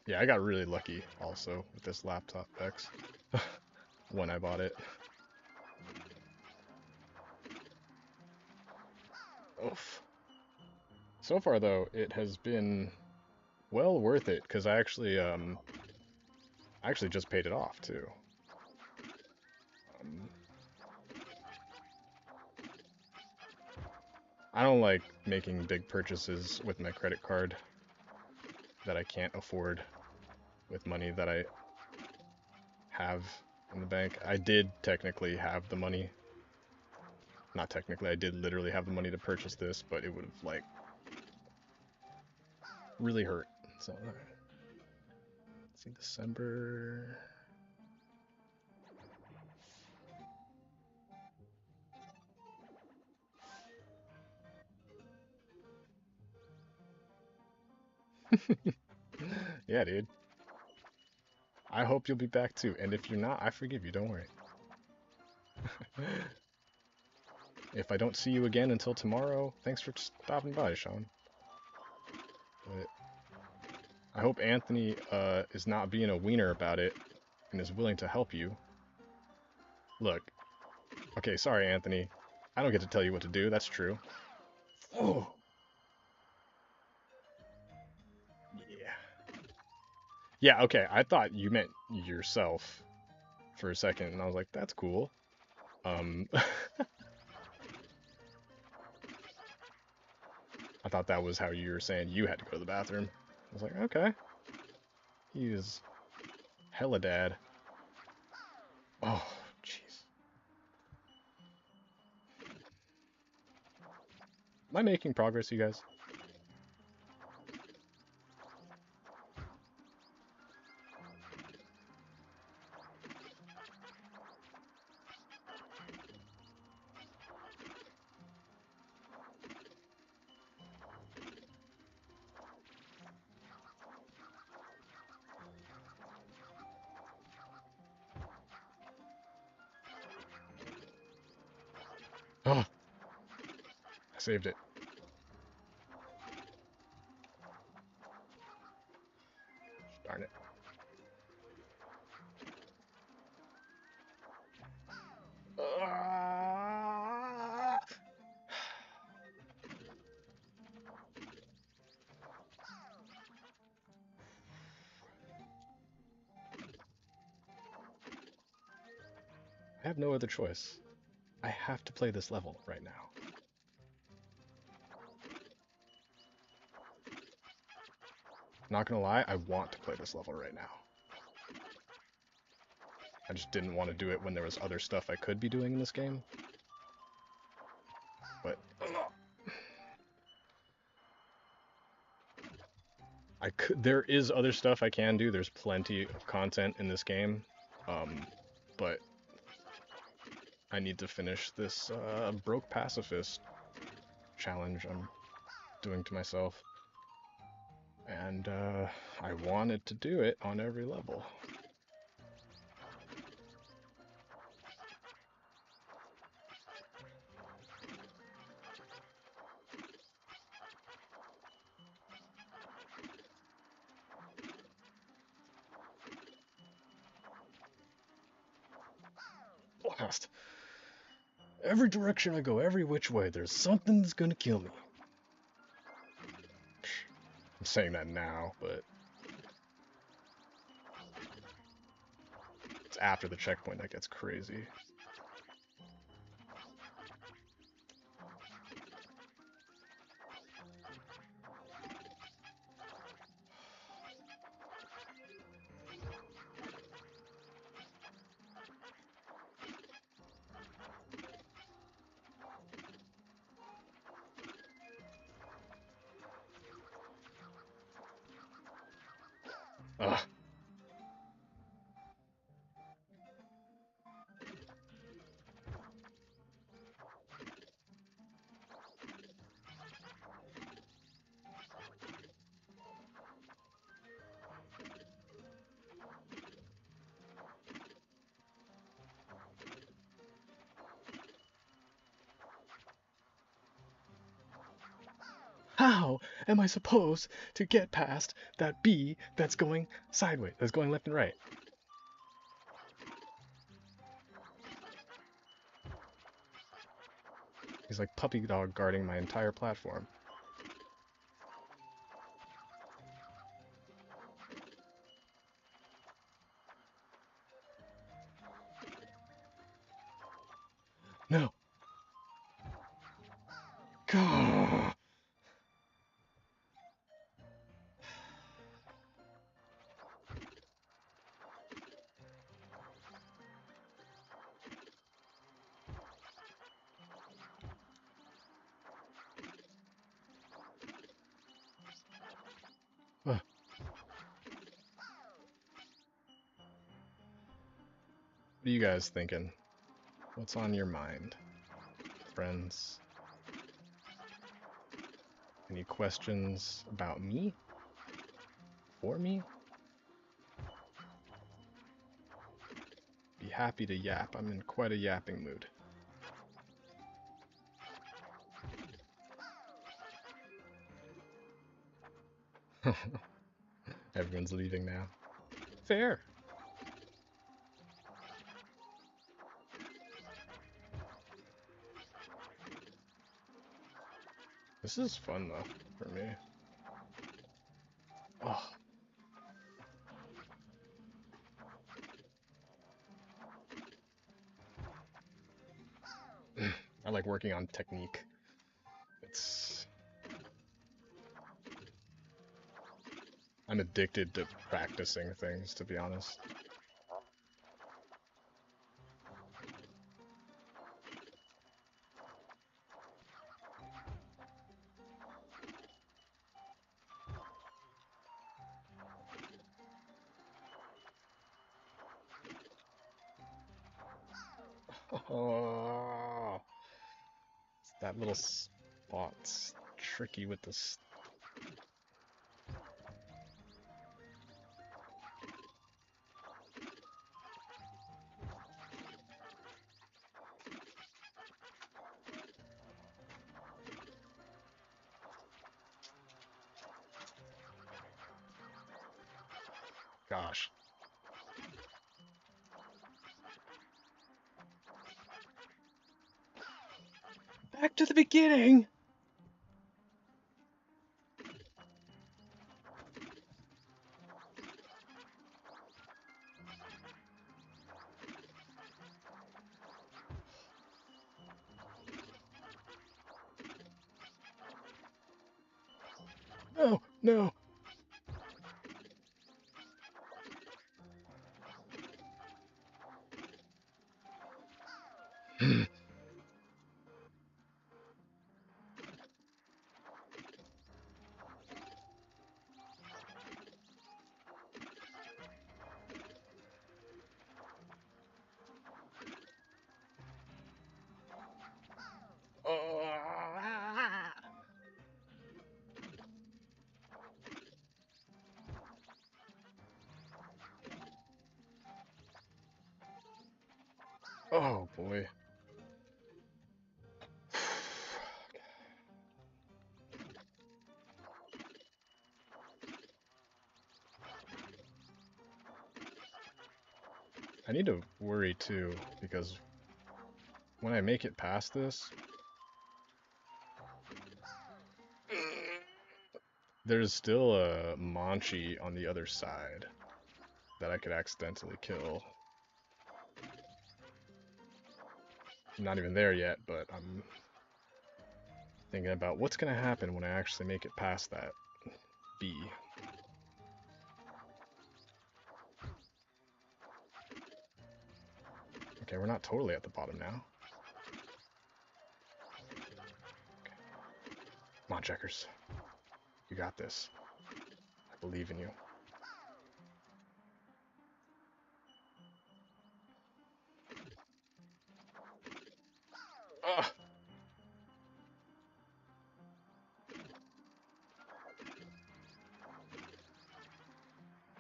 Yeah, I got really lucky also with this laptop X when I bought it. Oof. So far though, it has been well worth it because I actually just paid it off too. Um, I don't like making big purchases with my credit card that I can't afford with money that I have in the bank. I did technically have the money. Not technically, I did literally have the money to purchase this, but it would have like really hurt. So, let's see, December. Yeah, dude. I hope you'll be back too. And if you're not, I forgive you. Don't worry. If I don't see you again until tomorrow, thanks for stopping by, Sean. But I hope Anthony is not being a wiener about it and is willing to help you. Look, okay, sorry, Anthony. I don't get to tell you what to do. That's true. Oh, yeah. Yeah, okay. I thought you meant yourself for a second, and I was like, that's cool. I thought that was how you were saying you had to go to the bathroom. I was like, okay. He is hella dad. Oh, jeez. Am I making progress, you guys? Oh, I saved it. Darn it. I have no other choice. I have to play this level right now. Not gonna lie, I want to play this level right now. I just didn't want to do it when there was other stuff I could be doing in this game. But there is other stuff I can do. There's plenty of content in this game, but I need to finish this broke pacifist challenge I'm doing to myself, and I wanted to do it on every level. Blast! Every direction I go, every which way, there's something that's gonna kill me. I'm saying that now, but it's after the checkpoint that gets crazy. Ugh. How am I supposed to get past that bee that's going sideways, that's going left and right? He's like puppy dog guarding my entire platform. No. Gah. What are you guys thinking? What's on your mind, friends? Any questions about me? For me? Be happy to yap. I'm in quite a yapping mood. Everyone's leaving now. Fair. This is fun though, for me. Oh. I like working on technique. I'm addicted to practicing things, to be honest. Oh, that little spot's tricky with this. Gosh. Back to the beginning! No. Oh boy. I need to worry too, because when I make it past this, there's still a Manchi on the other side that I could accidentally kill. I'm not even there yet, but I'm thinking about what's gonna happen when I actually make it past that B. Okay, we're not totally at the bottom now. Come on, checkers. You got this. I believe in you. Ugh.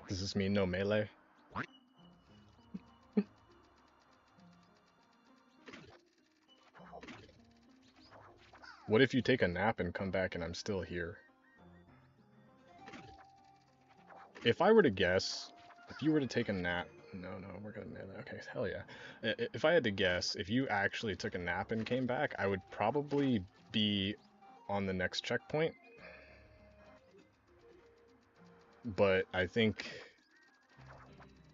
Does this mean no melee? What if you take a nap and come back and I'm still here? If I were to guess, if you were to take a nap... No, we're gonna melee. Okay, hell yeah. If I had to guess, if you actually took a nap and came back, I would probably be on the next checkpoint. But I think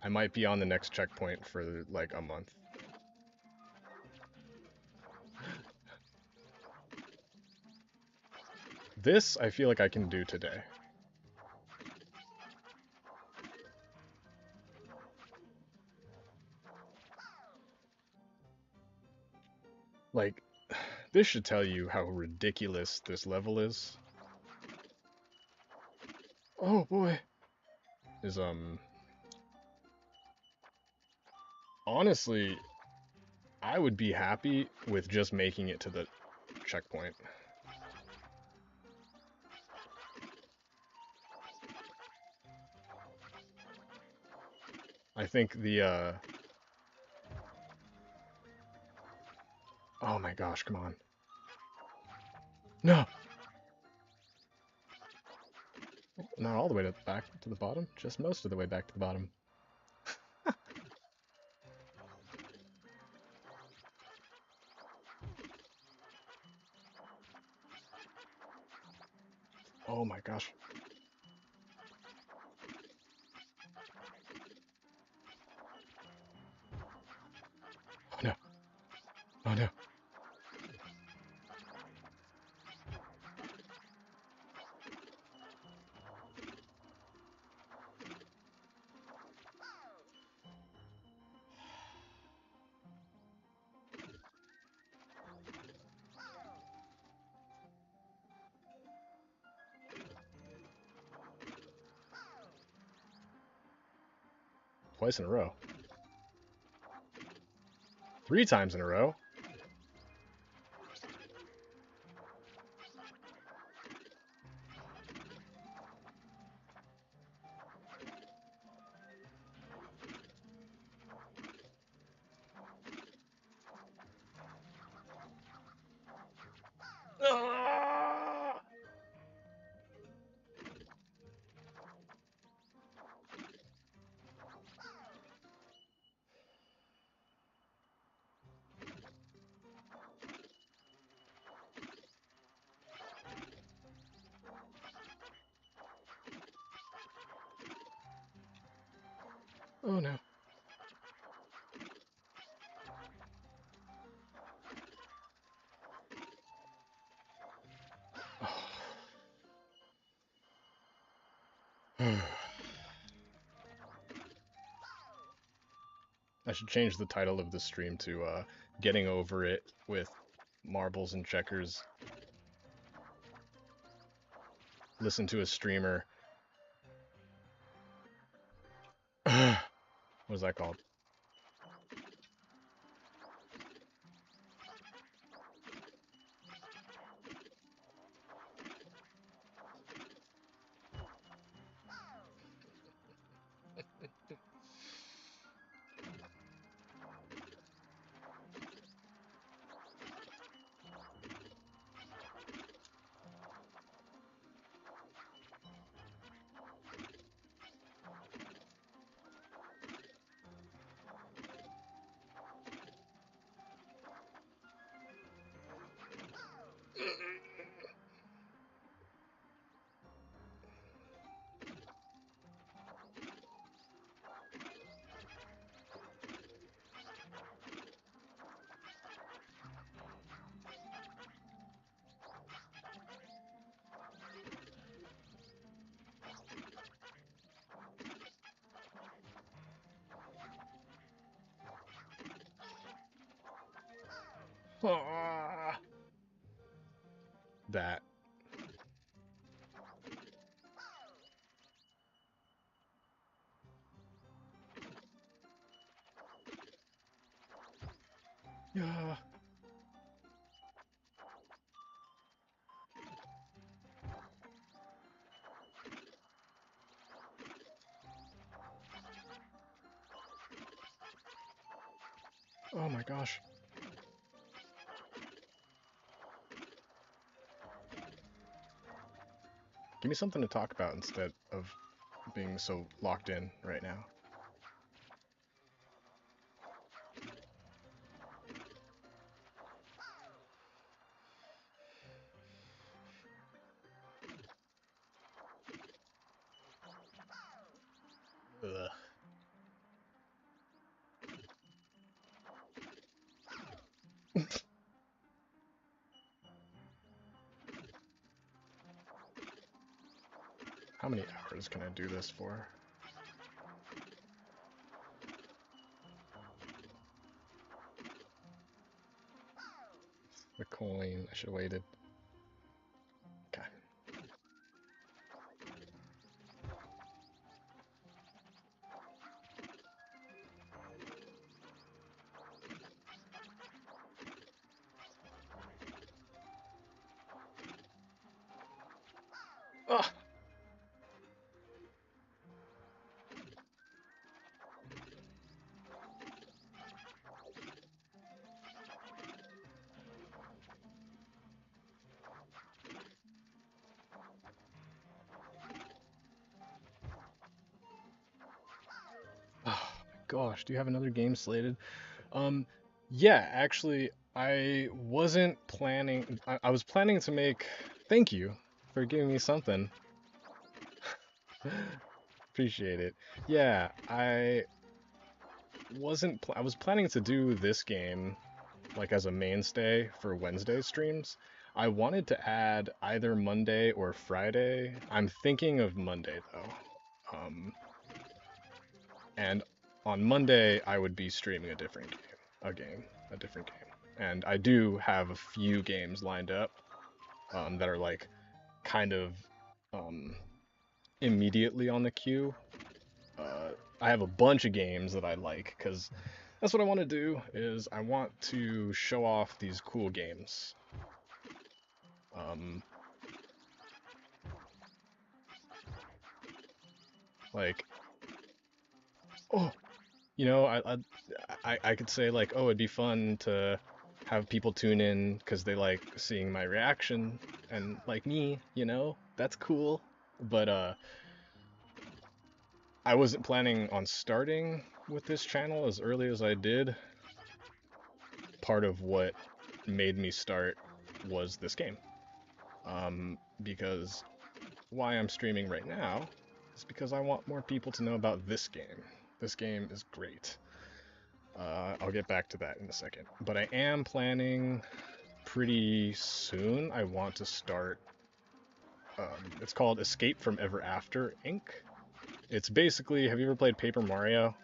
I might be on the next checkpoint for like a month. This, I feel like I can do today. Like, this should tell you how ridiculous this level is. Oh boy. Is, honestly, I would be happy with just making it to the checkpoint. I think the, oh my gosh, come on. No! Not all the way to back to the bottom, just most of the way back to the bottom. Oh my gosh. Oh no. Oh no. Twice in a row. 3 times in a row. Ah! Oh no. Oh. I should change the title of the stream to "Getting Over It with Marbles and Checkers." Listen to a streamer. What is that called? Ah, that. Yeah. Oh my gosh. Give me something to talk about instead of being so locked in right now. Ugh. How many hours can I do this for? The coin. I should have waited. Okay. Ah. Oh my gosh. Do you have another game slated? Um, yeah, actually, I wasn't planning. I was planning to make. Thank you for giving me something. Appreciate it. Yeah, I was planning to do this game like as a mainstay for Wednesday streams. I wanted to add either Monday or Friday. I'm thinking of Monday though. And on Monday I would be streaming a different game. And I do have a few games lined up that are like kind of um, immediately on the queue. Uh, I have a bunch of games that I like because that's what I want to do. Is I want to show off these cool games. Um, like, oh, you know, I could say like, oh, it'd be fun to have people tune in because they like seeing my reaction and like me, you know, that's cool. But I wasn't planning on starting with this channel as early as I did. Part of what made me start was this game. Because why I'm streaming right now is because I want more people to know about this game. This game is great. I'll get back to that in a second. But I am planning pretty soon. I want to start. It's called Escape from Ever After Inc. It's basically. Have you ever played Paper Mario?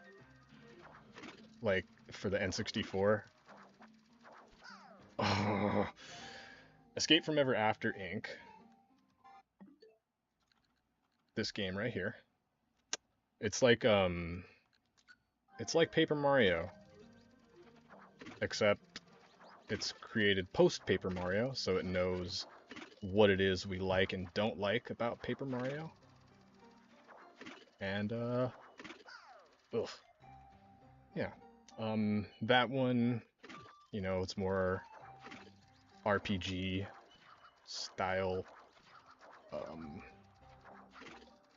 like for the N64. Oh, Escape from Ever After Inc. This game right here. It's like it's like Paper Mario, except it's created post Paper Mario, so it knows what it is we like and don't like about Paper Mario. And ugh, yeah. That one, it's more RPG style. Um,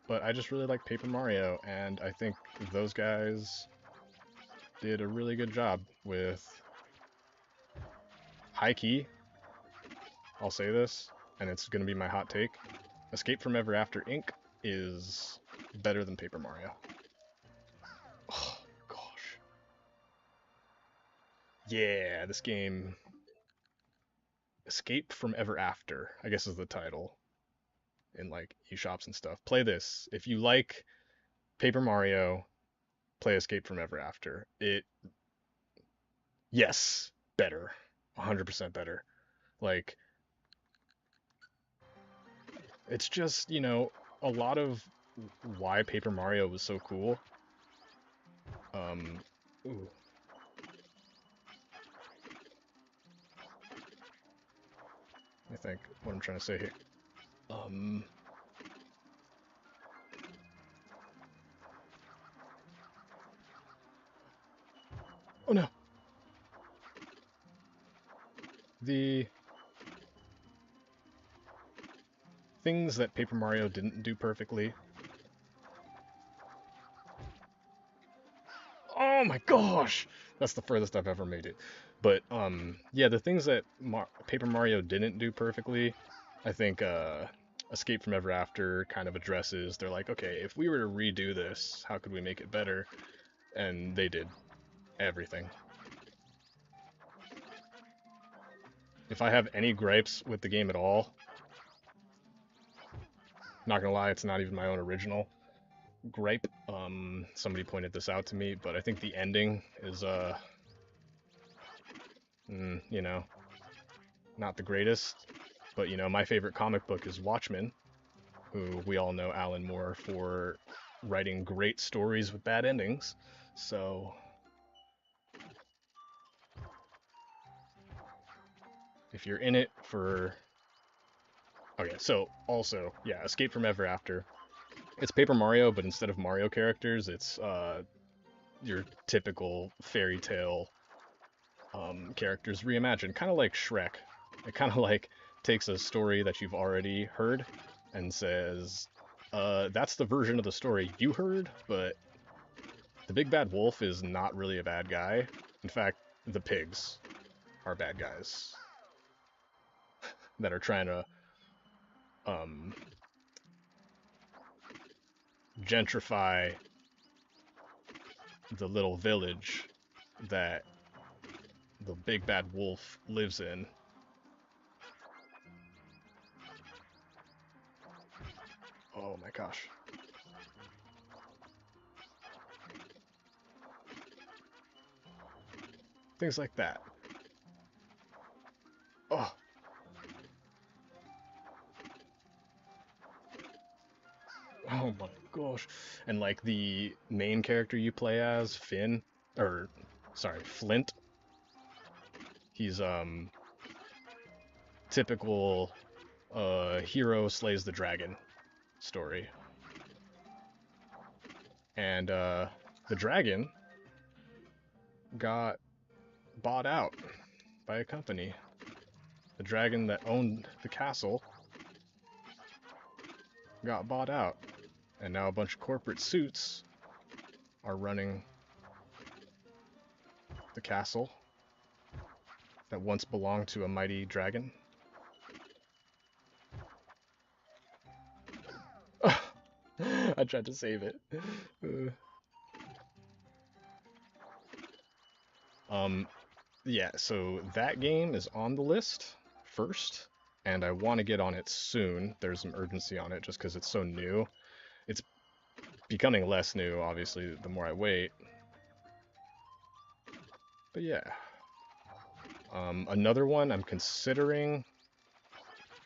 but I just really like Paper Mario, and I think those guys did a really good job with high key. I'll say this, and it's gonna be my hot take. Escape from Ever After Inc. is better than Paper Mario. Oh gosh. Yeah, this game, Escape from Ever After, I guess is the title in like eShops and stuff. Play this. If you like Paper Mario, play Escape from Ever After. Yes, better. 100% better. Like, it's just, a lot of why Paper Mario was so cool. Um, ooh, I think what I'm trying to say here. Um, oh no. The things that Paper Mario didn't do perfectly. Oh my gosh! That's the furthest I've ever made it. But yeah, the things that Paper Mario didn't do perfectly, I think Escape from Ever After kind of addresses. They're like, okay, if we were to redo this, how could we make it better? And they did everything. If I have any gripes with the game at all, not gonna lie, it's not even my own original gripe. Somebody pointed this out to me, but I think the ending is you know, not the greatest. But my favorite comic book is Watchmen, who we all know Alan Moore for writing great stories with bad endings. So if you're in it for okay, so also yeah, Escape from Ever After. It's Paper Mario, but instead of Mario characters, it's your typical fairy tale characters reimagined, kind of like Shrek. It kind of like takes a story that you've already heard and says, that's the version of the story you heard, but the big bad wolf is not really a bad guy. In fact, the pigs are bad guys that are trying to um, gentrify the little village that the big bad wolf lives in. Oh my gosh. Things like that. Oh, oh my gosh. And like the main character you play as, Finn, or sorry, Flint, he's typical hero slays the dragon story. And the dragon got bought out by a company. The dragon that owned the castle got bought out. And now a bunch of corporate suits are running the castle that once belonged to a mighty dragon. I tried to save it. Um, yeah, so that game is on the list first, and I want to get on it soon. There's some urgency on it just because it's so new. It's becoming less new, obviously, the more I wait. But yeah, another one I'm considering,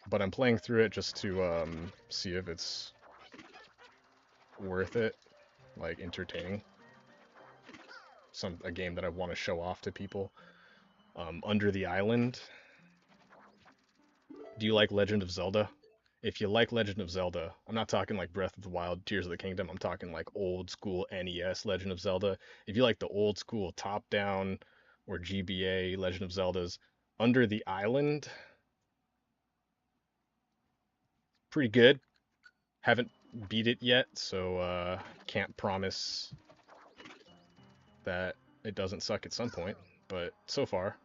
but I'm playing through it just to see if it's worth it, like entertaining. A game that I want to show off to people. Under the Island. Do you like Legend of Zelda? If you like Legend of Zelda, I'm not talking like Breath of the Wild, Tears of the Kingdom. I'm talking like old school NES Legend of Zelda. If you like the old school top down or GBA Legend of Zeldas, Under the Island, pretty good. Haven't beat it yet, so can't promise that it doesn't suck at some point. But so far,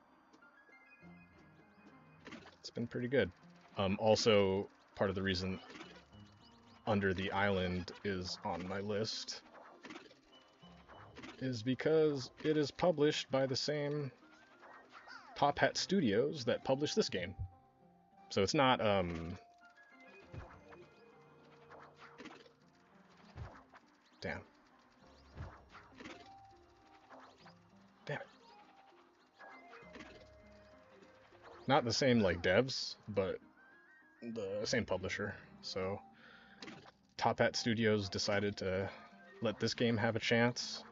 it's been pretty good. Also, part of the reason Under the Island is on my list is because it is published by the same Top Hat Studios that published this game. So it's not damn. Damn it. Not the same like devs, but the same publisher. So Top Hat Studios decided to let this game have a chance,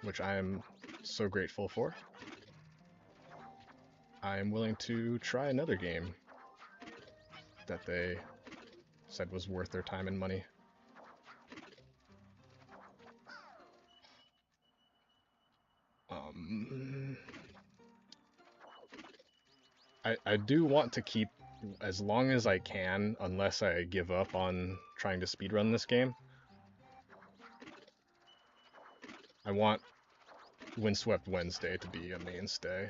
which I am so grateful for. I am willing to try another game that they said was worth their time and money. Um, I do want to keep as long as I can, unless I give up on trying to speedrun this game. I want Windswept Wednesday to be a mainstay.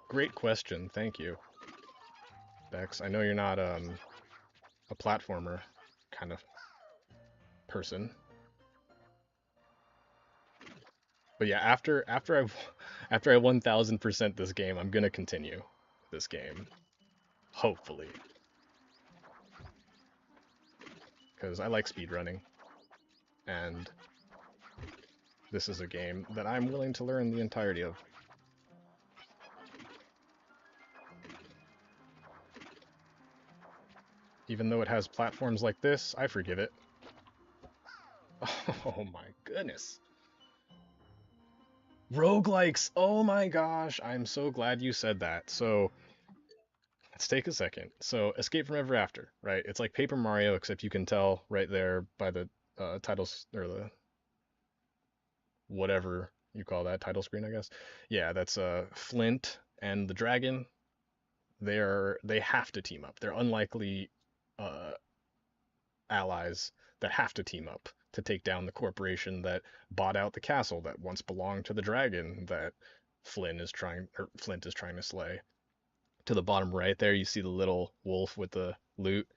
Great question, thank you, Bex. I know you're not a platformer kind of person, but yeah, after I 1000% this game, I'm gonna continue this game, hopefully, because I like speedrunning, and this is a game that I'm willing to learn the entirety of. Even though it has platforms like this, I forgive it. Oh my goodness. Roguelikes! Oh my gosh, I'm so glad you said that. So, let's take a second. So, Escape from Ever After, right? It's like Paper Mario, except you can tell right there by the titles, or the whatever you call that, title screen, I guess. Yeah, that's Flint and the dragon. They have to team up. They're unlikely uh, allies that have to team up to take down the corporation that bought out the castle that once belonged to the dragon that Flint is trying to slay. To the bottom right there, you see the little wolf with the loot.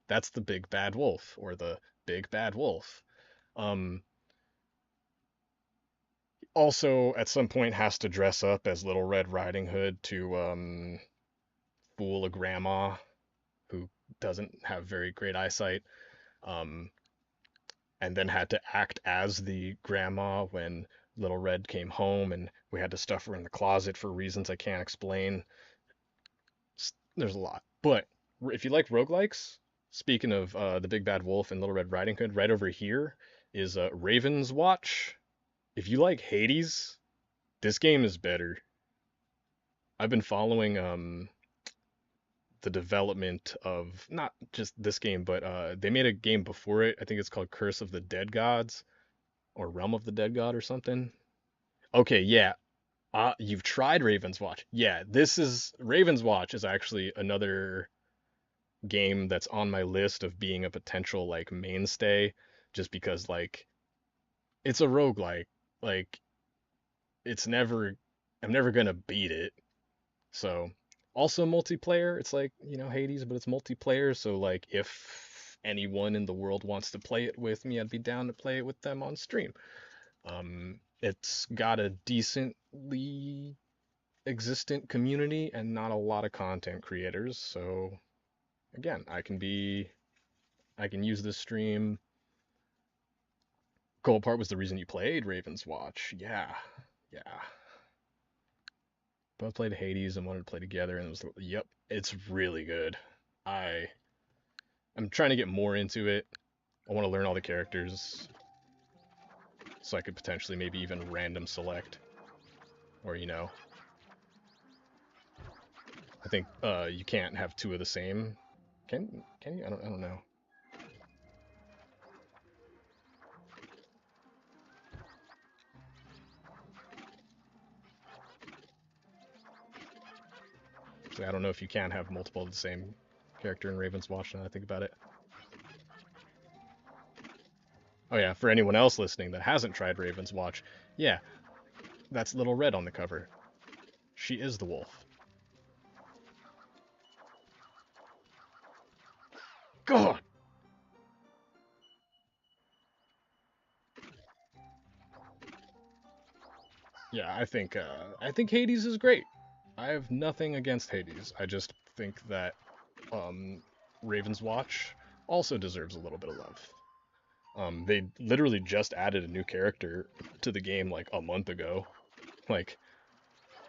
That's the big bad wolf, or the big bad wolf. Um, Also, at some point, has to dress up as Little Red Riding Hood to fool a grandma who doesn't have very great eyesight. Um, and then had to act as the grandma when Little Red came home, and we had to stuff her in the closet for reasons I can't explain. There's a lot. But if you like roguelikes, speaking of the Big Bad Wolf and Little Red Riding Hood, right over here is Raven's Watch. If you like Hades, this game is better. I've been following the development of not just this game, but they made a game before it. I think it's called Curse of the Dead Gods or Realm of the Dead God or something. Okay, yeah. You've tried Raven's Watch. Yeah, this is Raven's Watch is actually another game that's on my list of being a potential like mainstay, just because like it's a roguelike. Like it's never I'm never gonna beat it. So also multiplayer, it's like, Hades, but it's multiplayer, so like if anyone in the world wants to play it with me, I'd be down to play it with them on stream. It's got a decently existent community and not a lot of content creators, so again, I can use this stream. Cold Part was the reason you played Raven's Watch. Yeah, yeah. Both played Hades and wanted to play together, and it was yep, it's really good. I I'm trying to get more into it. I want to learn all the characters so I could potentially maybe even random select, or I think you can't have two of the same. Can you? I don't know. So I don't know if you can have multiple of the same character in Raven's Watch now that I think about it. Oh yeah, for anyone else listening that hasn't tried Raven's Watch, yeah, that's Little Red on the cover. She is the wolf. God. Yeah, I think Hades is great. I have nothing against Hades. I just think that um, Raven's Watch also deserves a little bit of love. They literally just added a new character to the game like a month ago. Like,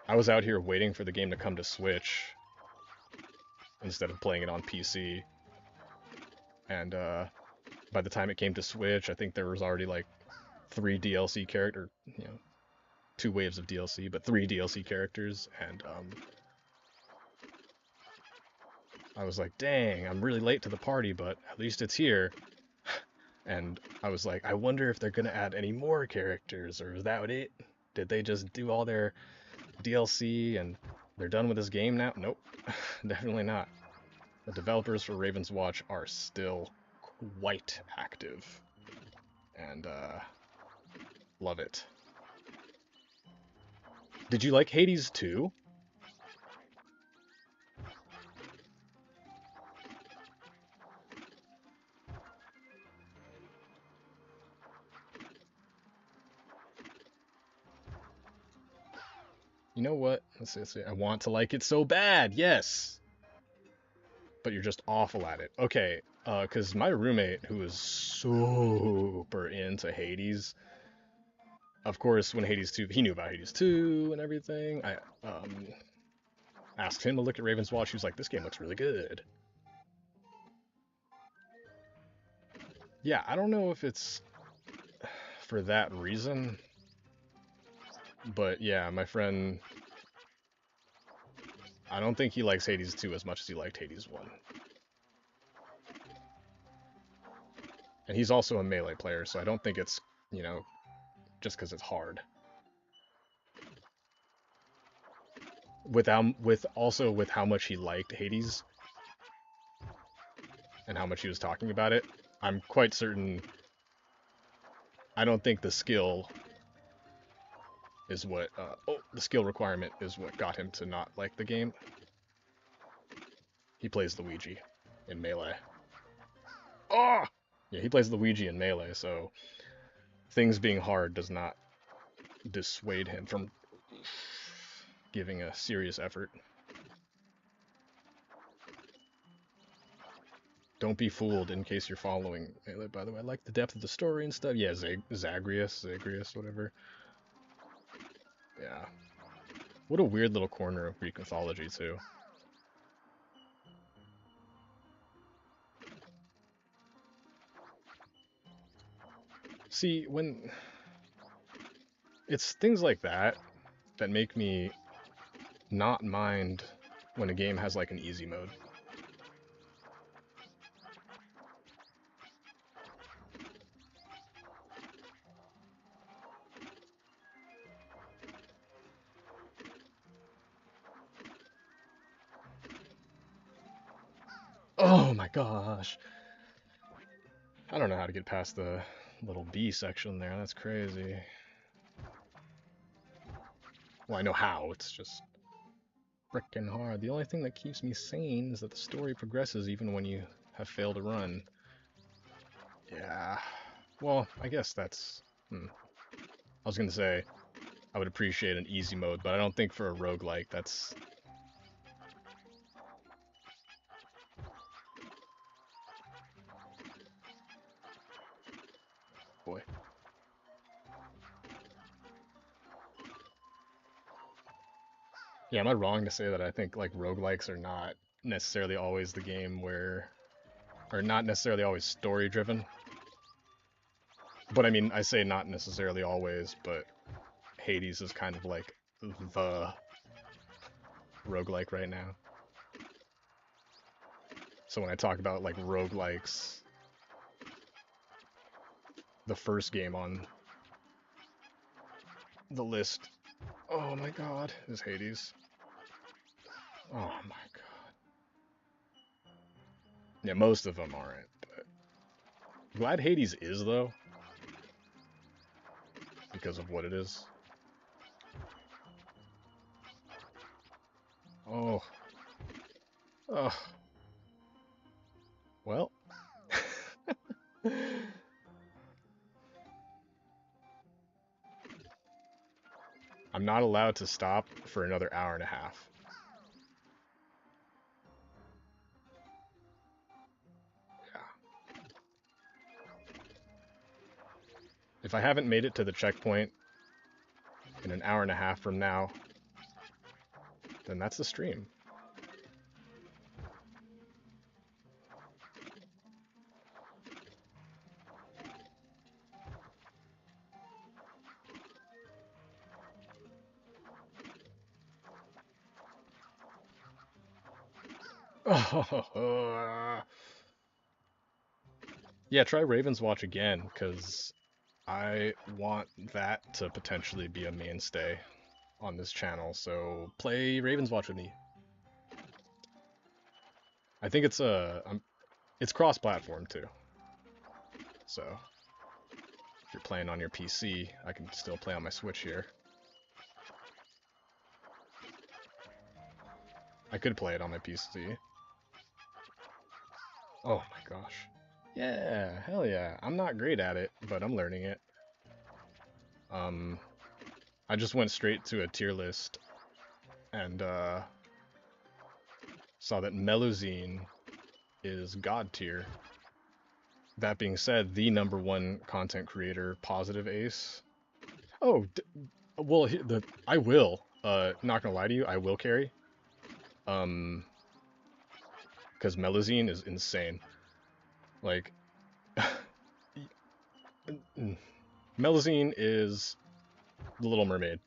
I was out here waiting for the game to come to Switch instead of playing it on PC, and by the time it came to Switch, I think there was already like three DLC character, two waves of DLC, but three DLC characters, and I was like, dang, I'm really late to the party, but at least it's here. And I was like, I wonder if they're gonna add any more characters, or is that it? Did they just do all their DLC and they're done with this game now? Nope, definitely not. The developers for Raven's Watch are still quite active, and love it. Did you like Hades 2? You know what? Let's see. I want to like it so bad. Yes. But you're just awful at it. Okay. Because my roommate, who is super into Hades, of course, when Hades 2, he knew about Hades 2 and everything. I asked him to look at Raven's Watch. He was like, this game looks really good. Yeah, I don't know if it's for that reason, but yeah, my friend, I don't think he likes Hades 2 as much as he liked Hades 1. And he's also a melee player, so I don't think it's, just because it's hard. With how much he liked Hades and how much he was talking about it, I'm quite certain. I don't think the skill is what. The skill requirement is what got him to not like the game. He plays Luigi in melee. Oh! Yeah, he plays Luigi in melee, so things being hard does not dissuade him from giving a serious effort. Don't be fooled in case you're following melee, by the way. I like the depth of the story and stuff. Yeah, Zagreus, whatever. Yeah. What a weird little corner of Greek mythology, too. See, when it's things like that that make me not mind when a game has like an easy mode. Oh my gosh. I don't know how to get past the little B section there. That's crazy. Well, I know how. It's just frickin' hard. The only thing that keeps me sane is that the story progresses even when you have failed a run. Yeah. Well, I guess that's. I was gonna say I would appreciate an easy mode, but I don't think for a roguelike that's. Yeah, am I wrong to say that I think like roguelikes are not necessarily always the game where, or not necessarily always story driven? But I mean, I say not necessarily always, but Hades is kind of like the roguelike right now. So when I talk about like roguelikes, the first game on the list, oh my god, is Hades. Oh my god. Yeah, most of them aren't, but glad Hades is though, because of what it is. Oh, oh, well. I'm not allowed to stop for another hour and a half. Yeah. If I haven't made it to the checkpoint in an hour and a half from now, then that's the stream. Yeah, try Raven's Watch again, because I want that to potentially be a mainstay on this channel. So play Raven's Watch with me. I think it's cross-platform too. So if you're playing on your PC, I can still play on my Switch here. I could play it on my PC. Oh my gosh. Yeah, hell yeah. I'm not great at it, but I'm learning it. Um, I just went straight to a tier list and saw that Melusine is god tier. That being said, the number one content creator, Positive Ace. Oh, well, I will. Not gonna lie to you, I will carry. Because Melusine is insane. Like, Melusine is the Little Mermaid.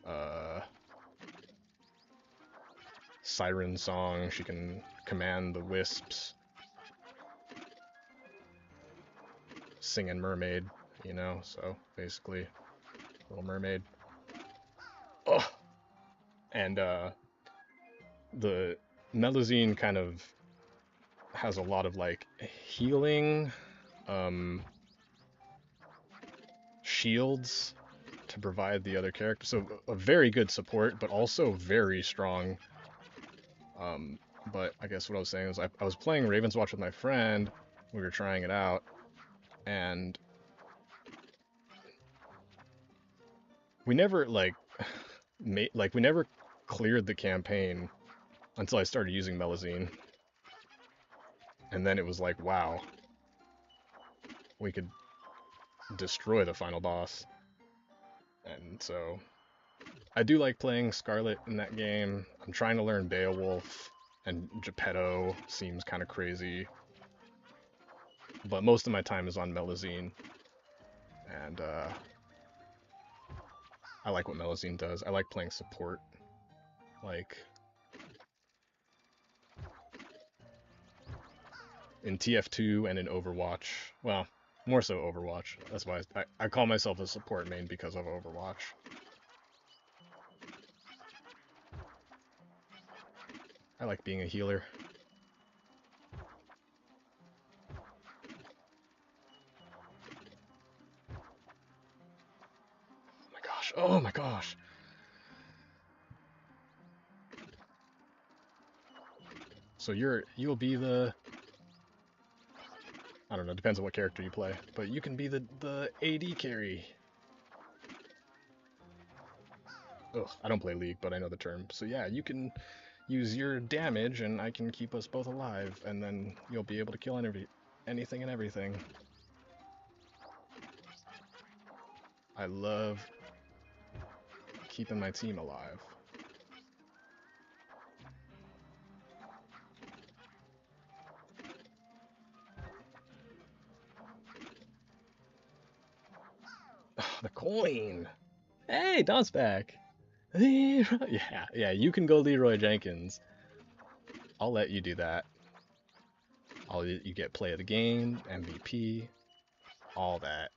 Uh, Siren song. She can command the wisps. Singing mermaid, you know. So basically, Little Mermaid. Oh, and the Melusine kind of has a lot of like healing, shields to provide the other characters. So a very good support, but also very strong. But I guess what I was saying is I was playing Raven's Watch with my friend. We were trying it out, and we never like we never cleared the campaign until I started using Melusine. And then it was like, wow, we could destroy the final boss. And so I do like playing Scarlet in that game. I'm trying to learn Beowulf, and Geppetto seems kind of crazy. But most of my time is on Melusine. And I like what Melusine does. I like playing support. Like, in TF2 and in Overwatch. Well, more so Overwatch. That's why I call myself a support main, because of Overwatch. I like being a healer. Oh my gosh. Oh my gosh. So you'll be the, I don't know, depends on what character you play, but you can be the AD carry. Ugh, I don't play League, but I know the term. So yeah, you can use your damage, and I can keep us both alive, and then you'll be able to kill anything and everything. I love keeping my team alive. The coin. Hey, Don's back. Yeah, you can go Leroy Jenkins. I'll let you do that. You get play of the game, MVP, all that.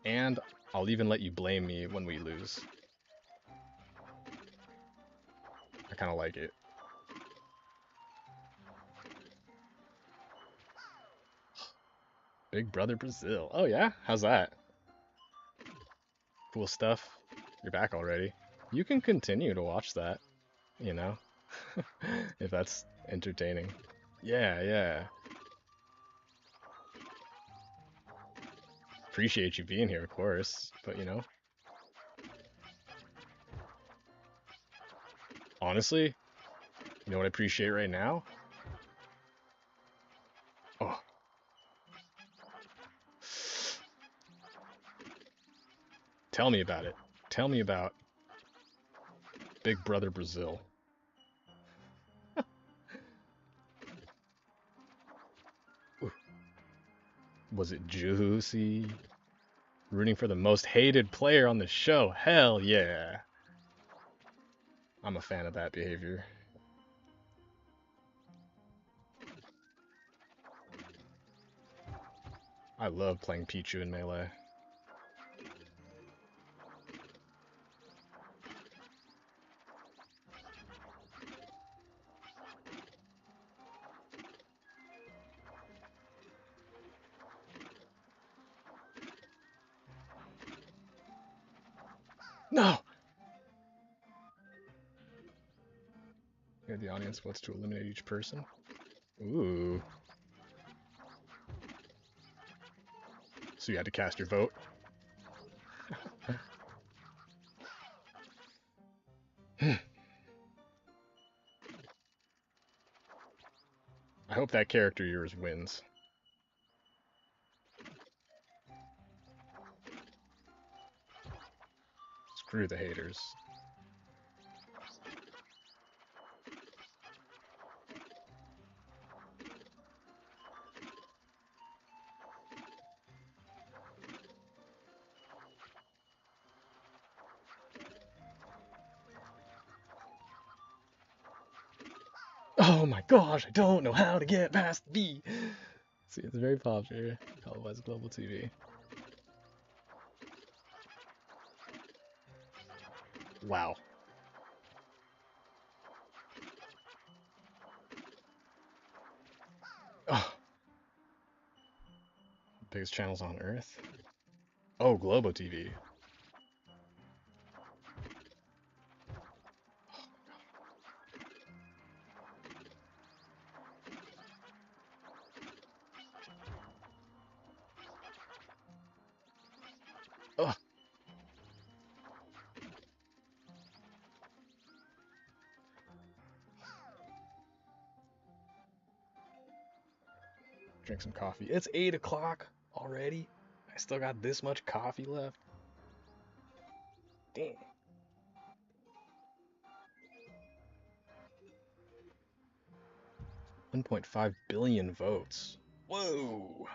And I'll even let you blame me when we lose. I kind of like it. Big Brother Brazil. Oh yeah? How's that? Cool stuff. You're back already. You can continue to watch that, you know? If that's entertaining. Yeah, yeah. Appreciate you being here, of course, but you know. Honestly, you know what I appreciate right now? Oh. Tell me about it. Tell me about Big Brother Brazil. Was it juicy? Rooting for the most hated player on the show. Hell yeah. I'm a fan of that behavior. I love playing Pichu in Melee. No! Yeah, the audience votes to eliminate each person. Ooh. So you had to cast your vote? I hope that character of yours wins. Screw the haters. Oh my gosh, I don't know how to get past B. See, it's very popular. Televised global TV. Wow. Oh, biggest channels on Earth. Oh, Globo TV. Oh, drink some coffee. It's 8 o'clock already. I still got this much coffee left. Damn. 1.5 billion votes. Whoa.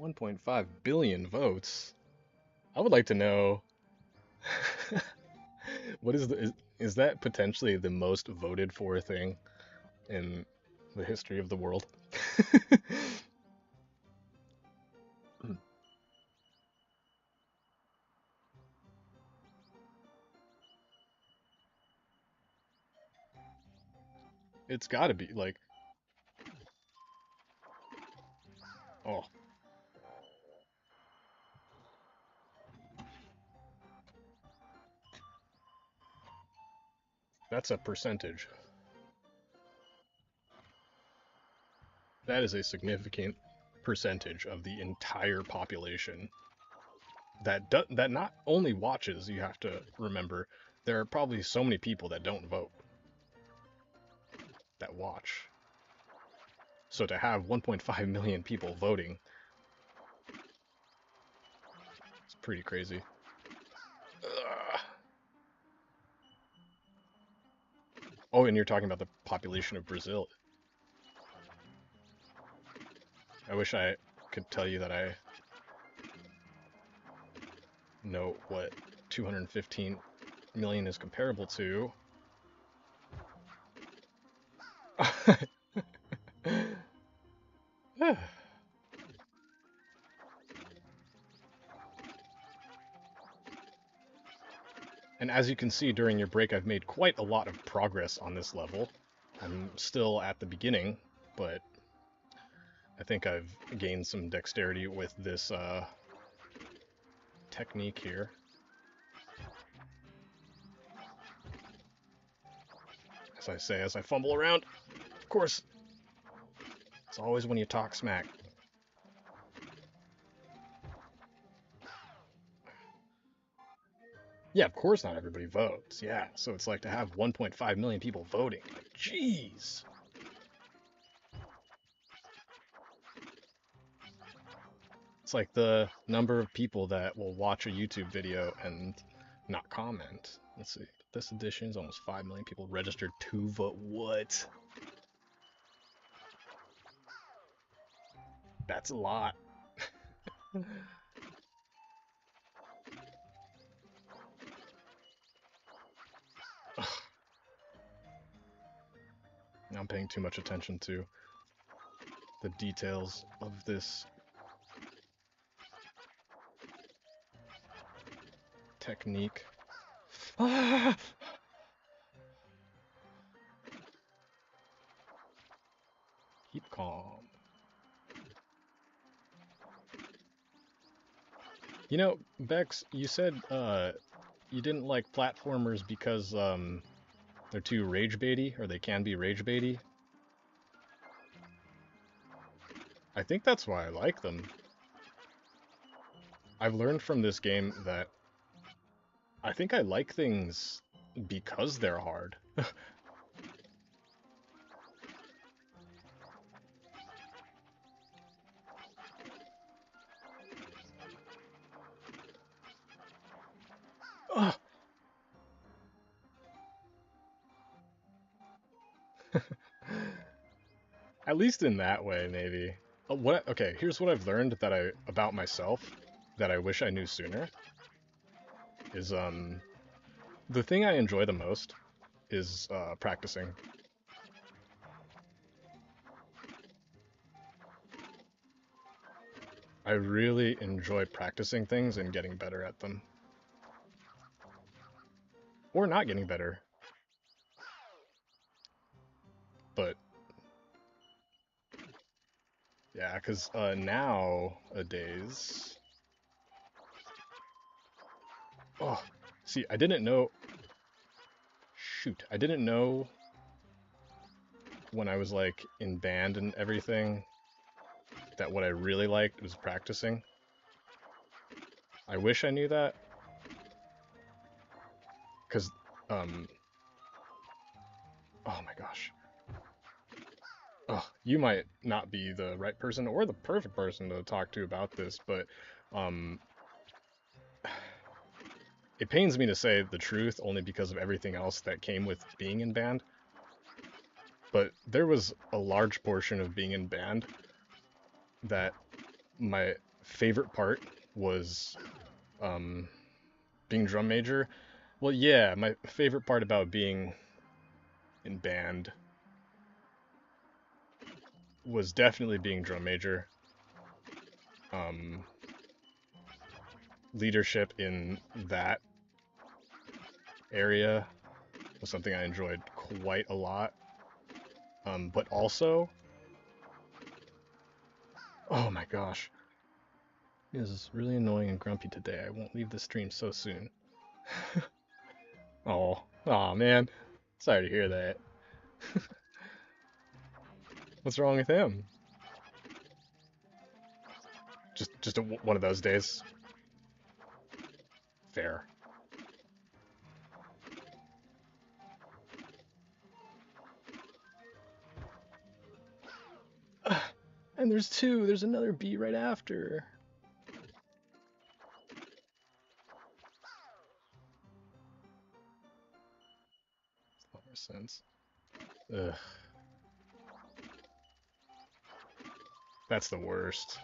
1.5 billion votes. I would like to know what is that potentially the most voted for thing in the history of the world? It's got to be like, oh, that's a percentage. That is a significant percentage of the entire population that not only watches. You have to remember there are probably so many people that don't vote that watch. So to have 1.5 million people voting, pretty crazy. Ugh. Oh, and you're talking about the population of Brazil. I wish I could tell you that I know what 215 million is comparable to. And as you can see during your break, I've made quite a lot of progress on this level. I'm still at the beginning, but I think I've gained some dexterity with this technique here. As I say, as I fumble around, of course, it's always when you talk smack. Yeah, of course not everybody votes. Yeah, so it's like to have 1.5 million people voting. Like, jeez. It's like the number of people that will watch a YouTube video and not comment. Let's see. This edition is almost 5 million people registered to vote. What? That's a lot. I'm paying too much attention to the details of this technique. Ah! Keep calm. You know, Bex, you said you didn't like platformers because they're too rage baity, or they can be rage baity. I think that's why I like them. I've learned from this game that I think I like things because they're hard. Ugh. At least in that way, maybe. Okay, here's what I've learned that about myself that I wish I knew sooner. Is the thing I enjoy the most is practicing. I really enjoy practicing things and getting better at them. Or not getting better. But yeah, because nowadays. Oh, see, I didn't know. Shoot, I didn't know when I was like in band and everything that what I really liked was practicing. I wish I knew that. Because, um, oh my gosh. Oh, you might not be the right person or the perfect person to talk to about this, but um, it pains me to say the truth only because of everything else that came with being in band. But there was a large portion of being in band that my favorite part was being drum major. Well, yeah, my favorite part about being in band was definitely being drum major. Um, Leadership in that area was something I enjoyed quite a lot. But also, oh my gosh, it is really annoying and grumpy today. I won't leave the stream so soon. Oh man, sorry to hear that. What's wrong with him? Just one of those days. Fair. And there's two. There's another B right after. sense. Ugh, that's the worst.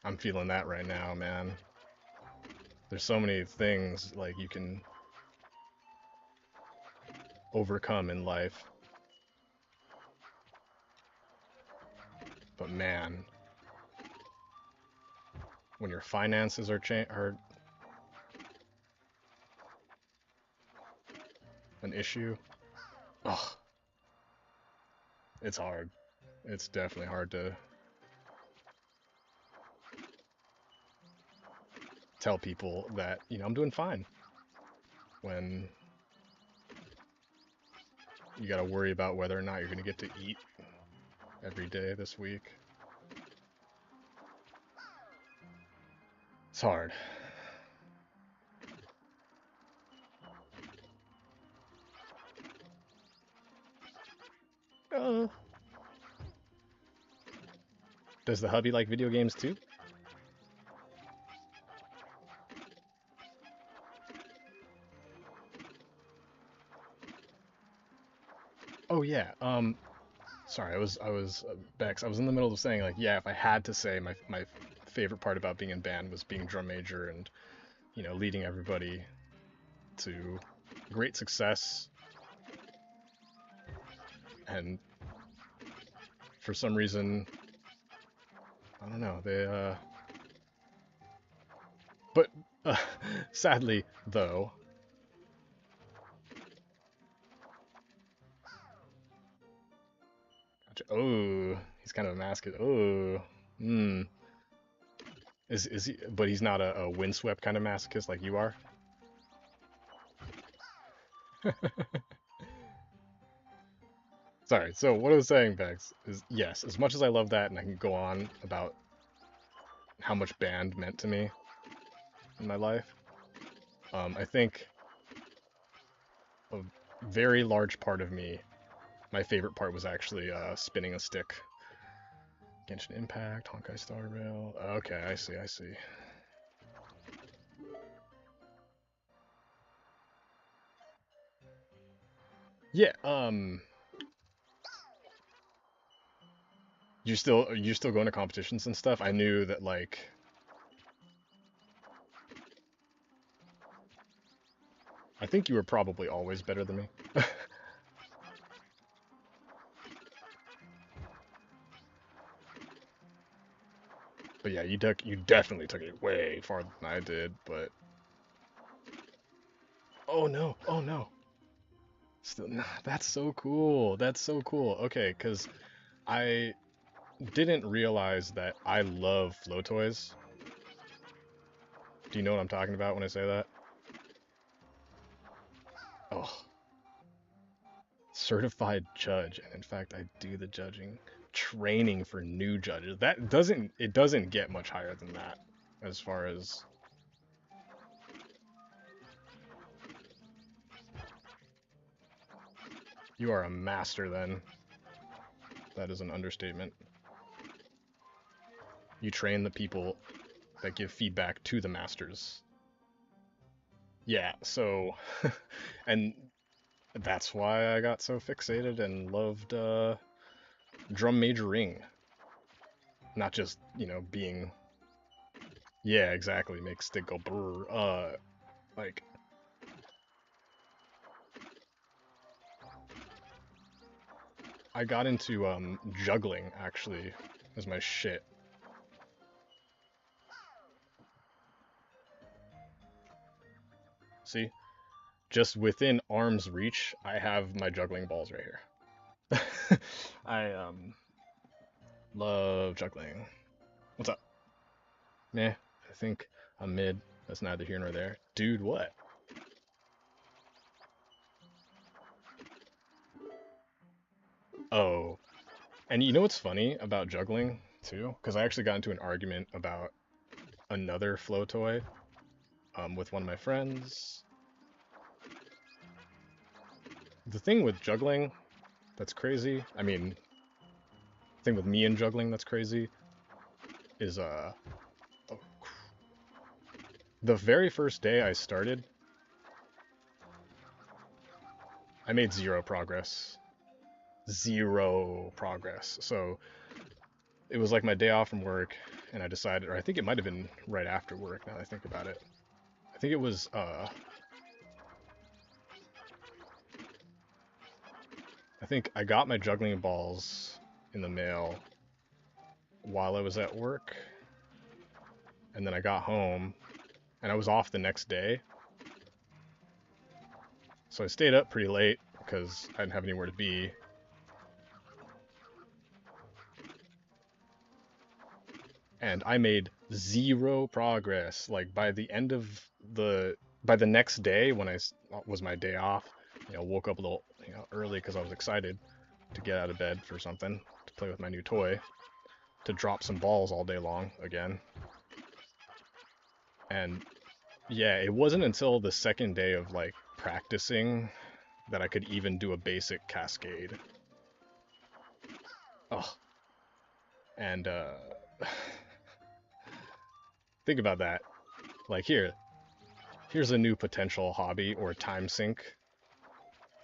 I'm feeling that right now, man. There's so many things like you can overcome in life, but man, when your finances are an issue, oh, it's hard. It's definitely hard to tell people that, I'm doing fine when you got to worry about whether or not you're going to get to eat every day this week. It's hard. Uh, does the hubby like video games too? Oh yeah. Sorry, I was Bex. I was in the middle of saying like, yeah, if I had to say my favorite part about being in band was being drum major and leading everybody to great success. And for some reason, I don't know, but uh, sadly though, oh, he's kind of a masochist. Oh, hmm. Is he? But he's not a windswept kind of masochist like you are. Sorry. So what I was saying, Bex, is yes, as much as I love that, and I can go on about how much band meant to me in my life, I think a very large part of me, my favorite part was actually spinning a stick. Genshin Impact, Honkai Star Rail. Okay, I see, I see. Yeah, you still going to competitions and stuff? I knew that like I think you were probably always better than me. But yeah, you definitely took it way farther than I did, but oh no, oh no. Still, nah, that's so cool. That's so cool. Okay, because I didn't realize that I love flow toys. Do you know what I'm talking about when I say that? Oh, certified judge, and in fact, I do the judging. Training for new judges. It doesn't get much higher than that as far as you are a master then. That is an understatement. You train the people that give feedback to the masters. Yeah, so and that's why I got so fixated and loved drum majoring. Not just, being yeah, exactly, make stick go brr. Like I got into juggling actually as my shit. See? Just within arm's reach, I have my juggling balls right here. I love juggling. What's up? Meh, I think I'm mid. That's neither here nor there. Dude, what? Oh, and you know what's funny about juggling too? Because I actually got into an argument about another flow toy with one of my friends. The thing with juggling that's crazy, I mean, the thing with me and juggling that's crazy is oh, the very first day I started, I made zero progress. Zero progress. So it was like my day off from work, and I decided, or I think it might have been right after work. Now that I think about it, I think it was. I think I got my juggling balls in the mail while I was at work, and then I got home, and I was off the next day. So I stayed up pretty late because I didn't have anywhere to be. And I made zero progress. Like by the next day when was my day off, woke up a little, early because I was excited to get out of bed for something to play with my new toy, to drop some balls all day long again. And yeah, it wasn't until the second day of like practicing that I could even do a basic cascade. Oh, and think about that. Like here's a new potential hobby or time sink,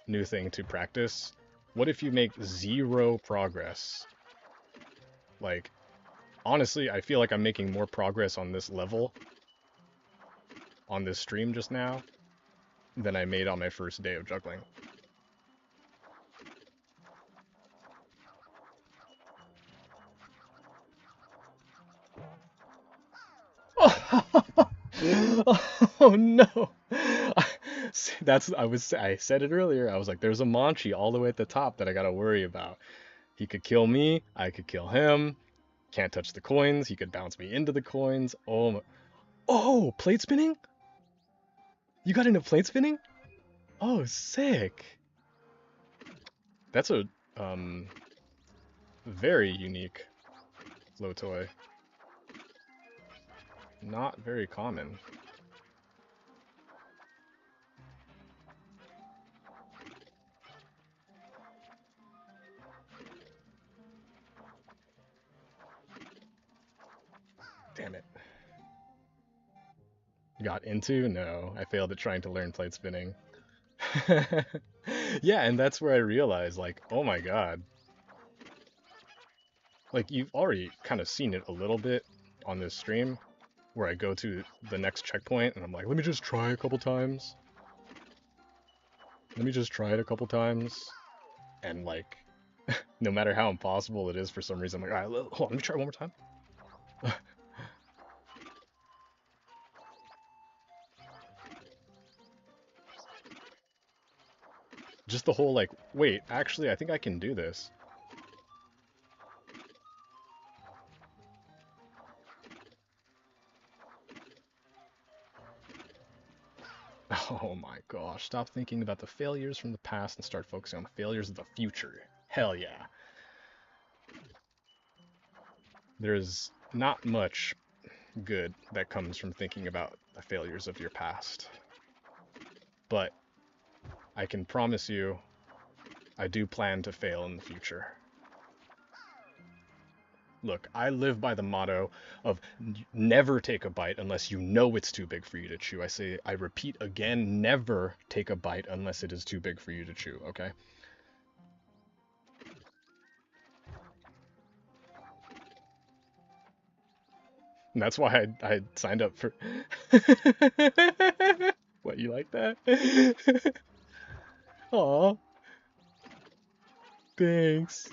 new thing to practice. What if you make zero progress? Like, honestly, I feel like I'm making more progress on this level, on this stream just now, than I made on my first day of juggling. Oh no! I said it earlier. I was like, there's a Manchi all the way at the top that I gotta worry about. He could kill me. I could kill him. Can't touch the coins. He could bounce me into the coins. Oh, plate spinning? You got into plate spinning? Oh, sick. That's a um very unique flow toy. Not very common. Damn it. Got into? No, I failed at trying to learn plate spinning. Yeah, and that's where I realized, like, oh my god. Like, you've already kind of seen it a little bit on this stream, where I go to the next checkpoint and I'm like, let me just try a couple times. Let me just try it a couple times. And, like, no matter how impossible it is for some reason, I'm like, all right, hold on, let me try one more time. Just the whole, like, wait, actually, I think I can do this. Oh my gosh, stop thinking about the failures from the past and start focusing on the failures of the future. Hell yeah. There's not much good that comes from thinking about the failures of your past. But I can promise you, I do plan to fail in the future. Look, I live by the motto of never take a bite unless you know it's too big for you to chew. I repeat again, never take a bite unless it is too big for you to chew, okay? And that's why I signed up for. What, you like that? Aw, thanks.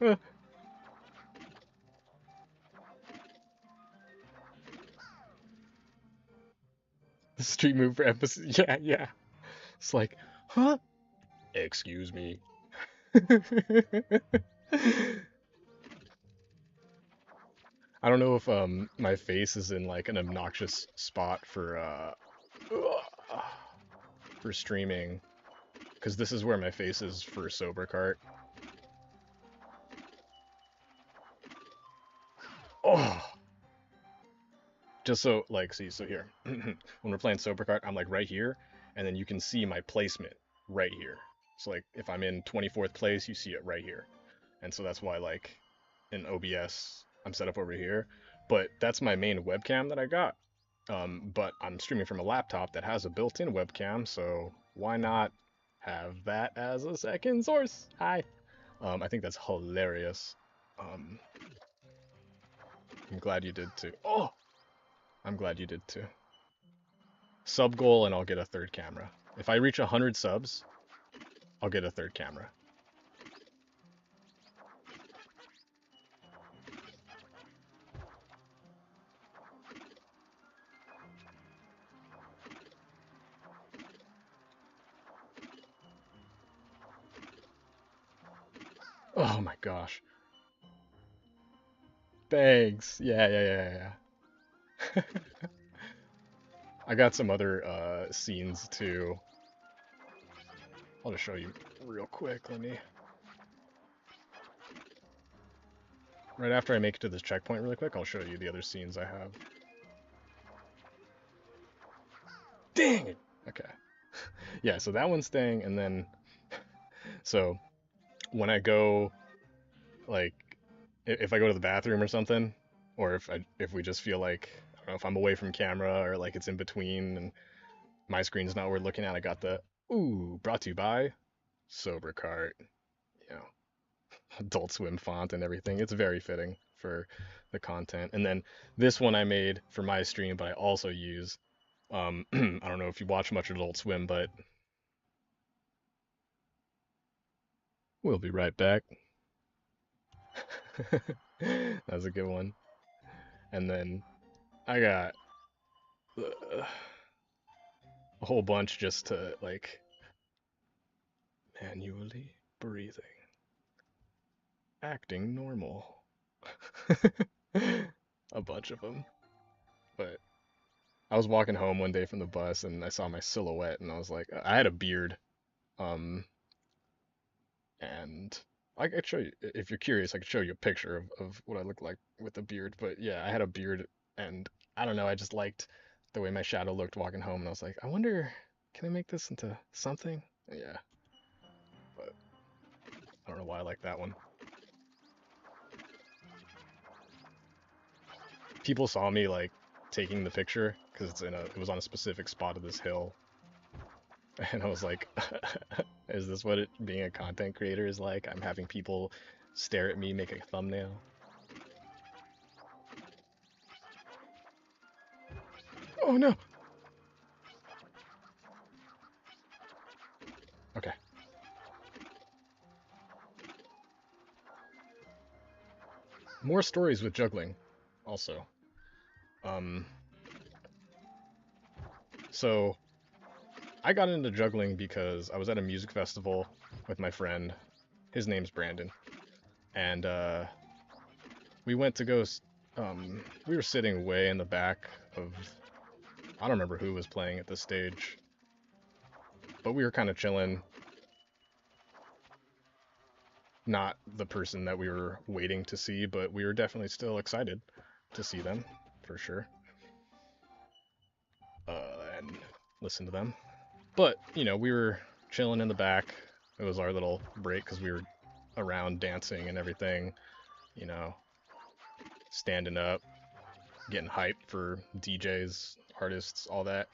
Uh, the street move for episode. Yeah, yeah. It's like, huh? Excuse me. I don't know if my face is in like an obnoxious spot for streaming, because this is where my face is for sober cart. Oh, just so like see, so here when we're playing sober cart, I'm like right here, and then you can see my placement right here. So like if I'm in 24th place, you see it right here, and so that's why like in OBS I'm set up over here. But that's my main webcam that I got. But I'm streaming from a laptop that has a built-in webcam, so why not have that as a second source? Hi. I think that's hilarious. Um, I'm glad you did too. Oh, I'm glad you did too. Sub goal, and I'll get a third camera. If I reach 100 subs, I'll get a third camera. Oh my gosh. Thanks. Yeah, yeah, yeah, yeah. I got some other scenes too. I'll just show you real quick. Let me. Right after I make it to this checkpoint really quick, I'll show you the other scenes I have. Dang it! Okay. Yeah, so that one's staying, and then so when I go, like, if I go to the bathroom or something, or if we just feel like, I don't know, if I'm away from camera or like it's in between and my screen's not worth looking at, I got the brought to you by Sober Cart, you know, Adult Swim font and everything. It's very fitting for the content. And then this one I made for my stream, but I also use. I don't know if you watch much Adult Swim, but we'll be right back. That's a good one. And then I got a whole bunch just to like manually breathing, acting normal. A bunch of them. But I was walking home one day from the bus and I saw my silhouette and I was like, I had a beard. Um, and I could show you, if you're curious, I could show you a picture of what I look like with a beard. But yeah, I had a beard and I don't know, I just liked the way my shadow looked walking home and I was like, I wonder, can I make this into something? Yeah, but I don't know why I like that one. People saw me like taking the picture because it was on a specific spot of this hill, and I was like, is this what being a content creator is like? I'm having people stare at me, make a thumbnail. Oh no. Okay. More stories with juggling, also. Um, so I got into juggling because I was at a music festival with my friend. His name's Brandon, and we went to go. We were sitting way in the back of. I don't remember who was playing at the stage, but we were kind of chilling. Not the person that we were waiting to see, but we were definitely still excited to see them, for sure, and listen to them. But, you know, we were chilling in the back. It was our little break because we were around dancing and everything, you know, standing up, getting hyped for DJs, artists, all that.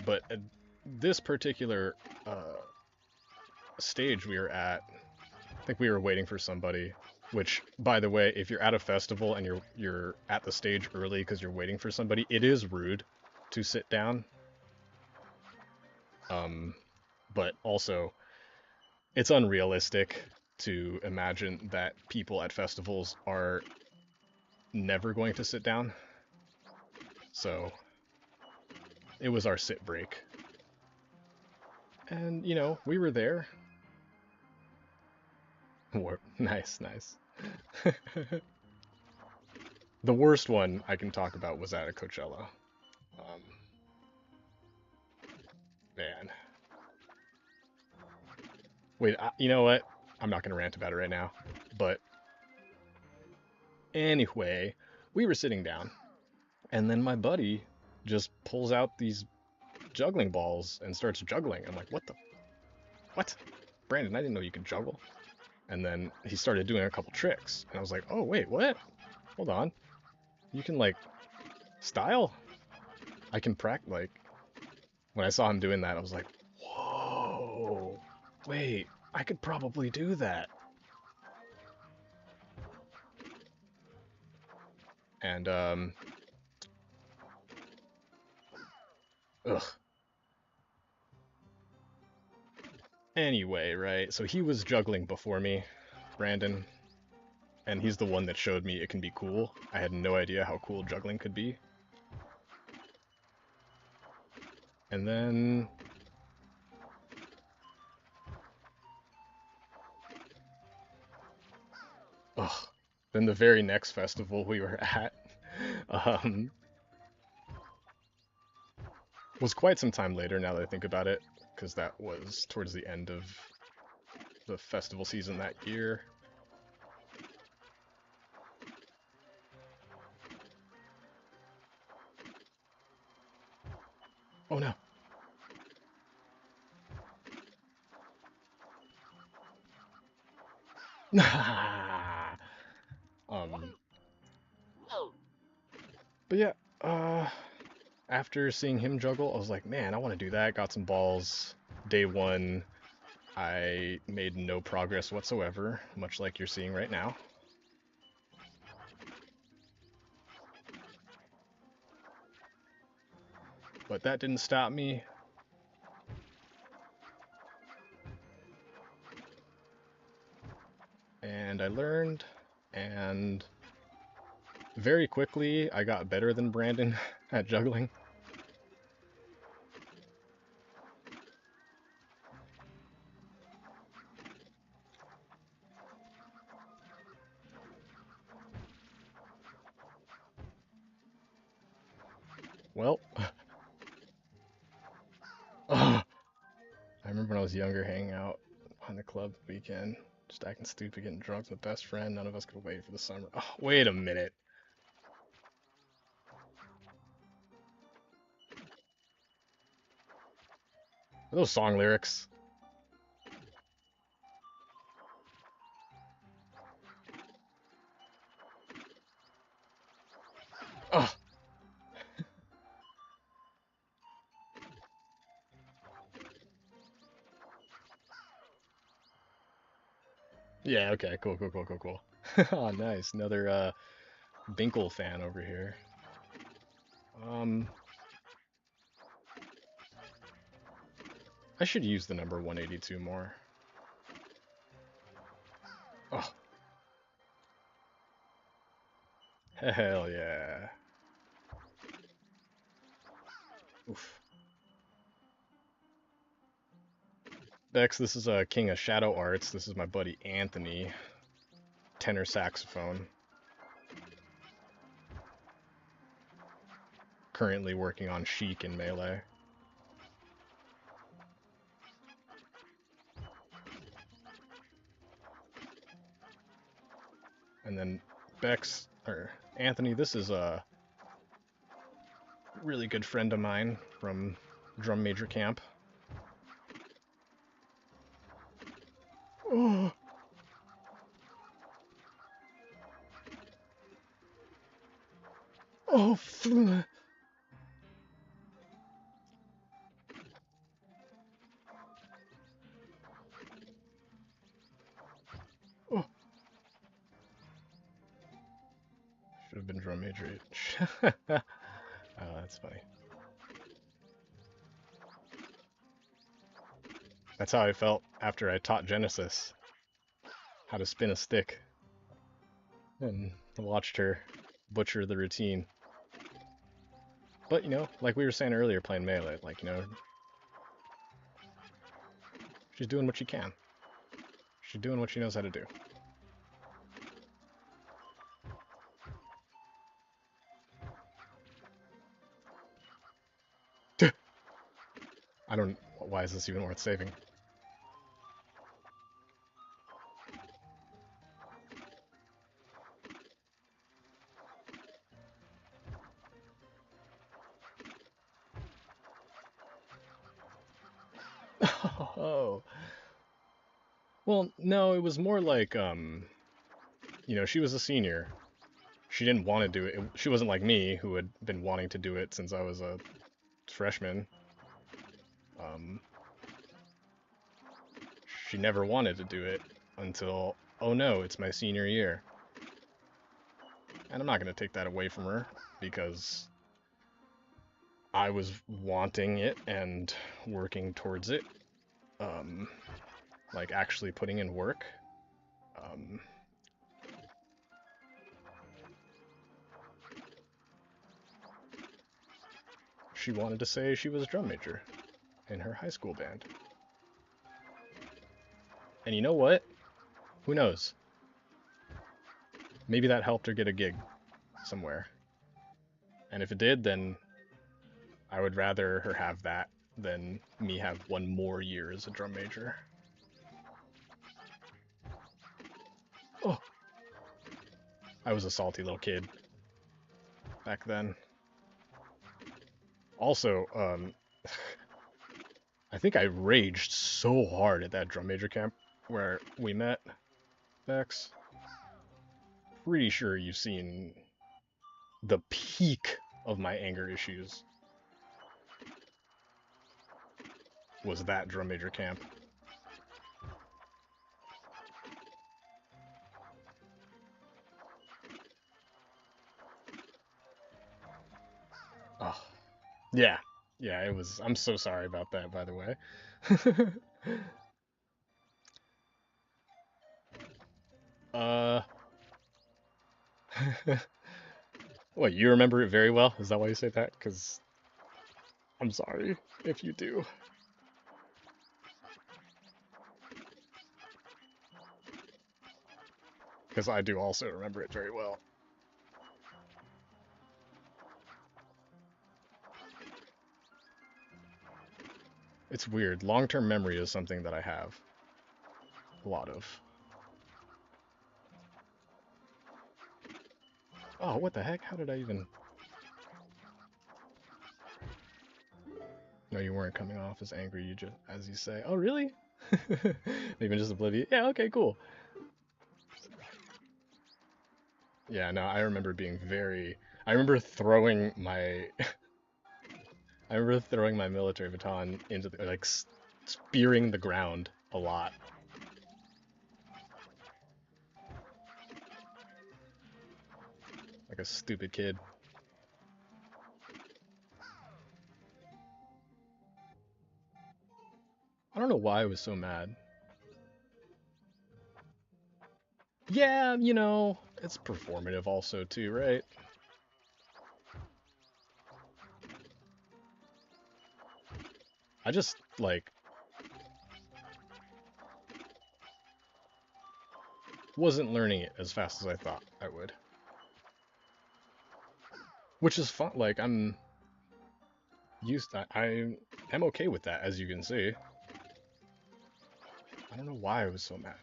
But at this particular stage we were at, I think we were waiting for somebody. Which, by the way, if you're at a festival and you're at the stage early because you're waiting for somebody, it is rude to sit down. Um, but also, it's unrealistic to imagine that people at festivals are never going to sit down. So it was our sit break, and you know we were there. Nice, nice. The worst one I can talk about was at a Coachella. Um, Man, wait, you know what? I'm not gonna rant about it right now. But anyway, we were sitting down, and then my buddy just pulls out these juggling balls and starts juggling. I'm like, what the? What? Brandon, I didn't know you could juggle. And then he started doing a couple tricks, and I was like, oh wait, what? Hold on. You can like style? I can practice, like, when I saw him doing that, I was like, whoa, wait, I could probably do that. And, ugh. Anyway, right, so he was juggling before me, Brandon, and he's the one that showed me it can be cool. I had no idea how cool juggling could be. And then... ugh. Then the very next festival we were at um, was quite some time later now that I think about it, because that was towards the end of the festival season that year. Oh no. um, but yeah, after seeing him juggle, I was like, man, I want to do that. Got some balls. Day one, I made no progress whatsoever, much like you're seeing right now. But that didn't stop me. And I learned, and very quickly I got better than Brandon at juggling. Well, I remember when I was younger hanging out on the club weekend, just acting stupid, getting drunk with my best friend. None of us could wait for the summer. Oh, wait a minute. Are those song lyrics? Oh, yeah, okay, cool, cool, cool, cool, cool. Oh, nice. Another Binkle fan over here. Um, I should use the number 182 more. Oh, hell yeah. Oof. Next, this is a King of Shadow Arts. This is my buddy Anthony, tenor saxophone. Currently working on Chic in Melee. And then Bex, or Anthony, this is a really good friend of mine from Drum Major Camp. Oh, oh, oh. Should have been Drum Major. Oh, that's funny. That's how I felt after I taught Genesis how to spin a stick and watched her butcher the routine. But, you know, like we were saying earlier playing Melee, like, you know, she's doing what she can. She's doing what she knows how to do. I don't... why is this even worth saving? Oh. Well, no, it was more like, you know, she was a senior. She didn't want to do it. She wasn't like me, who had been wanting to do it since I was a freshman, um, she never wanted to do it until, oh no, it's my senior year. And I'm not going to take that away from her because I was wanting it and working towards it, um, like actually putting in work. Um, she wanted to say she was a drum major in her high school band. And you know what? Who knows? Maybe that helped her get a gig somewhere. And if it did, then I would rather her have that than me have one more year as a drum major. Oh, I was a salty little kid back then. Also, I think I raged so hard at that drum major camp where we met, Bex. Pretty sure you've seen the peak of my anger issues was that drum major camp. Oh, yeah. Yeah, it was. I'm so sorry about that, by the way. uh, what, you remember it very well? Is that why you say that? Because I'm sorry if you do. Because I do also remember it very well. It's weird. Long-term memory is something that I have a lot of. Oh, what the heck? How did I even... No, you weren't coming off as angry, you just, as you say. Oh, really? Maybe just oblivious. Yeah, okay, cool. Yeah, no, I remember being very... I remember throwing my... I remember throwing my military baton into the... like, spearing the ground a lot. Like a stupid kid. I don't know why I was so mad. Yeah, you know, it's performative also too, right? I just, like, wasn't learning it as fast as I thought I would. Which is fun. Like, I'm used to, I am okay with that, as you can see. I don't know why I was so mad.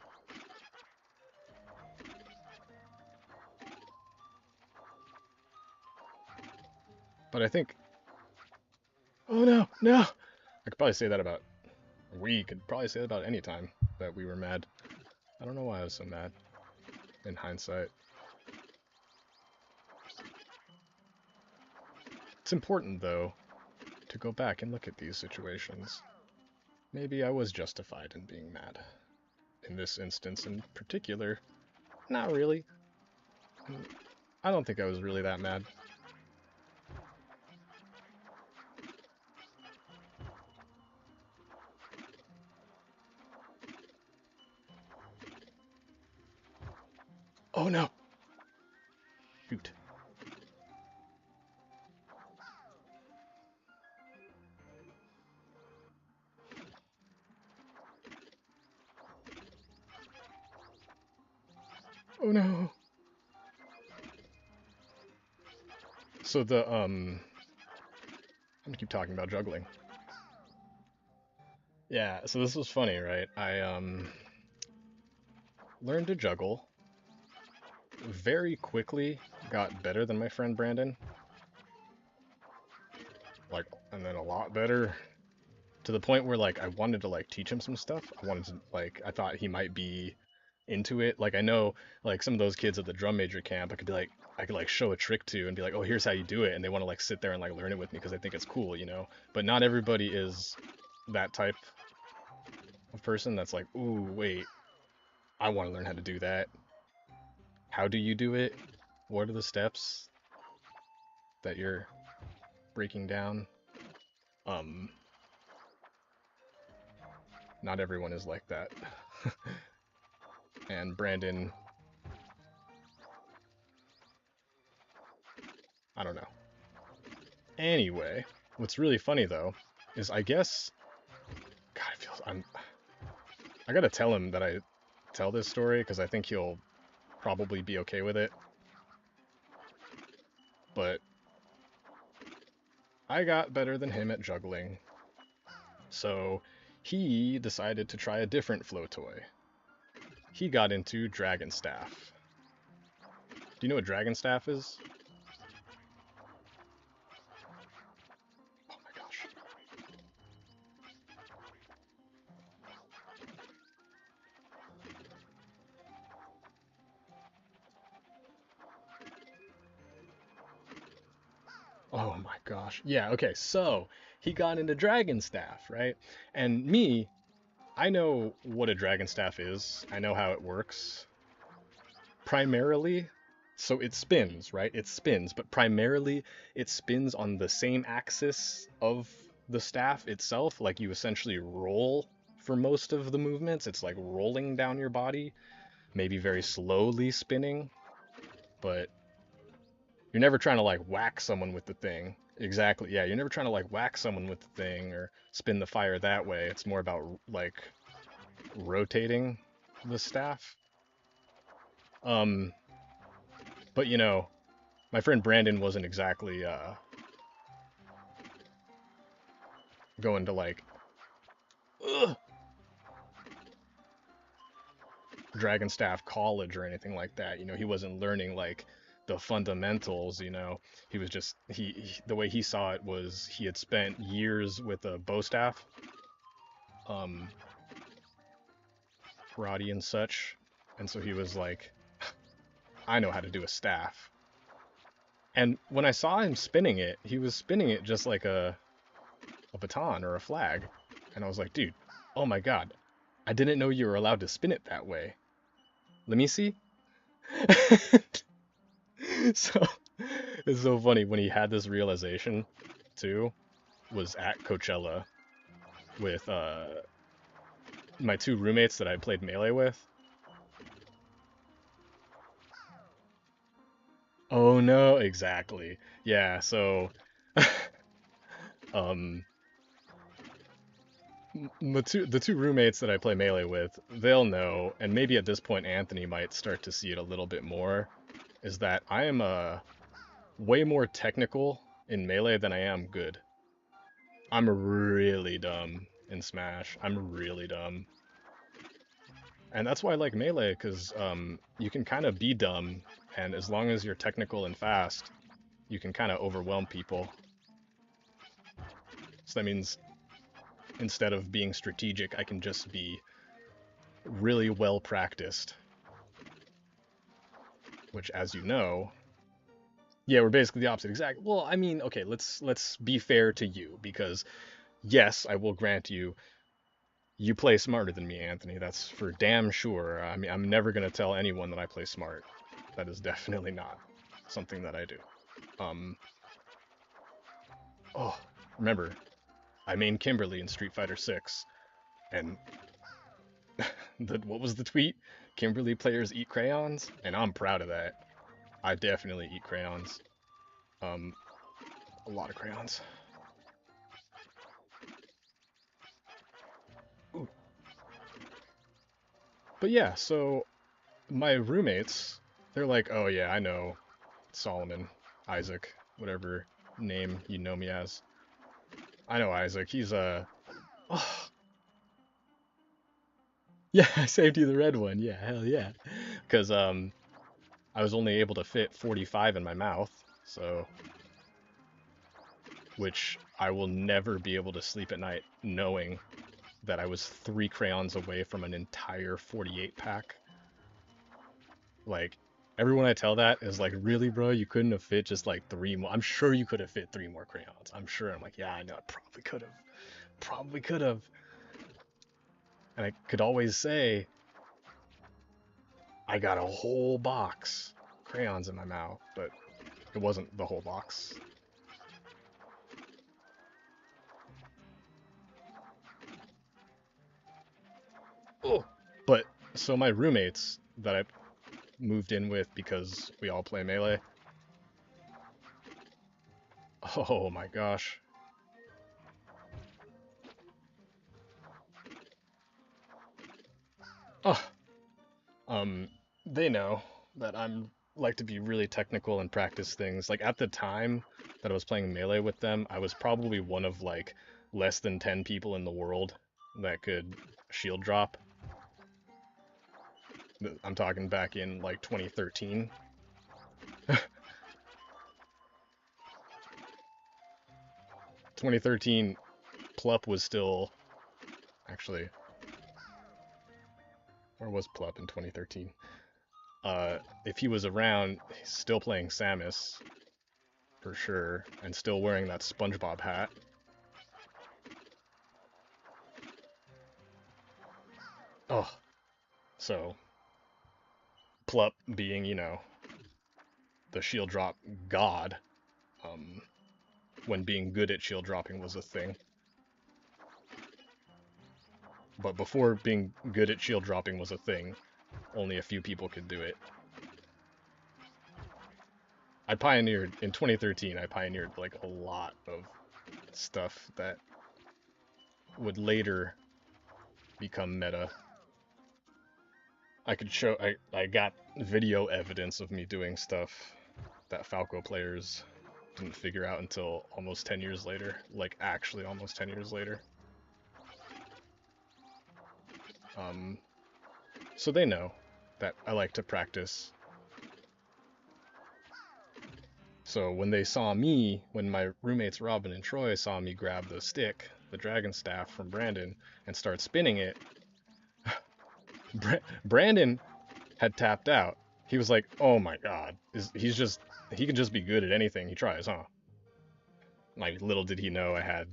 But I think, oh no, no! I could probably say that about, we could probably say that about any time that we were mad. I don't know why I was so mad, in hindsight. It's important, though, to go back and look at these situations. Maybe I was justified in being mad. In this instance in particular, not really. I don't think I was really that mad. Oh no! Shoot. Oh no! So I'm gonna keep talking about juggling. Yeah, so this was funny, right? I learned to juggle very quickly, got better than my friend Brandon. Like, and then a lot better to the point where like I wanted to like teach him some stuff. I wanted to like I thought he might be into it. Like I know like some of those kids at the drum major camp, I could be like, I could like show a trick to and be like, oh, here's how you do it, and they want to like sit there and like learn it with me because they think it's cool, you know. But not everybody is that type of person that's like, ooh, wait, I want to learn how to do that. How do you do it? What are the steps that you're breaking down? Um, Not everyone is like that. And Brandon, I don't know. Anyway, what's really funny though is I guess God, I gotta tell him that I tell this story because I think he'll probably be okay with it. But I got better than him at juggling, so he decided to try a different flow toy. He got into Dragon Staff. Do you know what Dragon Staff is? Oh my gosh. Oh my gosh. Yeah, okay, so he got into Dragon Staff, right? And me, I know what a Dragon Staff is, I know how it works. Primarily, so it spins, right? It spins, but primarily it spins on the same axis of the staff itself. Like you essentially roll for most of the movements. It's like rolling down your body, maybe very slowly spinning, but you're never trying to like whack someone with the thing. Exactly. Yeah, you're never trying to like whack someone with the thing or spin the fire that way. It's more about like rotating the staff. Um, but you know, my friend Brandon wasn't exactly going to like ugh, Dragonstaff College or anything like that. You know, he wasn't learning like the fundamentals. You know, he was just the way he saw it was he had spent years with a bow staff, um, karate and such, and so he was like, I know how to do a staff. And when I saw him spinning it, he was spinning it just like a baton or a flag, and I was like, dude, oh my god, I didn't know you were allowed to spin it that way. Let me see. So it's so funny when he had this realization too was at Coachella with my two roommates that I played Melee with. Oh no, exactly. Yeah, so um the two roommates that I play Melee with, they'll know, and maybe at this point Anthony might start to see it a little bit more, is that I am way more technical in Melee than I am good. I'm really dumb in Smash. I'm really dumb. And that's why I like Melee, because you can kind of be dumb, and as long as you're technical and fast, you can kind of overwhelm people. So that means instead of being strategic, I can just be really well practiced, which, as you know, yeah, we're basically the opposite. Exactly. Well, I mean, okay, let's be fair to you, because yes, I will grant you, you play smarter than me, Anthony. That's for damn sure. I mean, I'm never gonna tell anyone that I play smart. That is definitely not something that I do. Um, oh, remember, I main Kimberly in Street Fighter 6, and what was the tweet? Kimberly players eat crayons, and I'm proud of that. I definitely eat crayons. Um, a lot of crayons. Ooh. But yeah, so my roommates, they're like, oh yeah, I know Solomon, Isaac, whatever name you know me as. I know Isaac. He's a. Oh, yeah, I saved you the red one. Yeah, hell yeah. Because I was only able to fit 45 in my mouth, so which I will never be able to sleep at night knowing that I was 3 crayons away from an entire 48 pack. Like, Everyone I tell that is like, really, bro? You couldn't have fit just like three more? I'm sure you could have fit three more crayons. I'm sure. I'm like, yeah, I know. I probably could have. Probably could have. And I could always say, I got a whole box crayons in my mouth, but it wasn't the whole box. Oh, but so my roommates that I moved in with because we all play Melee. Oh my gosh. Oh, um, they know that I'm like to be really technical and practice things. Like at the time that I was playing Melee with them, I was probably one of like less than 10 people in the world that could shield drop. I'm talking back in like 2013. 2013, Plup was still actually, where was Plup in 2013? If he was around, he's still playing Samus for sure, and still wearing that SpongeBob hat. Oh, so Plup being, the shield drop god, um, when being good at shield dropping was a thing. But before being good at shield dropping was a thing, only a few people could do it. I pioneered, in 2013, I pioneered like a lot of stuff that would later become meta. I could show, I got video evidence of me doing stuff that Falco players didn't figure out until almost 10 years later. Like, actually almost 10 years later. Um, so they know that I like to practice. So when they saw me, when my roommates Robin and Troy saw me grab the stick, the dragon staff from Brandon, and start spinning it, Brandon had tapped out. He was like, "Oh my god, he can just be good at anything he tries, huh?" Like little did he know I had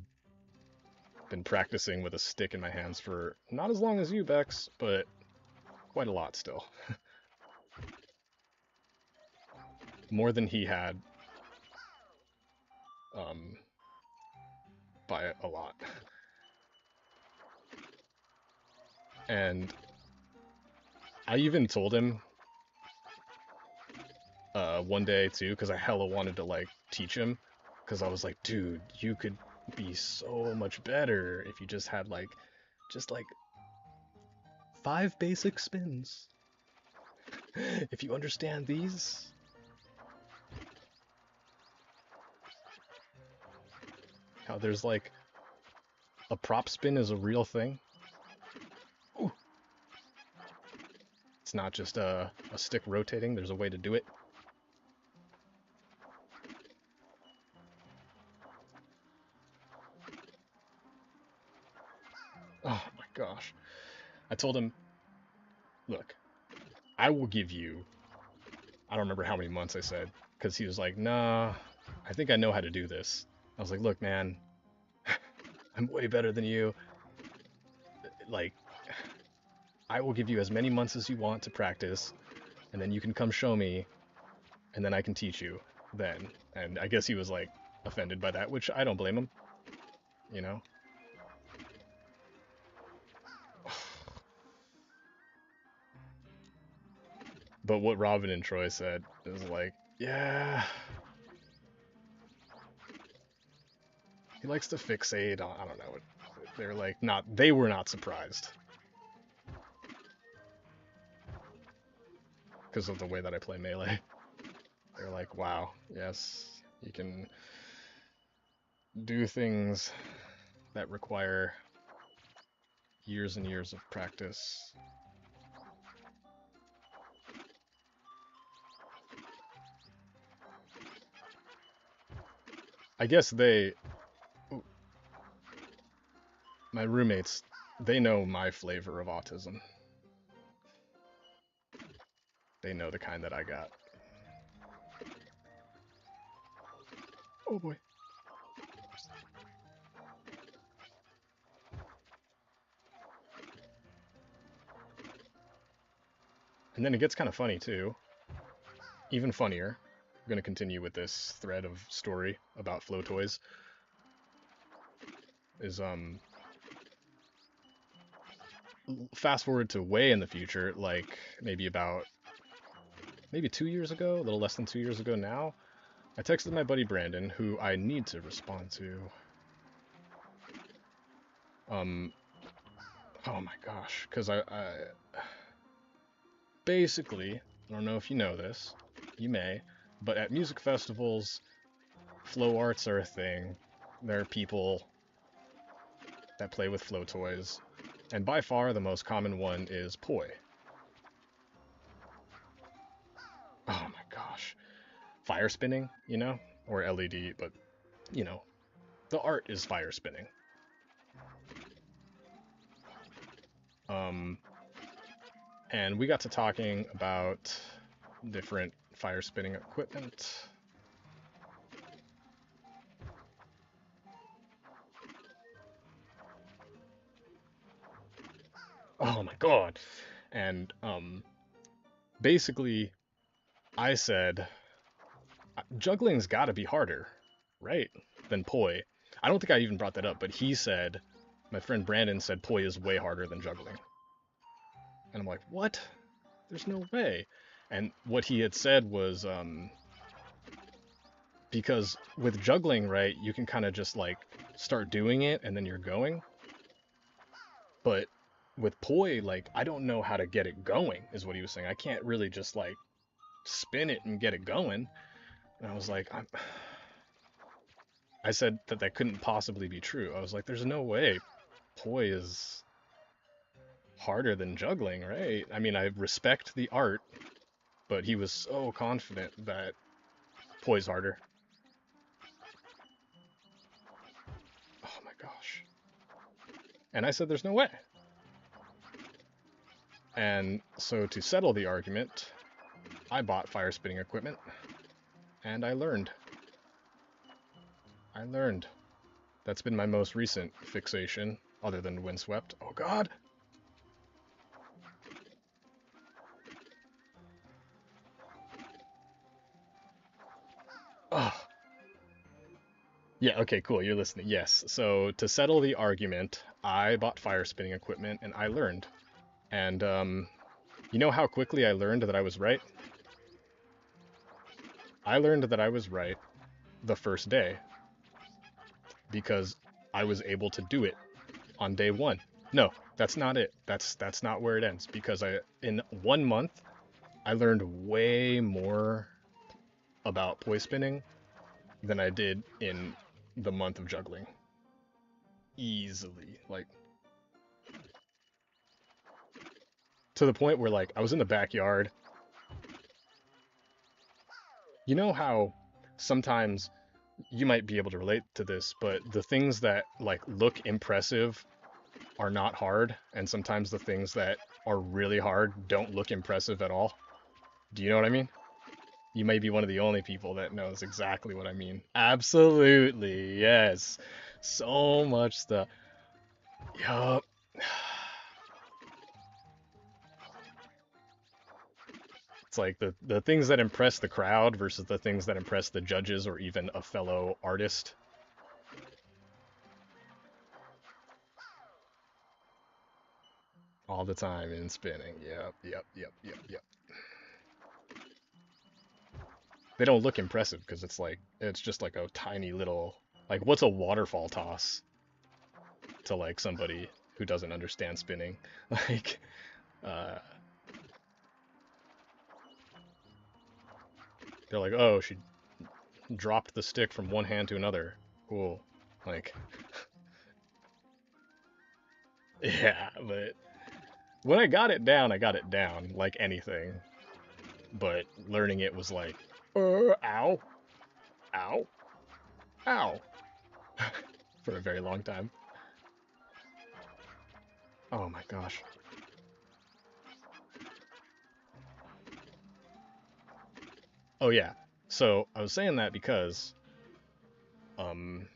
been practicing with a stick in my hands for not as long as you, Bex, but quite a lot still. More than he had, um, by a lot. And I even told him one day too, because I hella wanted to like teach him, because I was like, dude, you could be so much better if you just had like, just like 5 basic spins. If you understand these, how there's like a prop spin is a real thing. Ooh. It's not just a stick rotating. There's a way to do it. Oh my gosh. I told him, look, I will give you, I don't remember how many months I said, because he was like, nah, I think I know how to do this. I was like, look, man, I'm way better than you. Like, I will give you as many months as you want to practice, and then you can come show me, and then I can teach you then. And I guess he was like offended by that, which I don't blame him, you know? But what Robin and Troy said is like, yeah, he likes to fixate on, I don't know. They're like, not, they were not surprised because of the way that I play Melee. They're like, wow, yes, you can do things that require years and years of practice. I guess my roommates, they know my flavor of autism. They know the kind that I got. Oh boy. And then it gets kind of funny too. Even funnier. I'm going to continue with this thread of story about flow toys. Is fast forward to way in the future, like maybe 2 years ago, a little less than 2 years ago now, I texted my buddy Brandon, who I need to respond to. Oh my gosh, because I basically, I don't know if you know this, you may, but at music festivals, flow arts are a thing. There are people that play with flow toys, and by far the most common one is poi. Oh my gosh. Fire spinning, or LED, but the art is fire spinning. And we got to talking about different fire spinning equipment. Oh my god. And basically I said juggling's got to be harder, right? Than poi. I don't think I even brought that up, but he said, my friend Brandon said poi is way harder than juggling. And I'm like, what? There's no way. And what he had said was, because with juggling, right, you can kind of just like start doing it and then you're going. But with poi, like, I don't know how to get it going, is what he was saying. I can't really just like spin it and get it going. And I was like, I said that couldn't possibly be true. I was like, there's no way poi is harder than juggling, right? I mean, I respect the art, but he was so confident that poi's harder. Oh my gosh. And I said, there's no way. And so to settle the argument, I bought fire spinning equipment, and I learned. That's been my most recent fixation, other than Windswept. Oh god! Oh. Yeah, okay, cool, you're listening. Yes, so to settle the argument, I bought fire spinning equipment, and I learned. And, you know how quickly I learned that I was right? I learned that I was right the first day, because I was able to do it on day one. No, that's not it. That's not where it ends, because in 1 month I learned way more about poi spinning than I did in the month of juggling. Easily, like to the point where like I was in the backyard. You know how sometimes you might be able to relate to this, but the things that like look impressive are not hard, and sometimes the things that are really hard don't look impressive at all. Do you know what I mean? You may be one of the only people that knows exactly what I mean. Absolutely, yes. So much stuff. Yup. It's like the things that impress the crowd versus the things that impress the judges or even a fellow artist. All the time in spinning. Yep. They don't look impressive because it's just like a tiny little, like, what's a waterfall toss to like somebody who doesn't understand spinning? Like, uh, they're like, oh, she dropped the stick from one hand to another. Cool. Like, yeah, but when I got it down like anything. But learning it was like, ow, ow, ow, for a very long time. Oh my gosh. Oh yeah. So I was saying that because um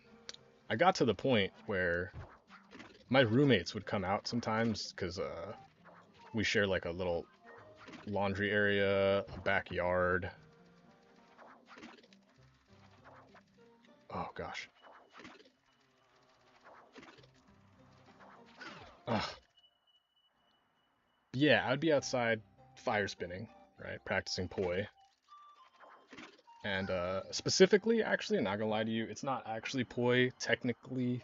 I got to the point where my roommates would come out sometimes because we share like a little laundry area, a backyard. Oh gosh. Ugh. Yeah, I'd be outside fire spinning, right, practicing poi. And specifically, actually, I'm not gonna lie to you, it's not actually poi technically,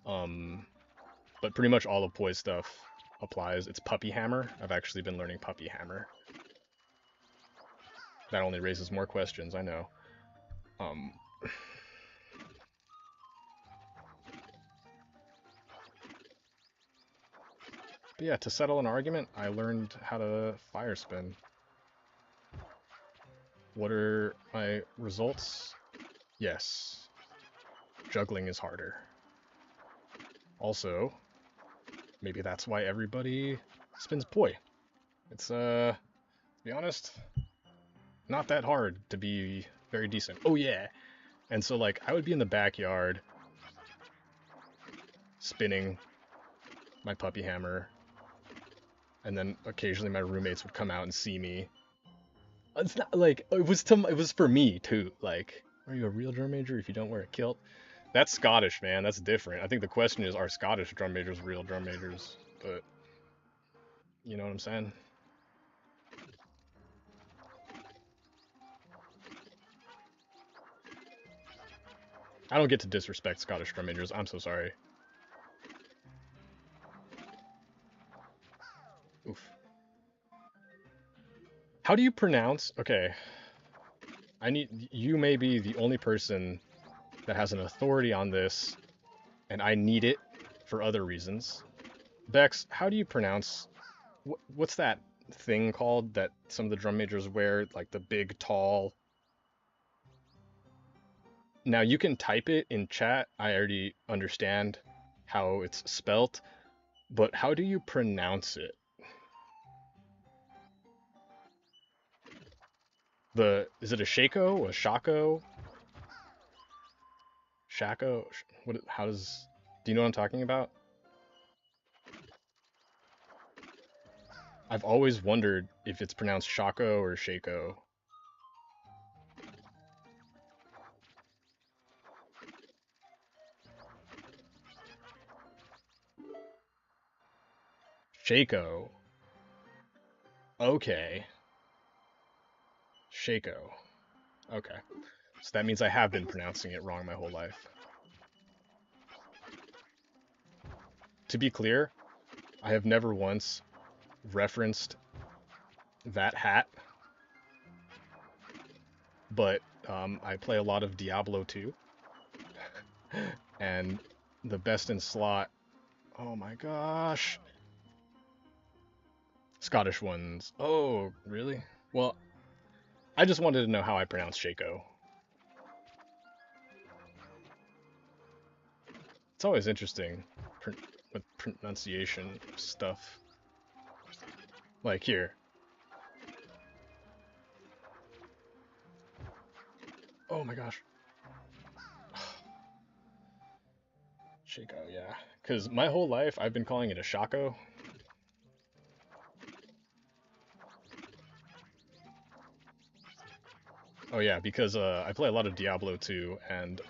um, but pretty much all of poi stuff applies. It's puppy hammer. I've actually been learning puppy hammer. That only raises more questions, I know. Um, but yeah, to settle an argument, I learned how to fire spin. What are my results? Yes, juggling is harder. Also, maybe that's why everybody spins poi. It's to be honest, not that hard to be very decent. Oh yeah. And so like I would be in the backyard spinning my puppy hammer, and then occasionally my roommates would come out and see me. It's not like it was for me too. Like, are you a real drum major if you don't wear a kilt? That's Scottish, man. That's different. I think the question is, are Scottish drum majors real drum majors? But you know what I'm saying? I don't get to disrespect Scottish drum majors. I'm so sorry. Oof. How do you pronounce? Okay, I need you may be the only person that has an authority on this, and I need it for other reasons. Bex, how do you pronounce what's that thing called that some of the drum majors wear, like the big tall? Now you can type it in chat. I already understand how it's spelt, but how do you pronounce it? The is it a shako, a shako, shako? What? How does? Do you know what I'm talking about? I've always wondered if it's pronounced shako or shako. Shako. Okay. Shako. Okay. So that means I have been pronouncing it wrong my whole life. To be clear, I have never once referenced that hat, but I play a lot of Diablo 2, and the best in slot. Oh my gosh. Scottish ones. Oh, really? Well, I just wanted to know how I pronounce Shako. It's always interesting with pronunciation stuff. Like here. Oh my gosh. Shako, yeah. Because my whole life I've been calling it a Shako. Oh yeah, because I play a lot of Diablo 2, and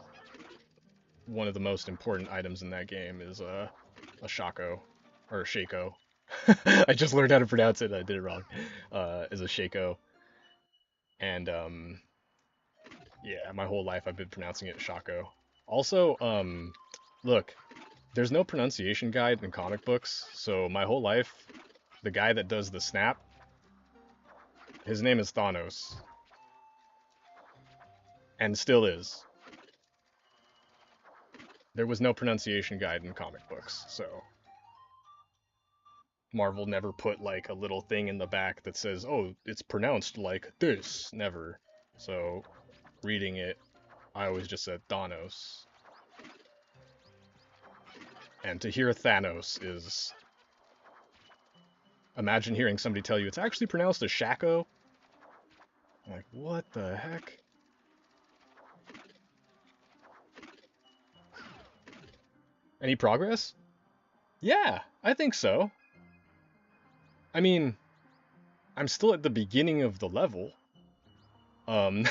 one of the most important items in that game is a Shako, or a Shako. I just learned how to pronounce it. I did it wrong. Is a Shako, and yeah, my whole life I've been pronouncing it Shako. Also, look, there's no pronunciation guide in comic books, so my whole life, the guy that does the snap, his name is Thanos, and still is. There was no pronunciation guide in comic books, so Marvel never put like a little thing in the back that says, "Oh, it's pronounced like this." Never. So, reading it, I always just said Thanos. And to hear Thanos is imagine hearing somebody tell you it's actually pronounced as Shako. Like, what the heck? Any progress? Yeah, I think so. I mean, I'm still at the beginning of the level. Um,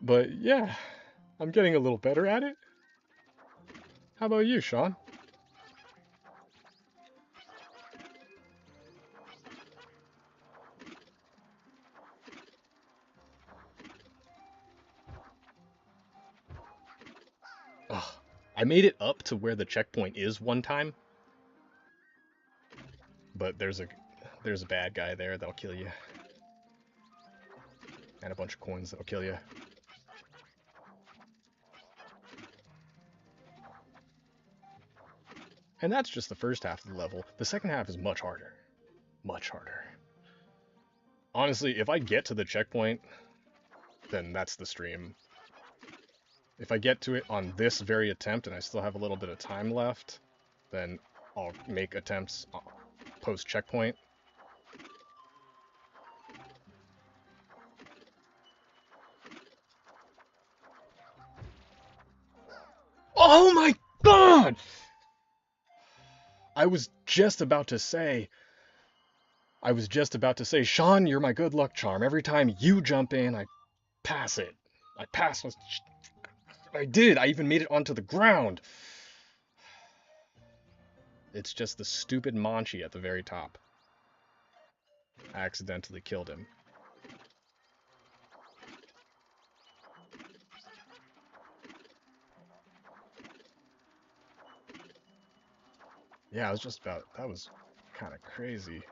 but yeah, I'm getting a little better at it. How about you, Sean? Ugh, I made it up to where the checkpoint is one time, but there's a bad guy there that'll kill you, and a bunch of coins that'll kill you. And that's just the first half of the level. The second half is much harder. Much harder. Honestly, if I get to the checkpoint, then that's the stream. If I get to it on this very attempt and I still have a little bit of time left, then I'll make attempts post checkpoint. Oh my god! I was just about to say, Sean, you're my good luck charm. Every time you jump in, I pass it. I pass. I did. I even made it onto the ground. It's just the stupid Manchi at the very top. I accidentally killed him. Yeah, I was just about. That was kind of crazy.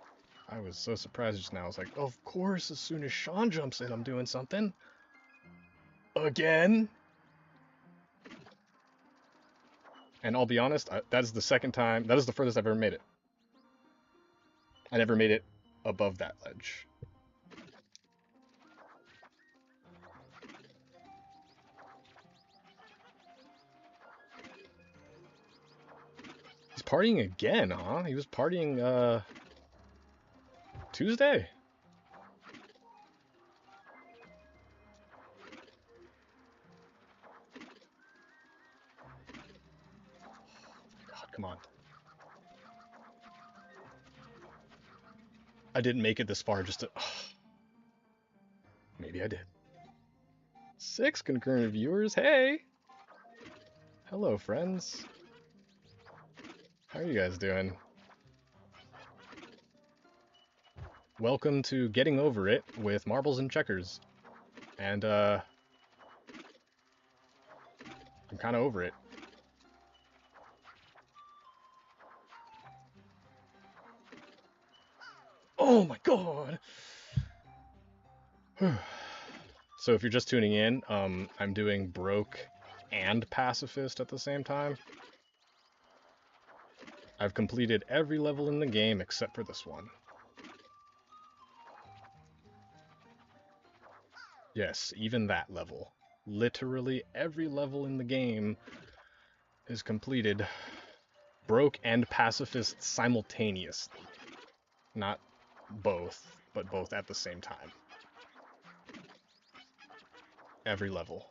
I was so surprised just now. I was like, of course, as soon as Sean jumps in, I'm doing something. Again? And I'll be honest, that is the second time. That is the furthest I've ever made it. I never made it above that ledge. He's partying again, huh? He was partying, Tuesday. God, come on. I didn't make it this far just to... Maybe I did. 6 concurrent viewers, hey! Hello, friends. How are you guys doing? Welcome to Getting Over It with Marbles and Checkers. And, I'm kind of over it. Oh my god! So if you're just tuning in, I'm doing Broke and Pacifist at the same time. I've completed every level in the game except for this one. Yes, even that level. Literally every level in the game is completed. Broke and Pacifist simultaneously. Not both, but both at the same time. Every level.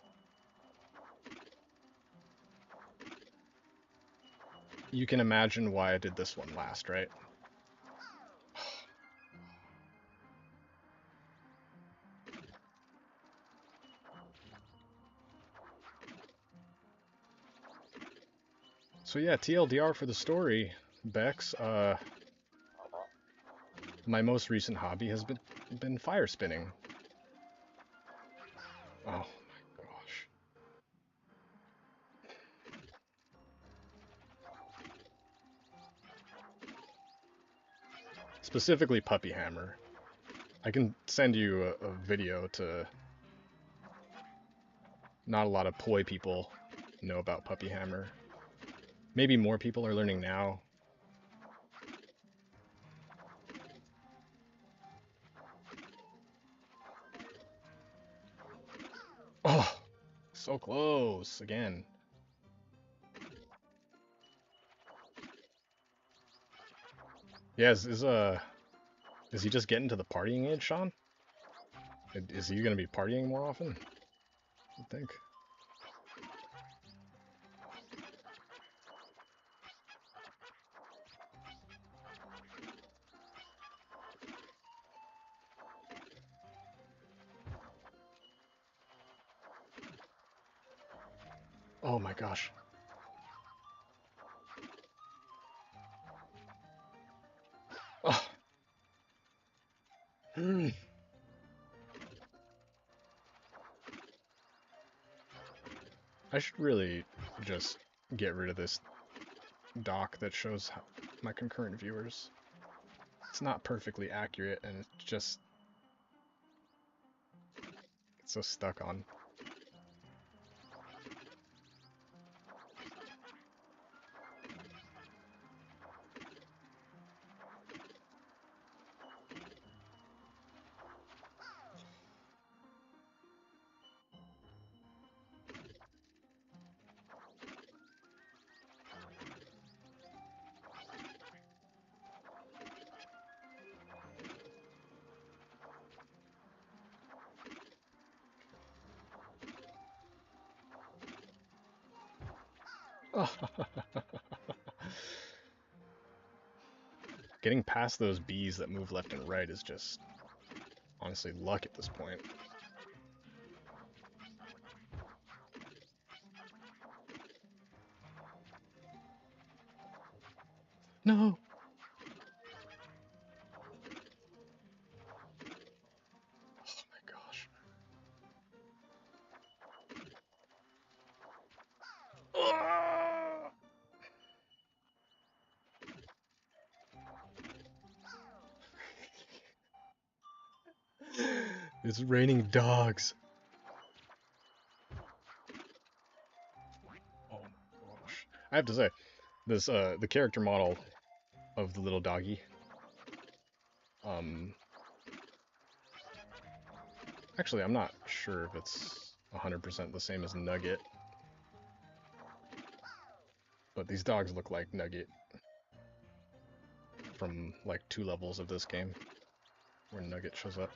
You can imagine why I did this one last, right? So yeah, TLDR for the story, Bex. My most recent hobby has been fire spinning. Oh my gosh. Specifically Puppy Hammer. I can send you a video to... Not a lot of poi people know about Puppy Hammer. Maybe more people are learning now. Oh, so close again. Yes, is Is he just getting to the partying age, Sean? Is he gonna be partying more often? I think. Oh my gosh. Oh. Mm. I should really just get rid of this dock that shows my concurrent viewers. It's not perfectly accurate, and it's just so stuck on. Getting past those bees that move left and right is just honestly luck at this point. No. Oh my gosh. Ah! It's raining dogs. Oh my gosh. I have to say, this the character model of the little doggy. Um Actually, I'm not sure if it's 100% the same as Nugget. But these dogs look like Nugget from like 2 levels of this game where Nugget shows up.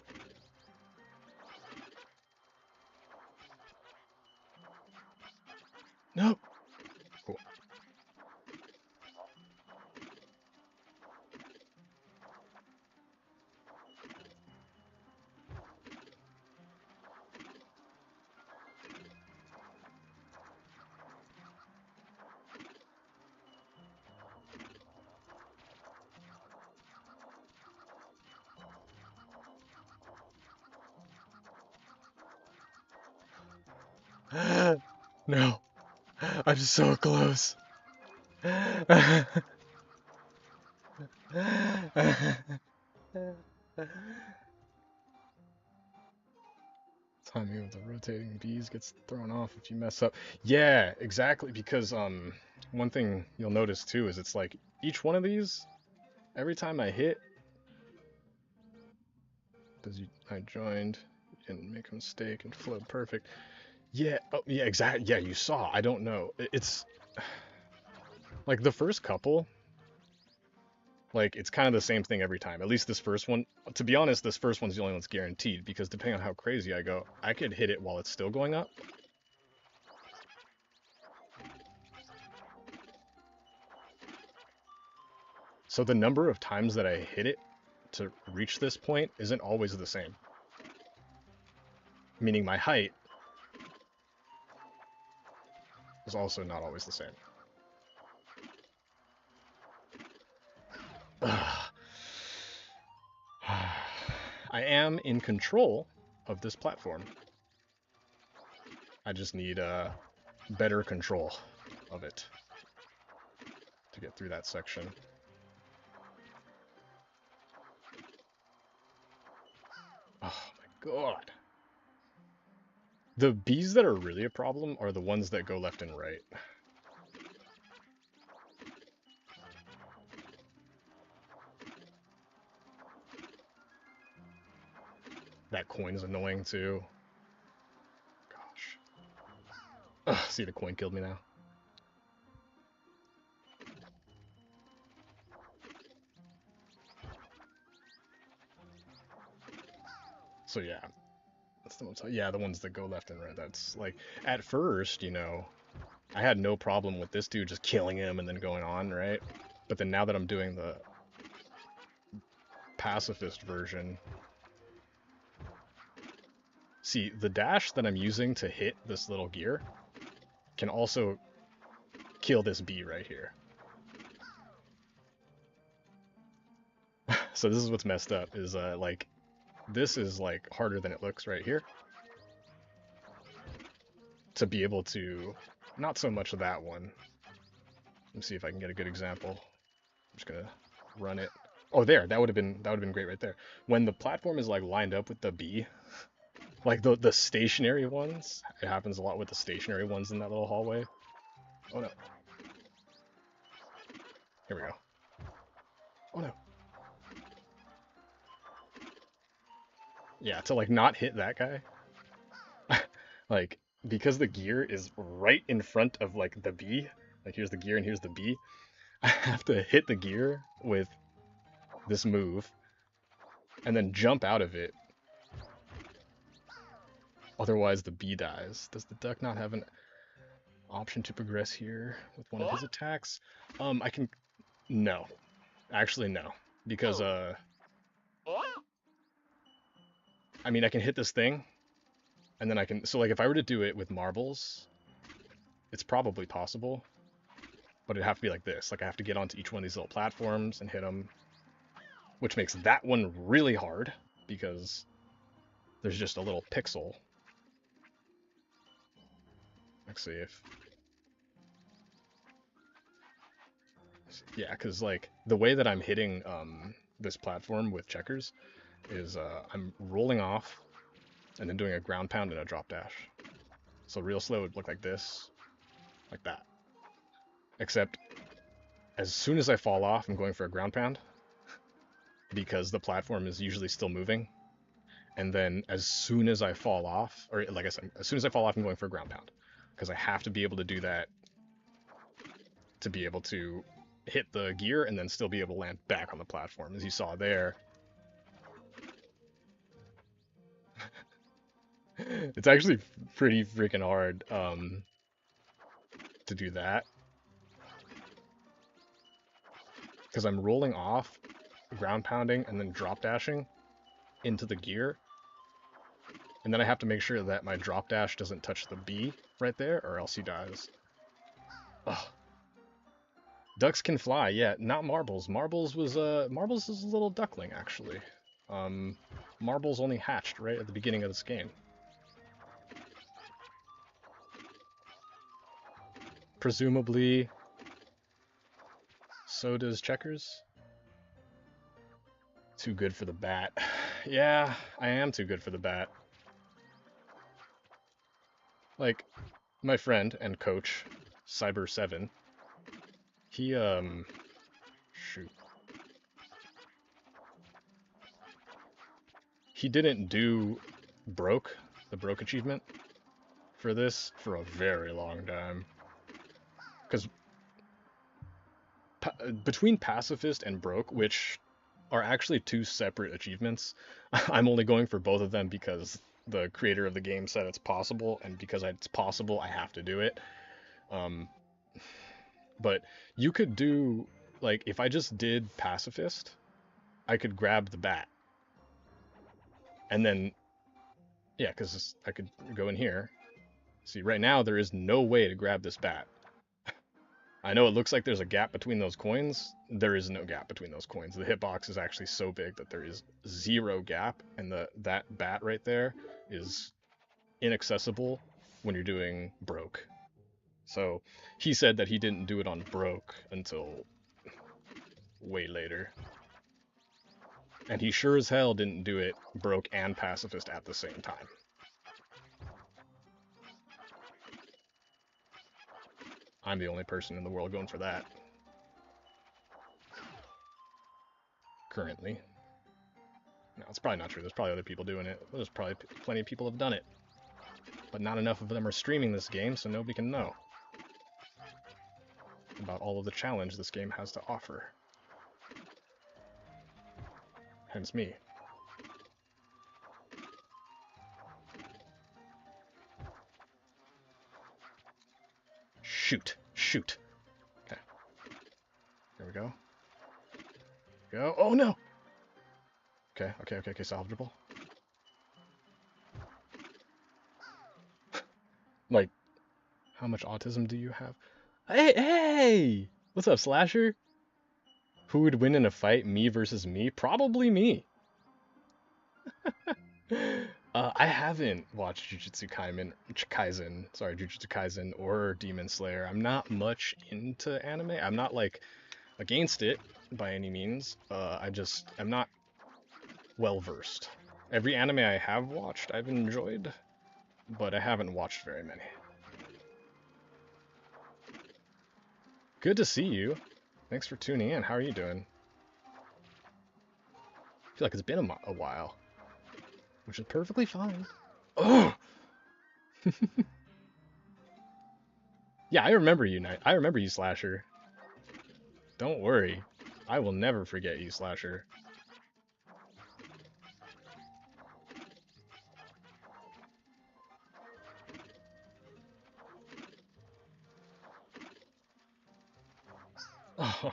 No. Cool. No. I'm so close. Timing of the rotating bees gets thrown off if you mess up. Yeah, exactly, because one thing you'll notice too is it's like each one of these, every time I hit, I joined, didn't make a mistake and flowed perfect. Yeah, oh yeah, exactly. Yeah, you saw. I don't know. It's like the first couple, like it's kind of the same thing every time. At least this first one. To be honest, this first one's the only one that's guaranteed because depending on how crazy I go, I could hit it while it's still going up. So the number of times that I hit it to reach this point isn't always the same. Meaning my height is also not always the same. I am in control of this platform. I just need better control of it to get through that section. Oh my god. The bees that are really a problem are the ones that go left and right. That coin is annoying too. Gosh. Ugh, see, the coin killed me now. So yeah, that's the ones. Yeah, the ones that go left and right. That's like at first, I had no problem with this dude just killing him and then going on, right? But then now that I'm doing the pacifist version, see the dash that I'm using to hit this little gear can also kill this bee right here. So this is what's messed up is like this is like harder than it looks right here to be able to, not so much that one. Let me see if I can get a good example. I'm just gonna run it. Oh, there, that would have been great right there. When the platform is like lined up with the bee, like the stationary ones, it happens a lot with the stationary ones in that little hallway. Oh no, here we go. Oh no. Yeah, to like not hit that guy, like because the gear is right in front of like the bee, like here's the gear and here's the bee, I have to hit the gear with this move and then jump out of it. Otherwise the bee dies. Does the duck not have an option to progress here with one of his attacks? I can, no. Actually no. Because I mean I can hit this thing and then I can, so like if I were to do it with marbles, it's probably possible, but it'd have to be like this. Like I have to get onto each one of these little platforms and hit them, which makes that one really hard because there's just a little pixel. Let's see if, yeah, because like the way that I'm hitting this platform with checkers is I'm rolling off and then doing a ground pound and a drop dash. So real slow would look like this, like that. Except as soon as I fall off, I'm going for a ground pound because the platform is usually still moving. And then as soon as I fall off, or like I said, as soon as I fall off, I'm going for a ground pound because I have to be able to do that to be able to hit the gear and then still be able to land back on the platform. As you saw there, it's actually pretty freaking hard to do that because I'm rolling off, ground pounding, and then drop dashing into the gear. And then I have to make sure that my drop dash doesn't touch the bee right there, or else he dies. Ugh. Ducks can fly, yeah, not marbles. Marbles is a little duckling actually. Um, Marbles only hatched right at the beginning of this game. Presumably, so does checkers. Too good for the bat. Yeah, I am too good for the bat. Like, my friend and coach, Cyber7, he, shoot. He didn't do broke, the broke achievement, for this for a very long time. Because between pacifist and broke, which are actually two separate achievements, I'm only going for both of them because the creator of the game said it's possible, and because it's possible, I have to do it. Um, but you could do, like, if I just did pacifist, I could grab the bat. And then, yeah, because I could go in here. See, right now, there is no way to grab this bat. I know it looks like there's a gap between those coins. There is no gap between those coins. The hitbox is actually so big that there is zero gap, and that bat right there is inaccessible when you're doing broke. So he said that he didn't do it on broke until way later. And he sure as hell didn't do it broke and pacifist at the same time. I'm the only person in the world going for that. Currently. No, it's probably not true. There's probably other people doing it. There's probably plenty of people have done it. But not enough of them are streaming this game, so nobody can know about all of the challenge this game has to offer. Hence me. Shoot. Shoot. Okay. There we go. Go. Oh, no! Okay, salvageable. Like, how much autism do you have? Hey! What's up, Slasher? Who would win in a fight, me versus me? Probably me. I haven't watched Jujutsu Kaisen or Demon Slayer. I'm not much into anime. I'm not like against it by any means. I'm not well versed. Every anime I have watched, I've enjoyed, but I haven't watched very many. Good to see you. Thanks for tuning in. How are you doing? I feel like it's been a while, which is perfectly fine. Oh! Yeah, I remember you, I remember you, Slasher. Don't worry. I will never forget you, Slasher.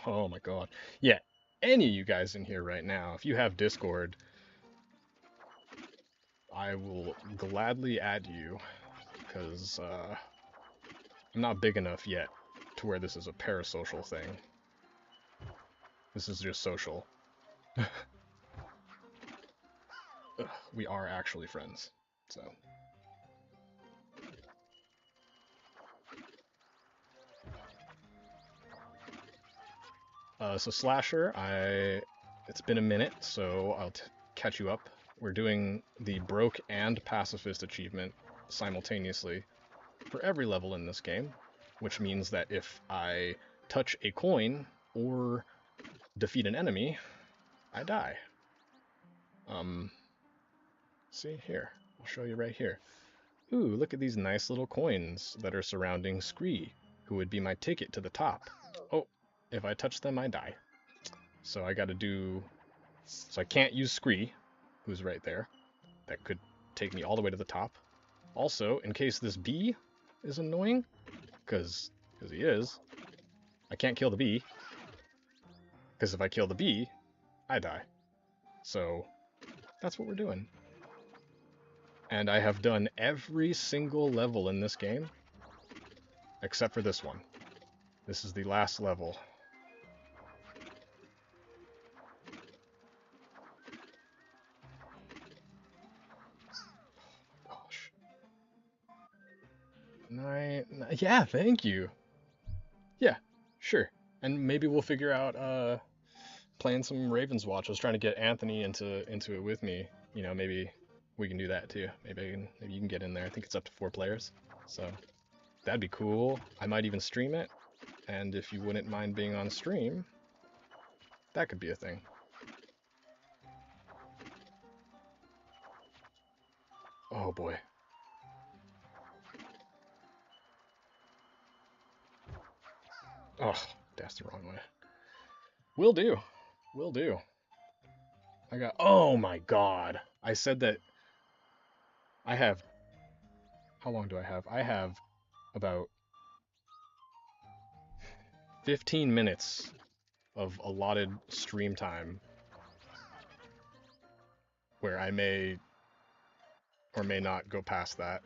Oh my god. Yeah, any of you guys in here right now, if you have Discord, I will gladly add you, because I'm not big enough yet to where this is a parasocial thing. This is just social. We are actually friends, so. So Slasher, it's been a minute, so I'll catch you up. We're doing the Broke and Pacifist achievement simultaneously for every level in this game, which means that if I touch a coin or defeat an enemy, I die. See here, I'll show you right here. Ooh, look at these nice little coins that are surrounding Scree, who would be my ticket to the top. Oh, if I touch them, I die. So I gotta do... So I can't use Scree, who's right there. That could take me all the way to the top. Also, in case this bee is annoying, because he is, I can't kill the bee, because if I kill the bee, I die. So that's what we're doing. And I have done every single level in this game, except for this one. This is the last level. Oh my gosh. Yeah, thank you. Yeah, sure. And maybe we'll figure out playing some Ravens Watch. I was trying to get Anthony into it with me. You know, maybe we can do that too. Maybe you can get in there. I think it's up to 4 players. So that'd be cool. I might even stream it. And if you wouldn't mind being on stream, that could be a thing. Oh boy. Oh, that's the wrong way. Will do. Will do. I got... Oh my god. I said that I have... How long do I have? I have about 15 minutes of allotted stream time where I may or may not go past that.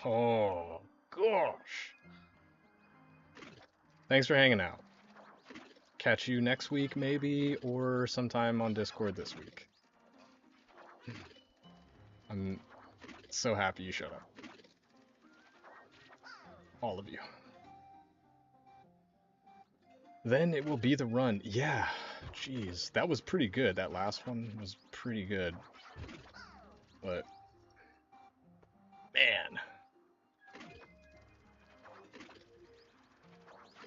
Oh, gosh. Thanks for hanging out. Catch you next week, maybe, or sometime on Discord this week. I'm so happy you showed up. All of you. Then it will be the run. Yeah, jeez. That was pretty good. That last one was pretty good. But, man.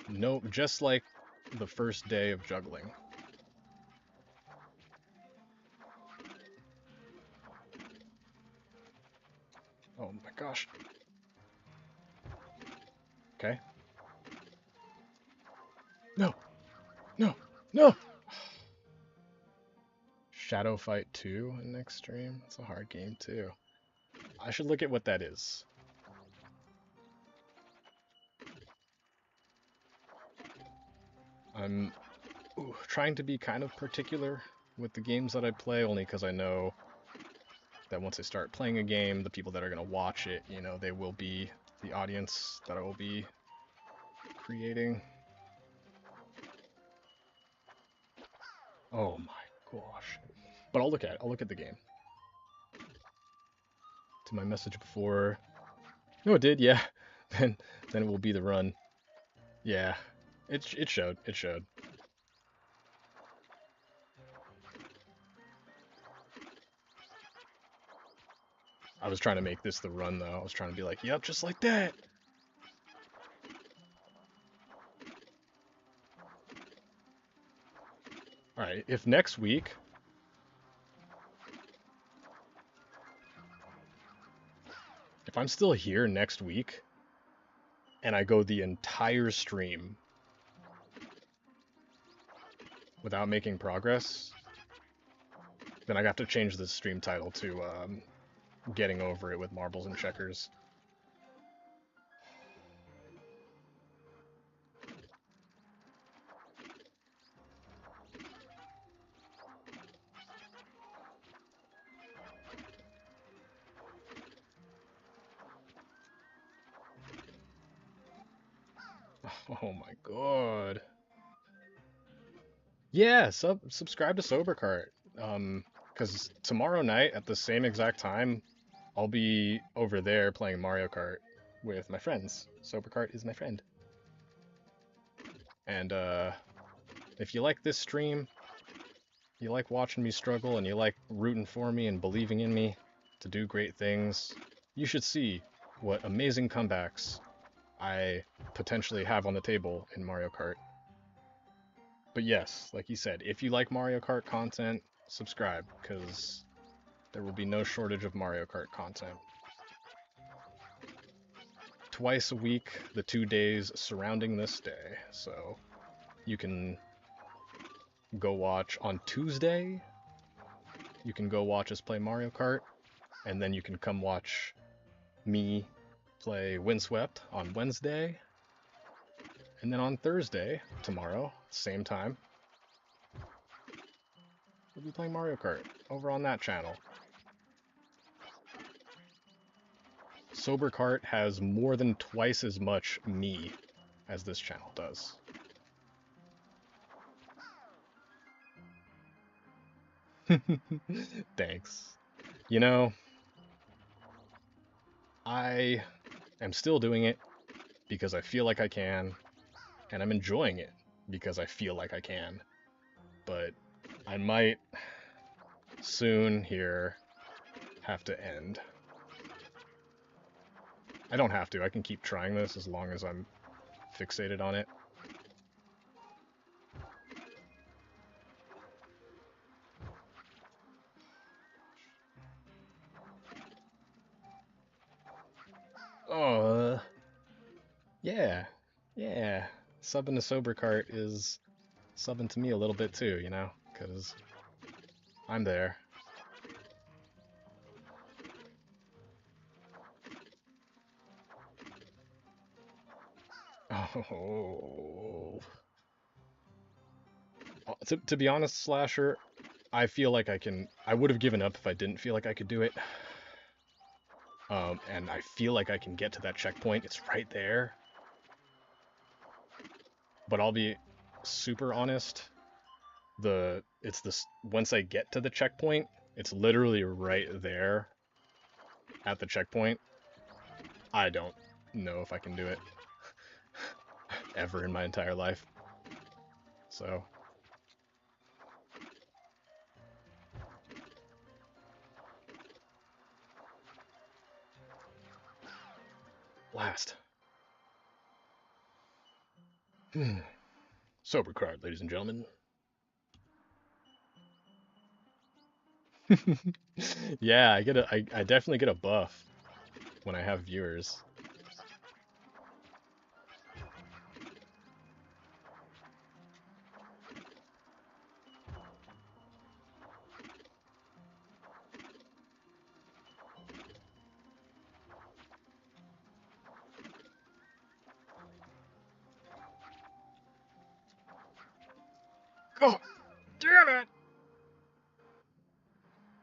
Nope, just like the first day of juggling. Oh my gosh. Okay. No! Shadow Fight 2 in next stream? It's a hard game too. I should look at what that is. I'm trying to be kind of particular with the games that I play, only because I know that once I start playing a game, the people that are going to watch it, you know, they will be the audience that I will be creating. Oh my gosh. But I'll look at the game. To my message before. No, it did, yeah. Then it will be the run. Yeah. It showed. It showed. I was trying to make this the run though. I was trying to be like, yep, just like that. Alright, if next week if I'm still here next week and I go the entire stream without making progress, then I have to change the stream title to Getting Over It with Marbles and Checkers. Oh my god. Yeah, subscribe to Sobercart. Because tomorrow night at the same exact time, I'll be over there playing Mario Kart with my friends. Sobercart is my friend. And if you like this stream, you like watching me struggle, and you like rooting for me and believing in me to do great things, you should see what amazing comebacks I potentially have on the table in Mario Kart. But yes, like you said, if you like Mario Kart content, subscribe, because there will be no shortage of Mario Kart content. Twice a week, the 2 days surrounding this day. So you can go watch on Tuesday, you can go watch us play Mario Kart, and then you can come watch me play Windswept on Wednesday. And then on Thursday, tomorrow, same time, we'll be playing Mario Kart over on that channel. Sobercart has more than twice as much me as this channel does. Thanks. You know, I am still doing it because I feel like I can, and I'm enjoying it because I feel like I can. But I might soon here have to end. I don't have to. I can keep trying this as long as I'm fixated on it. Oh, yeah, yeah. Subbing to Sobercart is subbing to me a little bit too, you know, because I'm there. Oh. To be honest, Slasher, I feel like I would have given up if I didn't feel like I could do it. And I feel like I can get to that checkpoint. It's right there. But I'll be super honest. Once I get to the checkpoint, it's literally right there at the checkpoint. I don't know if I can do it ever in my entire life. So last. Sobercart, ladies and gentlemen. Yeah, I definitely get a buff when I have viewers.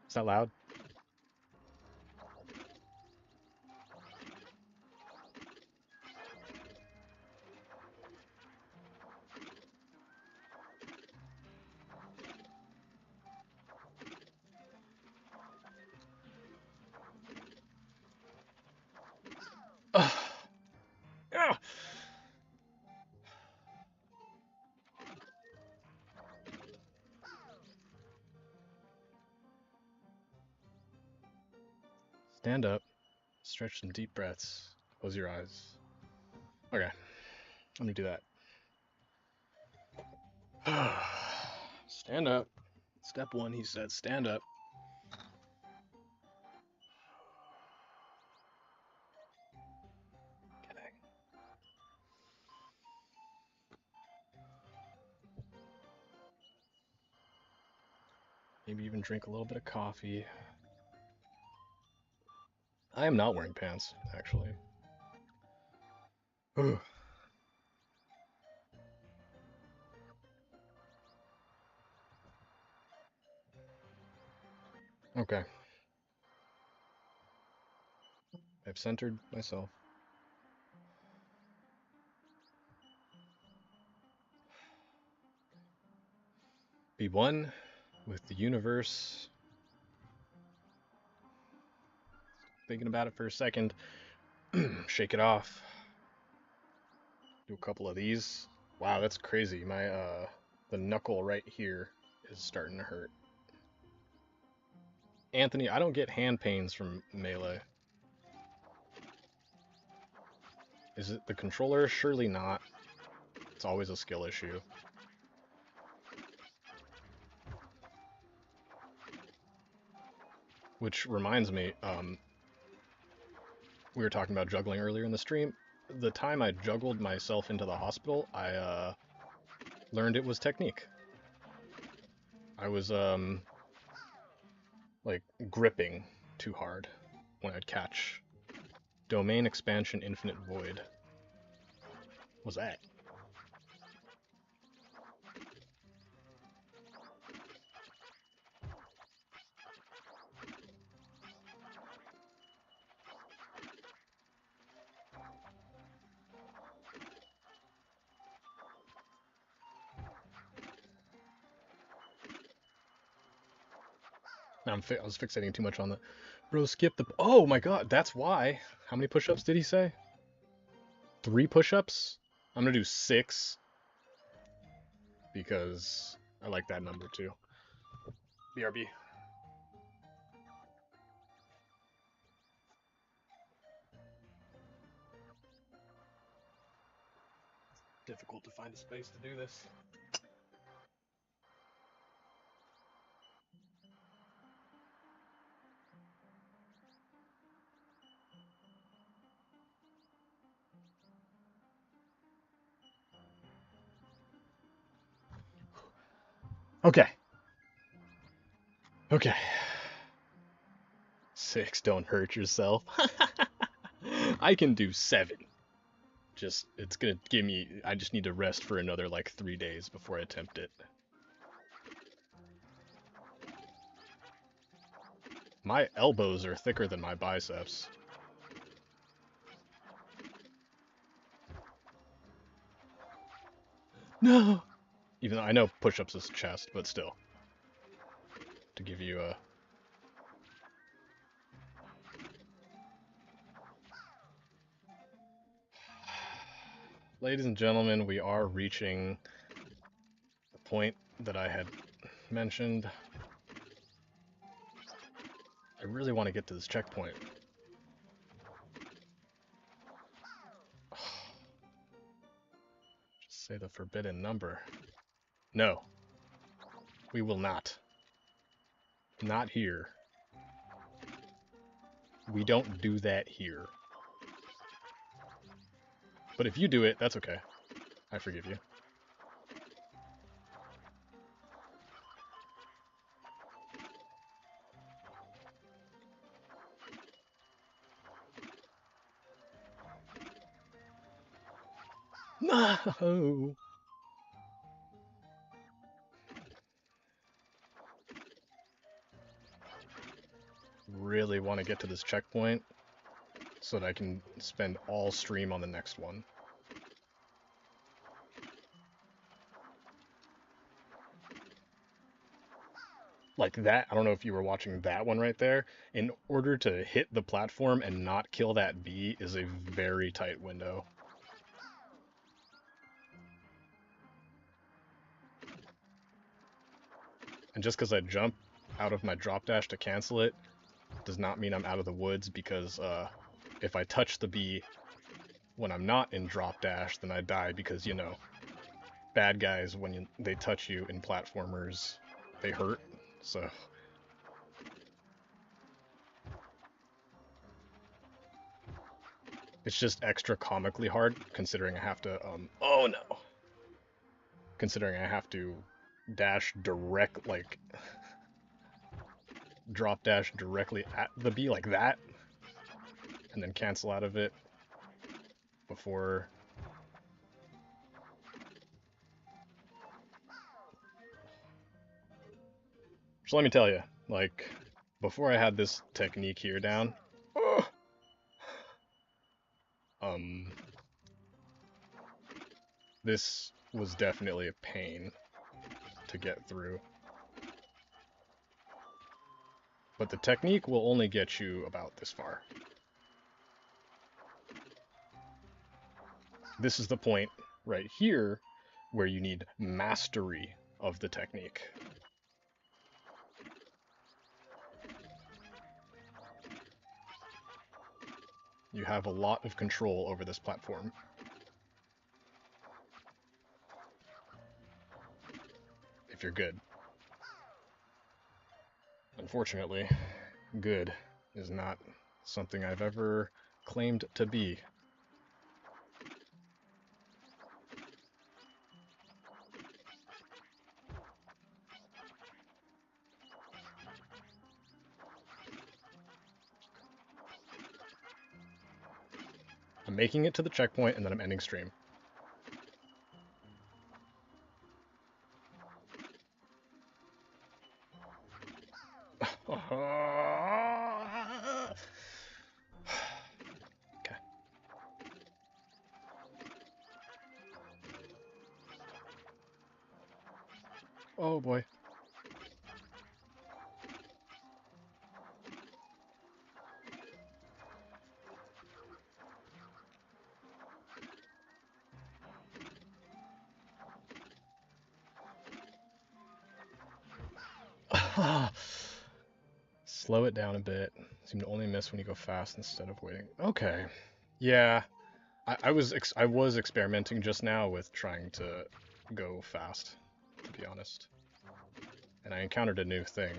Is that loud? Ugh. Ugh. Stand up, stretch some deep breaths, close your eyes. Okay, I'm gonna do that. Stand up. Step one, he said, stand up. Okay. Maybe even drink a little bit of coffee. I am not wearing pants, actually. Okay. I've centered myself. Be one with the universe. Thinking about it for a second. Shake it off. Do a couple of these. Wow, that's crazy. My the knuckle right here is starting to hurt. Anthony, I don't get hand pains from melee. Is it the controller? Surely not. It's always a skill issue. Which reminds me, we were talking about juggling earlier in the stream. The time I juggled myself into the hospital, I learned it was technique. I was like gripping too hard when I'd catch. Domain expansion infinite void. What was that? I was fixating too much on the. Bro, skip the. Oh my god, that's why. How many push-ups did he say? 3 push-ups? I'm gonna do 6 because I like that number too. BRB. Difficult to find a space to do this. Okay. Okay. 6, don't hurt yourself. I can do 7. Just, it's gonna give me, I just need to rest for another like 3 days before I attempt it. My elbows are thicker than my biceps. No! Even though I know push-ups is chest, but still. To give you a... Ladies and gentlemen, we are reaching the point that I had mentioned. I really want to get to this checkpoint. Just say the forbidden number. No. We will not. Not here. We don't do that here. But if you do it, that's okay. I forgive you. No! really want to get to this checkpoint so that I can spend all stream on the next one. Like that, I don't know if you were watching that one right there. In order to hit the platform and not kill that bee is a very tight window. And just because I jump out of my drop dash to cancel it does not mean I'm out of the woods, because if I touch the bee when I'm not in drop dash, then I die, because, you know, bad guys, when they touch you in platformers, they hurt. So it's just extra comically hard, considering I have to, oh no! Considering I have to dash direct, like, drop dash directly at the bee like that, and then cancel out of it before. So let me tell you, like, before I had this technique here down, um, this was definitely a pain to get through. But the technique will only get you about this far. This is the point right here where you need mastery of the technique. You have a lot of control over this platform. If you're good. Unfortunately, good is not something I've ever claimed to be. I'm making it to the checkpoint and then I'm ending stream. Okay. Oh boy. Slow it down a bit. Seem to only miss when you go fast instead of waiting. Okay. Yeah. I was experimenting just now with trying to go fast, to be honest. And I encountered a new thing.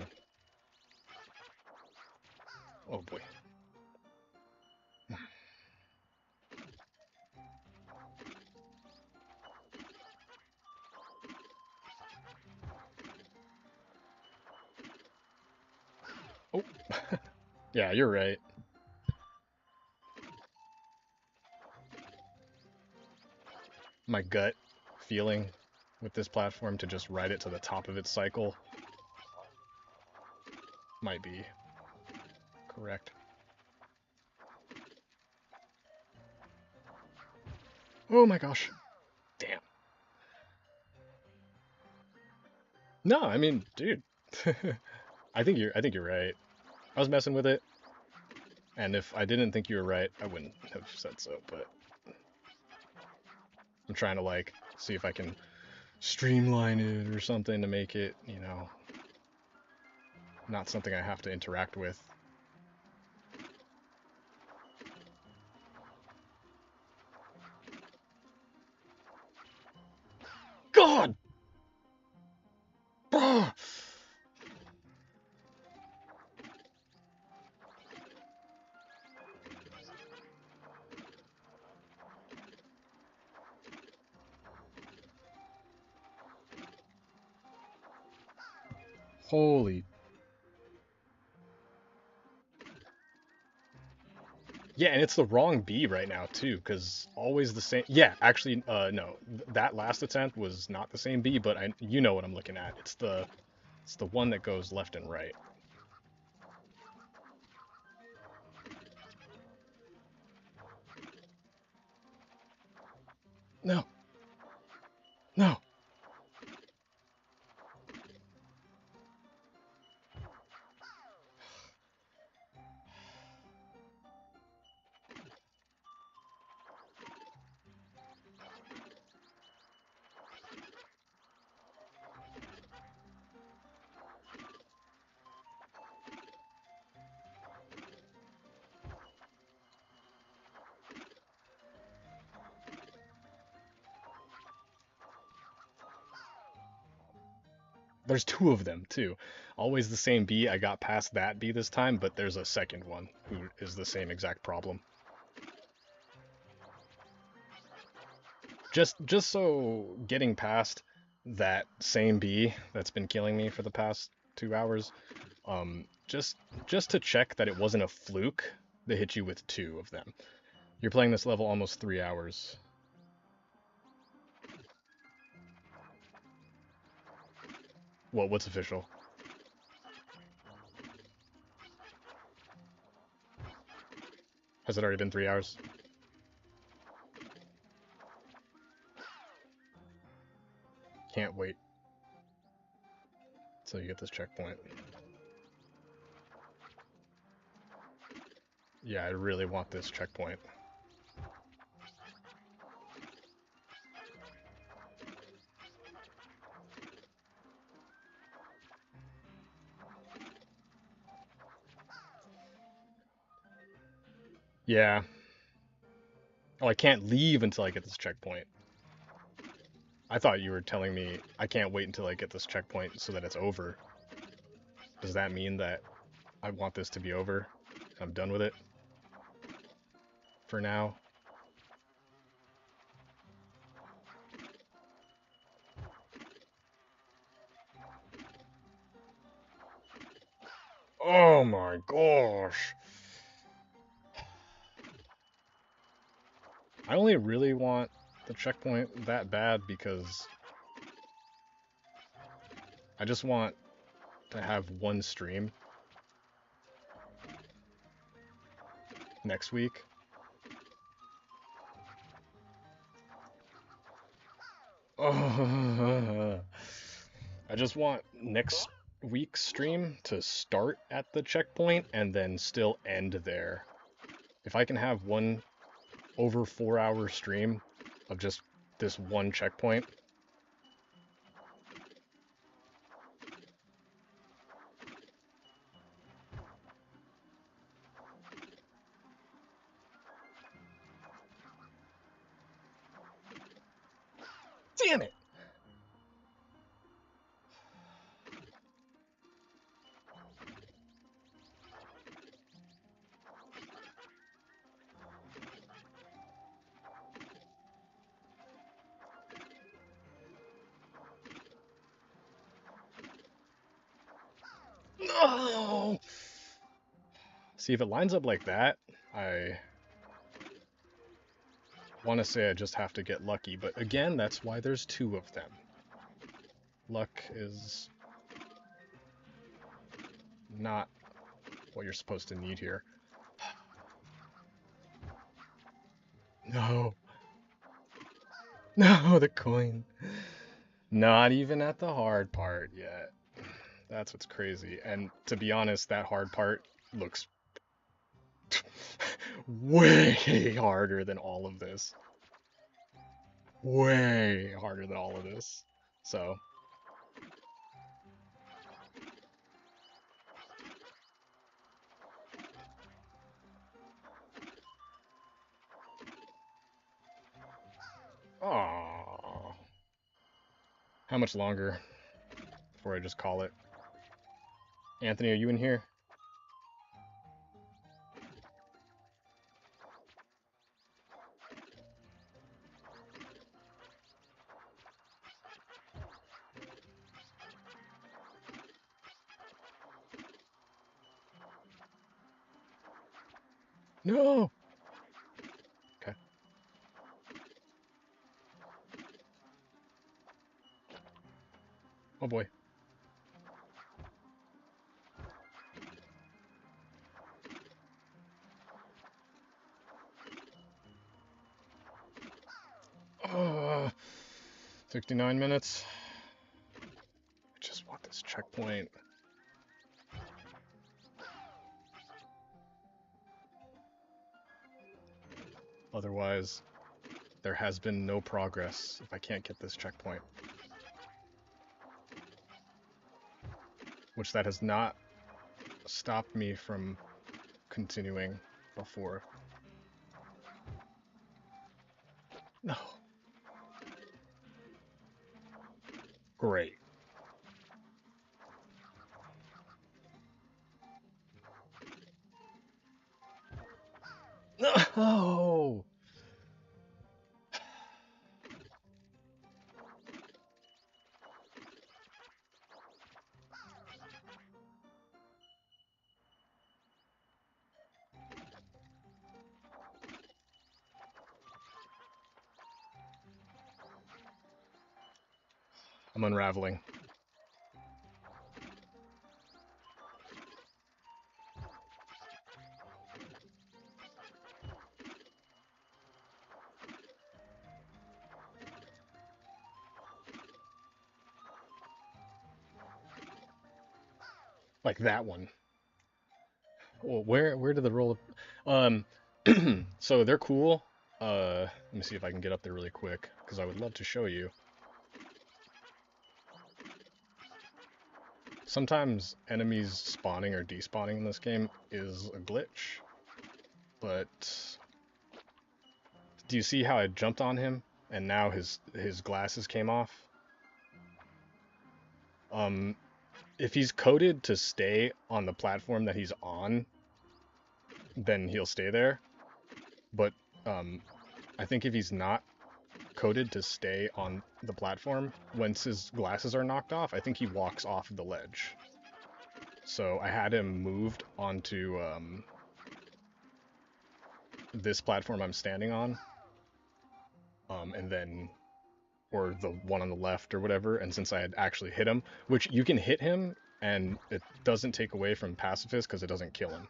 Oh boy. Oh. Yeah, you're right. My gut feeling with this platform to just ride it to the top of its cycle might be correct. Oh my gosh. Damn. No, I mean, dude. I think you're right. I was messing with it, and if I didn't think you were right, I wouldn't have said so, but I'm trying to, like, see if I can streamline it or something to make it, you know, not something I have to interact with. God! Ah! Holy. Yeah, and it's the wrong B right now too, because always the same. Yeah, actually, no, that last attempt was not the same B, but you know what I'm looking at. It's the one that goes left and right. No. No. There's two of them, too. Always the same bee. I got past that bee this time, but there's a second one who is the same exact problem. Just so getting past that same bee that's been killing me for the past 2 hours, just to check that it wasn't a fluke, they hit you with two of them. You're playing this level almost 3 hours. What's official? Has it already been 3 hours? Can't wait till you get this checkpoint. Yeah, I really want this checkpoint. Yeah. Oh, I can't leave until I get this checkpoint. I thought you were telling me I can't wait until I get this checkpoint so that it's over. Does that mean that I want this to be over? I'm done with it for now. Oh my gosh. I only really want the checkpoint that bad because I just want to have one stream next week. I just want next week's stream to start at the checkpoint and then still end there. If I can have one over 4 hour stream of just this one checkpoint. Damn it! No! See, if it lines up like that, I want to say I just have to get lucky, but again, that's why there's two of them. Luck is not what you're supposed to need here. No. No, the coin. Not even at the hard part yet. That's what's crazy. And to be honest, that hard part looks way harder than all of this. Way harder than all of this. So, aww. How much longer before I just call it? Anthony, are you in here? No! Okay. Oh boy. 69 minutes. I just want this checkpoint. Otherwise, there has been no progress if I can't get this checkpoint. Which that has not stopped me from continuing before. No. Great. No! I'm unraveling. Like that one. Well, where did the roll? So they're cool. Let me see if I can get up there really quick because I would love to show you. Sometimes enemies spawning or despawning in this game is a glitch, but do you see how I jumped on him and now his glasses came off? If he's coded to stay on the platform that he's on, then he'll stay there. But I think if he's not coded to stay on the platform, once his glasses are knocked off, I think he walks off the ledge. So I had him moved onto this platform I'm standing on, and then, or the one on the left or whatever, and since I had actually hit him, which you can hit him and it doesn't take away from pacifist because it doesn't kill him.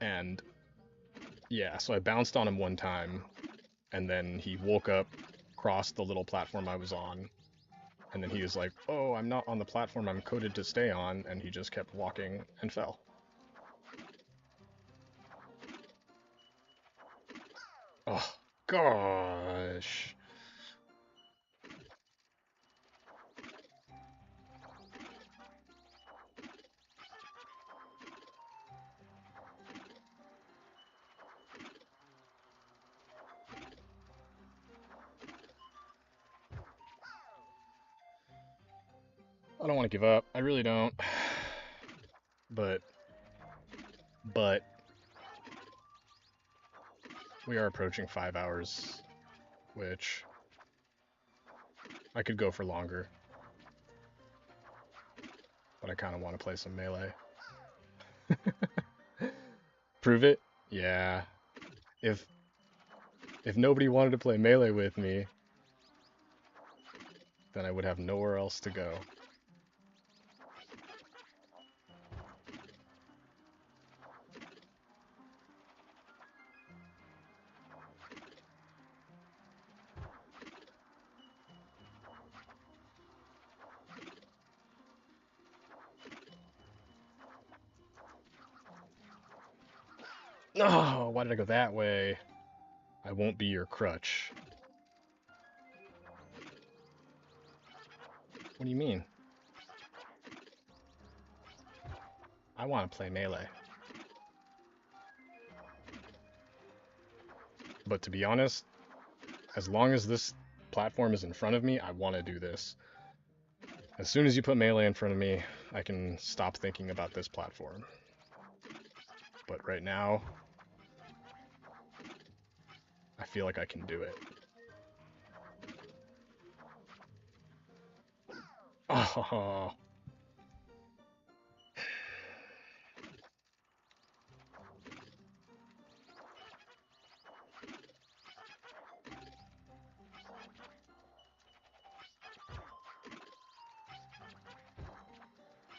And yeah, so I bounced on him one time, and then he woke up, crossed the little platform I was on, and then he was like, oh, I'm not on the platform I'm coded to stay on, and he just kept walking and fell. Oh, gosh. I don't want to give up. I really don't. But we are approaching 5 hours, which I could go for longer. But I kind of want to play some Melee. Prove it? Yeah. If nobody wanted to play Melee with me, then I would have nowhere else to go. Oh, why did I go that way? I won't be your crutch. What do you mean? I want to play Melee. But to be honest, as long as this platform is in front of me, I want to do this. As soon as you put Melee in front of me, I can stop thinking about this platform. But right now, I feel like I can do it. Oh.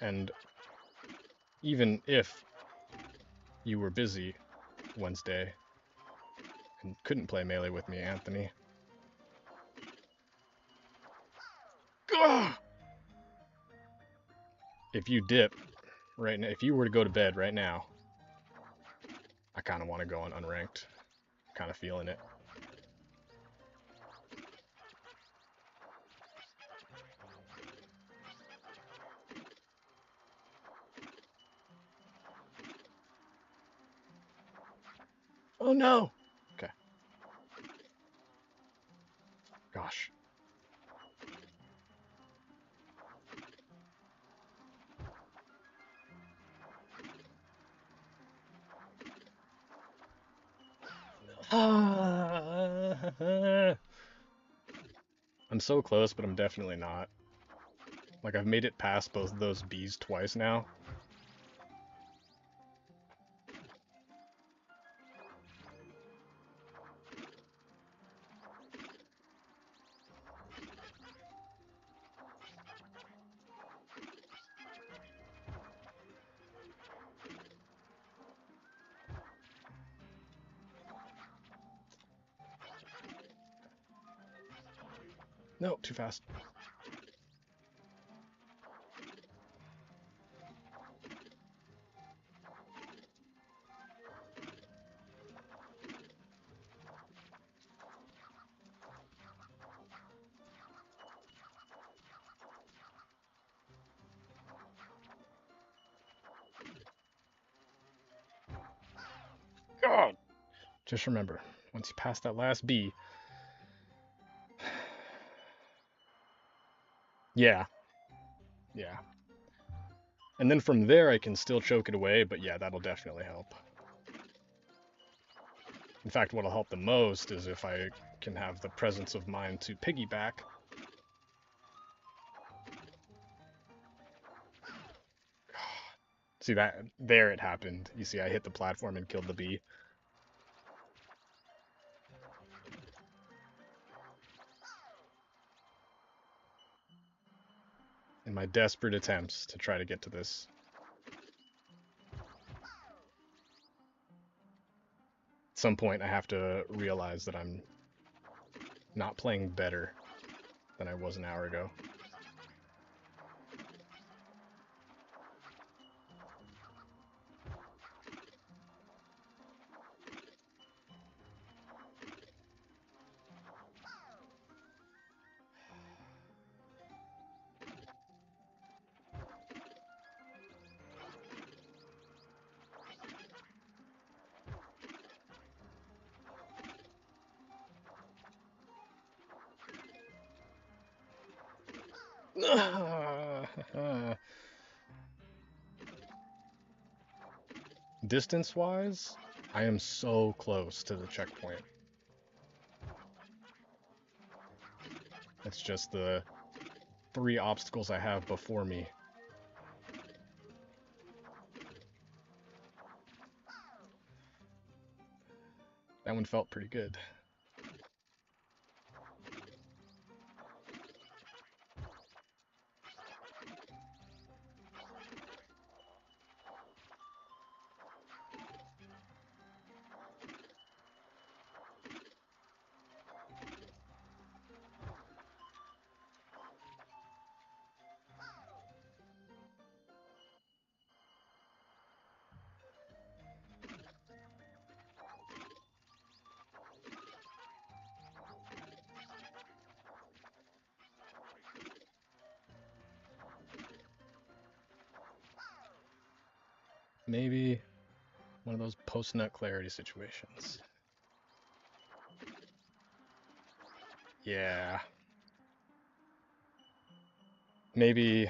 And even if you were busy Wednesday couldn't play melee with me, Anthony. Gah! If you dip right now, if you were to go to bed right now, I kind of want to go on unranked. Kind of feeling it. Oh no! Okay. Gosh. I'm so close, but I'm definitely not. Like, I've made it past both of those bees twice now. No, too fast. God! Just remember, once you pass that last bee... Yeah. Yeah. And then from there, I can still choke it away, but yeah, that'll definitely help. In fact, what'll help the most is if I can have the presence of mind to piggyback. See that? There it happened. You see, I hit the platform and killed the bee. In my desperate attempts to try to get to this. At some point, I have to realize that I'm not playing better than I was an hour ago. Distance-wise, I am so close to the checkpoint. It's just the 3 obstacles I have before me. That one felt pretty good. Maybe one of those post-nut clarity situations. Yeah. Maybe...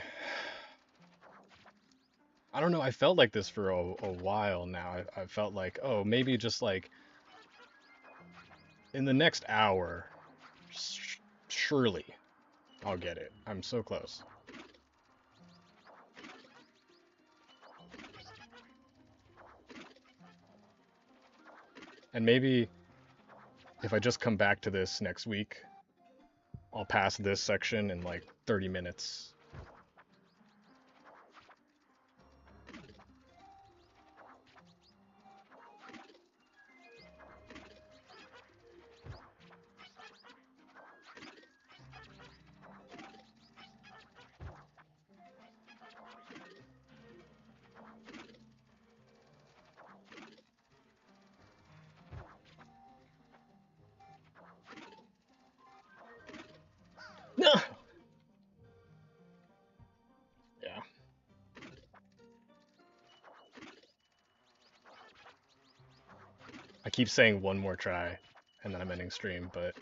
I don't know, I felt like this for a while now. I felt like, oh, maybe just like in the next hour, surely I'll get it. I'm so close. And maybe if I just come back to this next week, I'll pass this section in like 30 minutes. keep saying one more try, and then I'm ending stream, but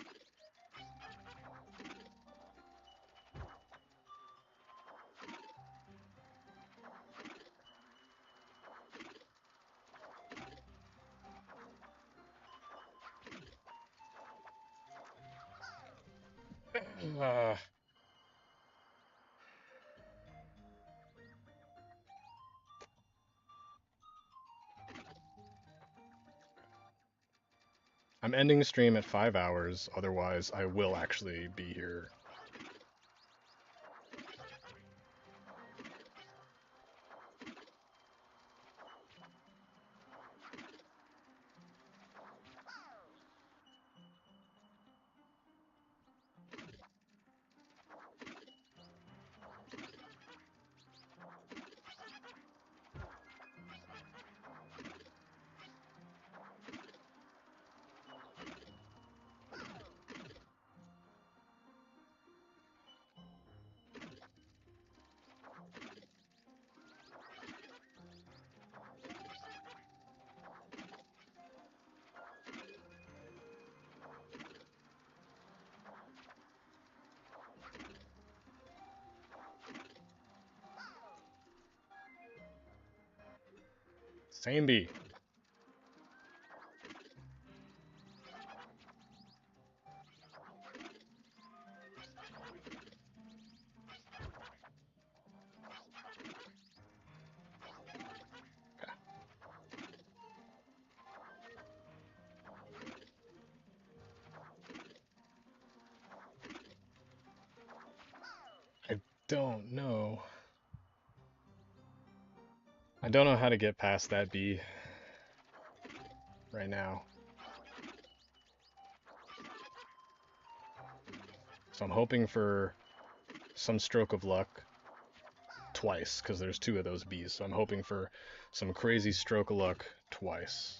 uh, I'm ending the stream at 5 hours. Otherwise, I will actually be here. Same B. I don't know. I don't know how to get past that B right now. So I'm hoping for some stroke of luck twice, because there's two of those Bs. So I'm hoping for some crazy stroke of luck twice.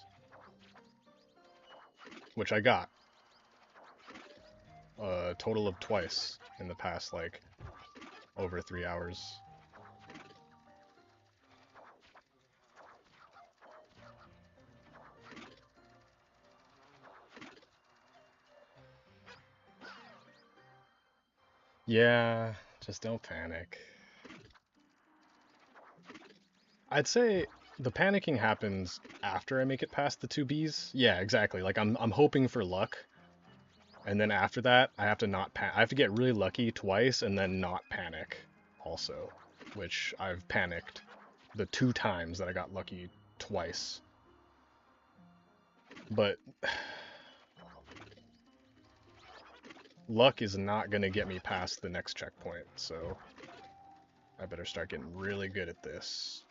Which I got. A total of twice in the past, like, over 3 hours. Yeah, just don't panic. I'd say the panicking happens after I make it past the two Bs. Yeah, exactly. Like I'm hoping for luck, and then after that, I have to not I have to get really lucky twice and then not panic also, which I've panicked the 2 times that I got lucky twice. But luck is not going to get me past the next checkpoint, so I better start getting really good at this.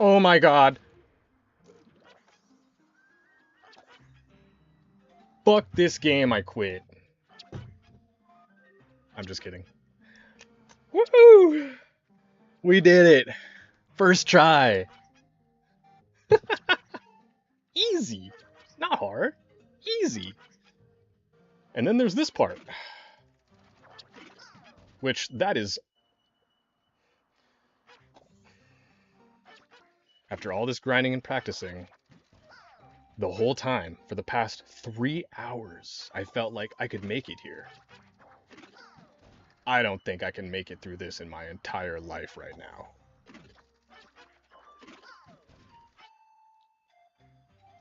Oh my god! Fuck this game, I quit. I'm just kidding. Woohoo! We did it! First try! Easy! Not hard. Easy. And then there's this part. Which, that is... After all this grinding and practicing, the whole time, for the past 3 hours, I felt like I could make it here. I don't think I can make it through this in my entire life right now.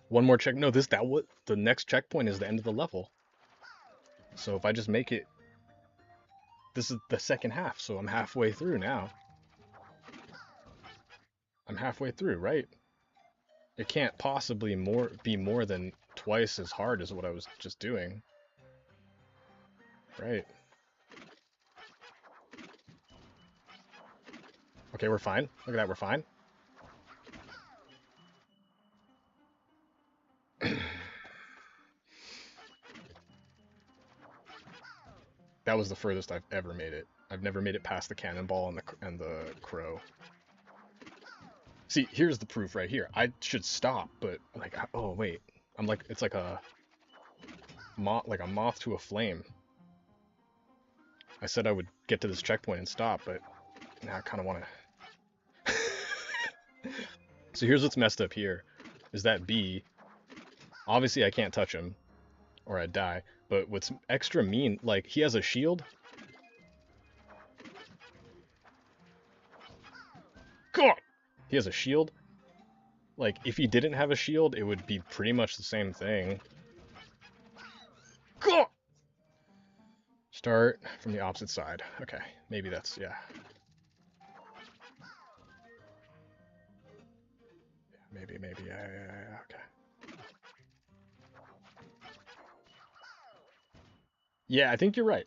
One more check. No, the next checkpoint is the end of the level. So if I just make it, this is the second half, so I'm halfway through now. I'm halfway through, right? It can't possibly be more than twice as hard as what I was just doing. Right. Okay, we're fine. Look at that, we're fine. That was the furthest I've ever made it. I've never made it past the cannonball and the crow. See, here's the proof right here. I should stop, but like, oh wait, it's like a moth to a flame. I said I would get to this checkpoint and stop, but now I kind of want to. So here's what's messed up here, is that B. Obviously I can't touch him, or I'd die. But what's extra mean, like, he has a shield. God! He has a shield. Like, if he didn't have a shield, it would be pretty much the same thing. God! Start from the opposite side. Okay, maybe that's, yeah. Maybe, yeah, okay. Yeah, I think you're right.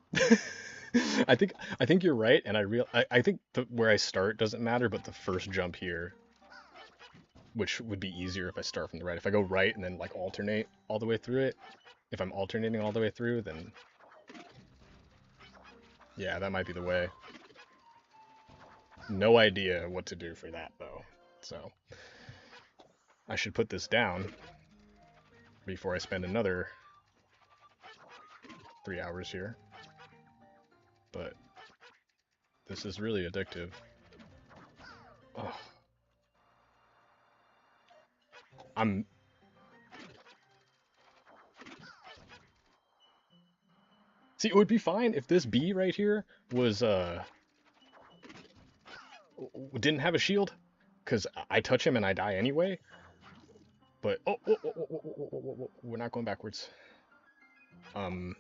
I think you're right, and I think where I start doesn't matter, but the first jump here, which would be easier if I start from the right. If I go right and then like alternate all the way through it, if I'm alternating all the way through, then yeah, that might be the way. No idea what to do for that though. So I should put this down before I spend another 3 hours here. But this is really addictive. Oh, I'm See, it would be fine if this B right here was didn't have a shield, because I touch him and I die anyway. But we're not going backwards. Um,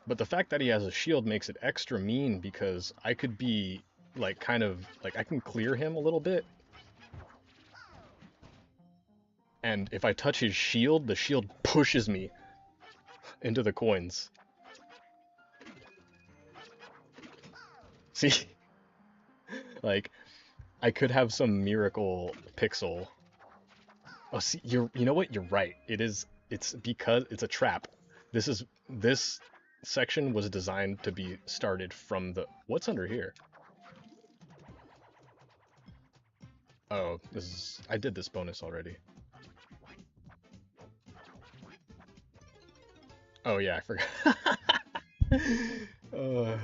but the fact that he has a shield makes it extra mean, because I could be like kind of like I can clear him a little bit, and if I touch his shield, the shield pushes me into the coins. See, like I could have some miracle pixel. Oh, see, you know what? You're right. It's because it's a trap. This section was designed to be started from the what's under here? Oh, I did this bonus already. Oh yeah, I forgot. uh,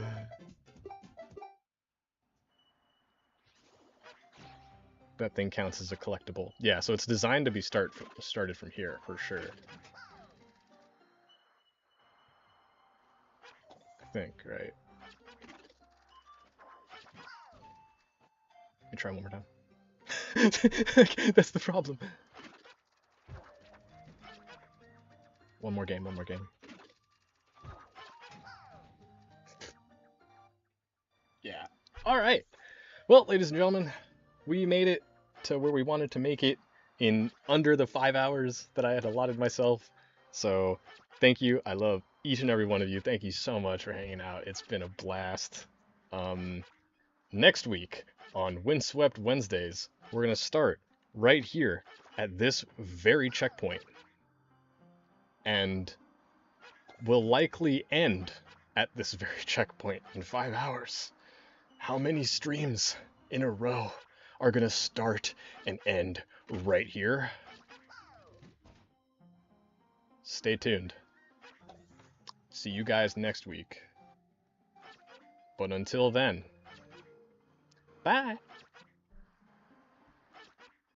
that thing counts as a collectible. Yeah, so it's designed to be started from here for sure. I think, right? Let me try one more time. That's the problem. One more game, one more game. Yeah. All right. Well, ladies and gentlemen, we made it to where we wanted to make it in under the 5 hours that I had allotted myself. So thank you. I love each and every one of you. Thank you so much for hanging out. It's been a blast. Um, Next week on Windswept Wednesdays, we're going to start right here at this very checkpoint. And will likely end at this very checkpoint in 5 hours. How many streams in a row are going to start and end right here? Stay tuned. See you guys next week. But until then, bye!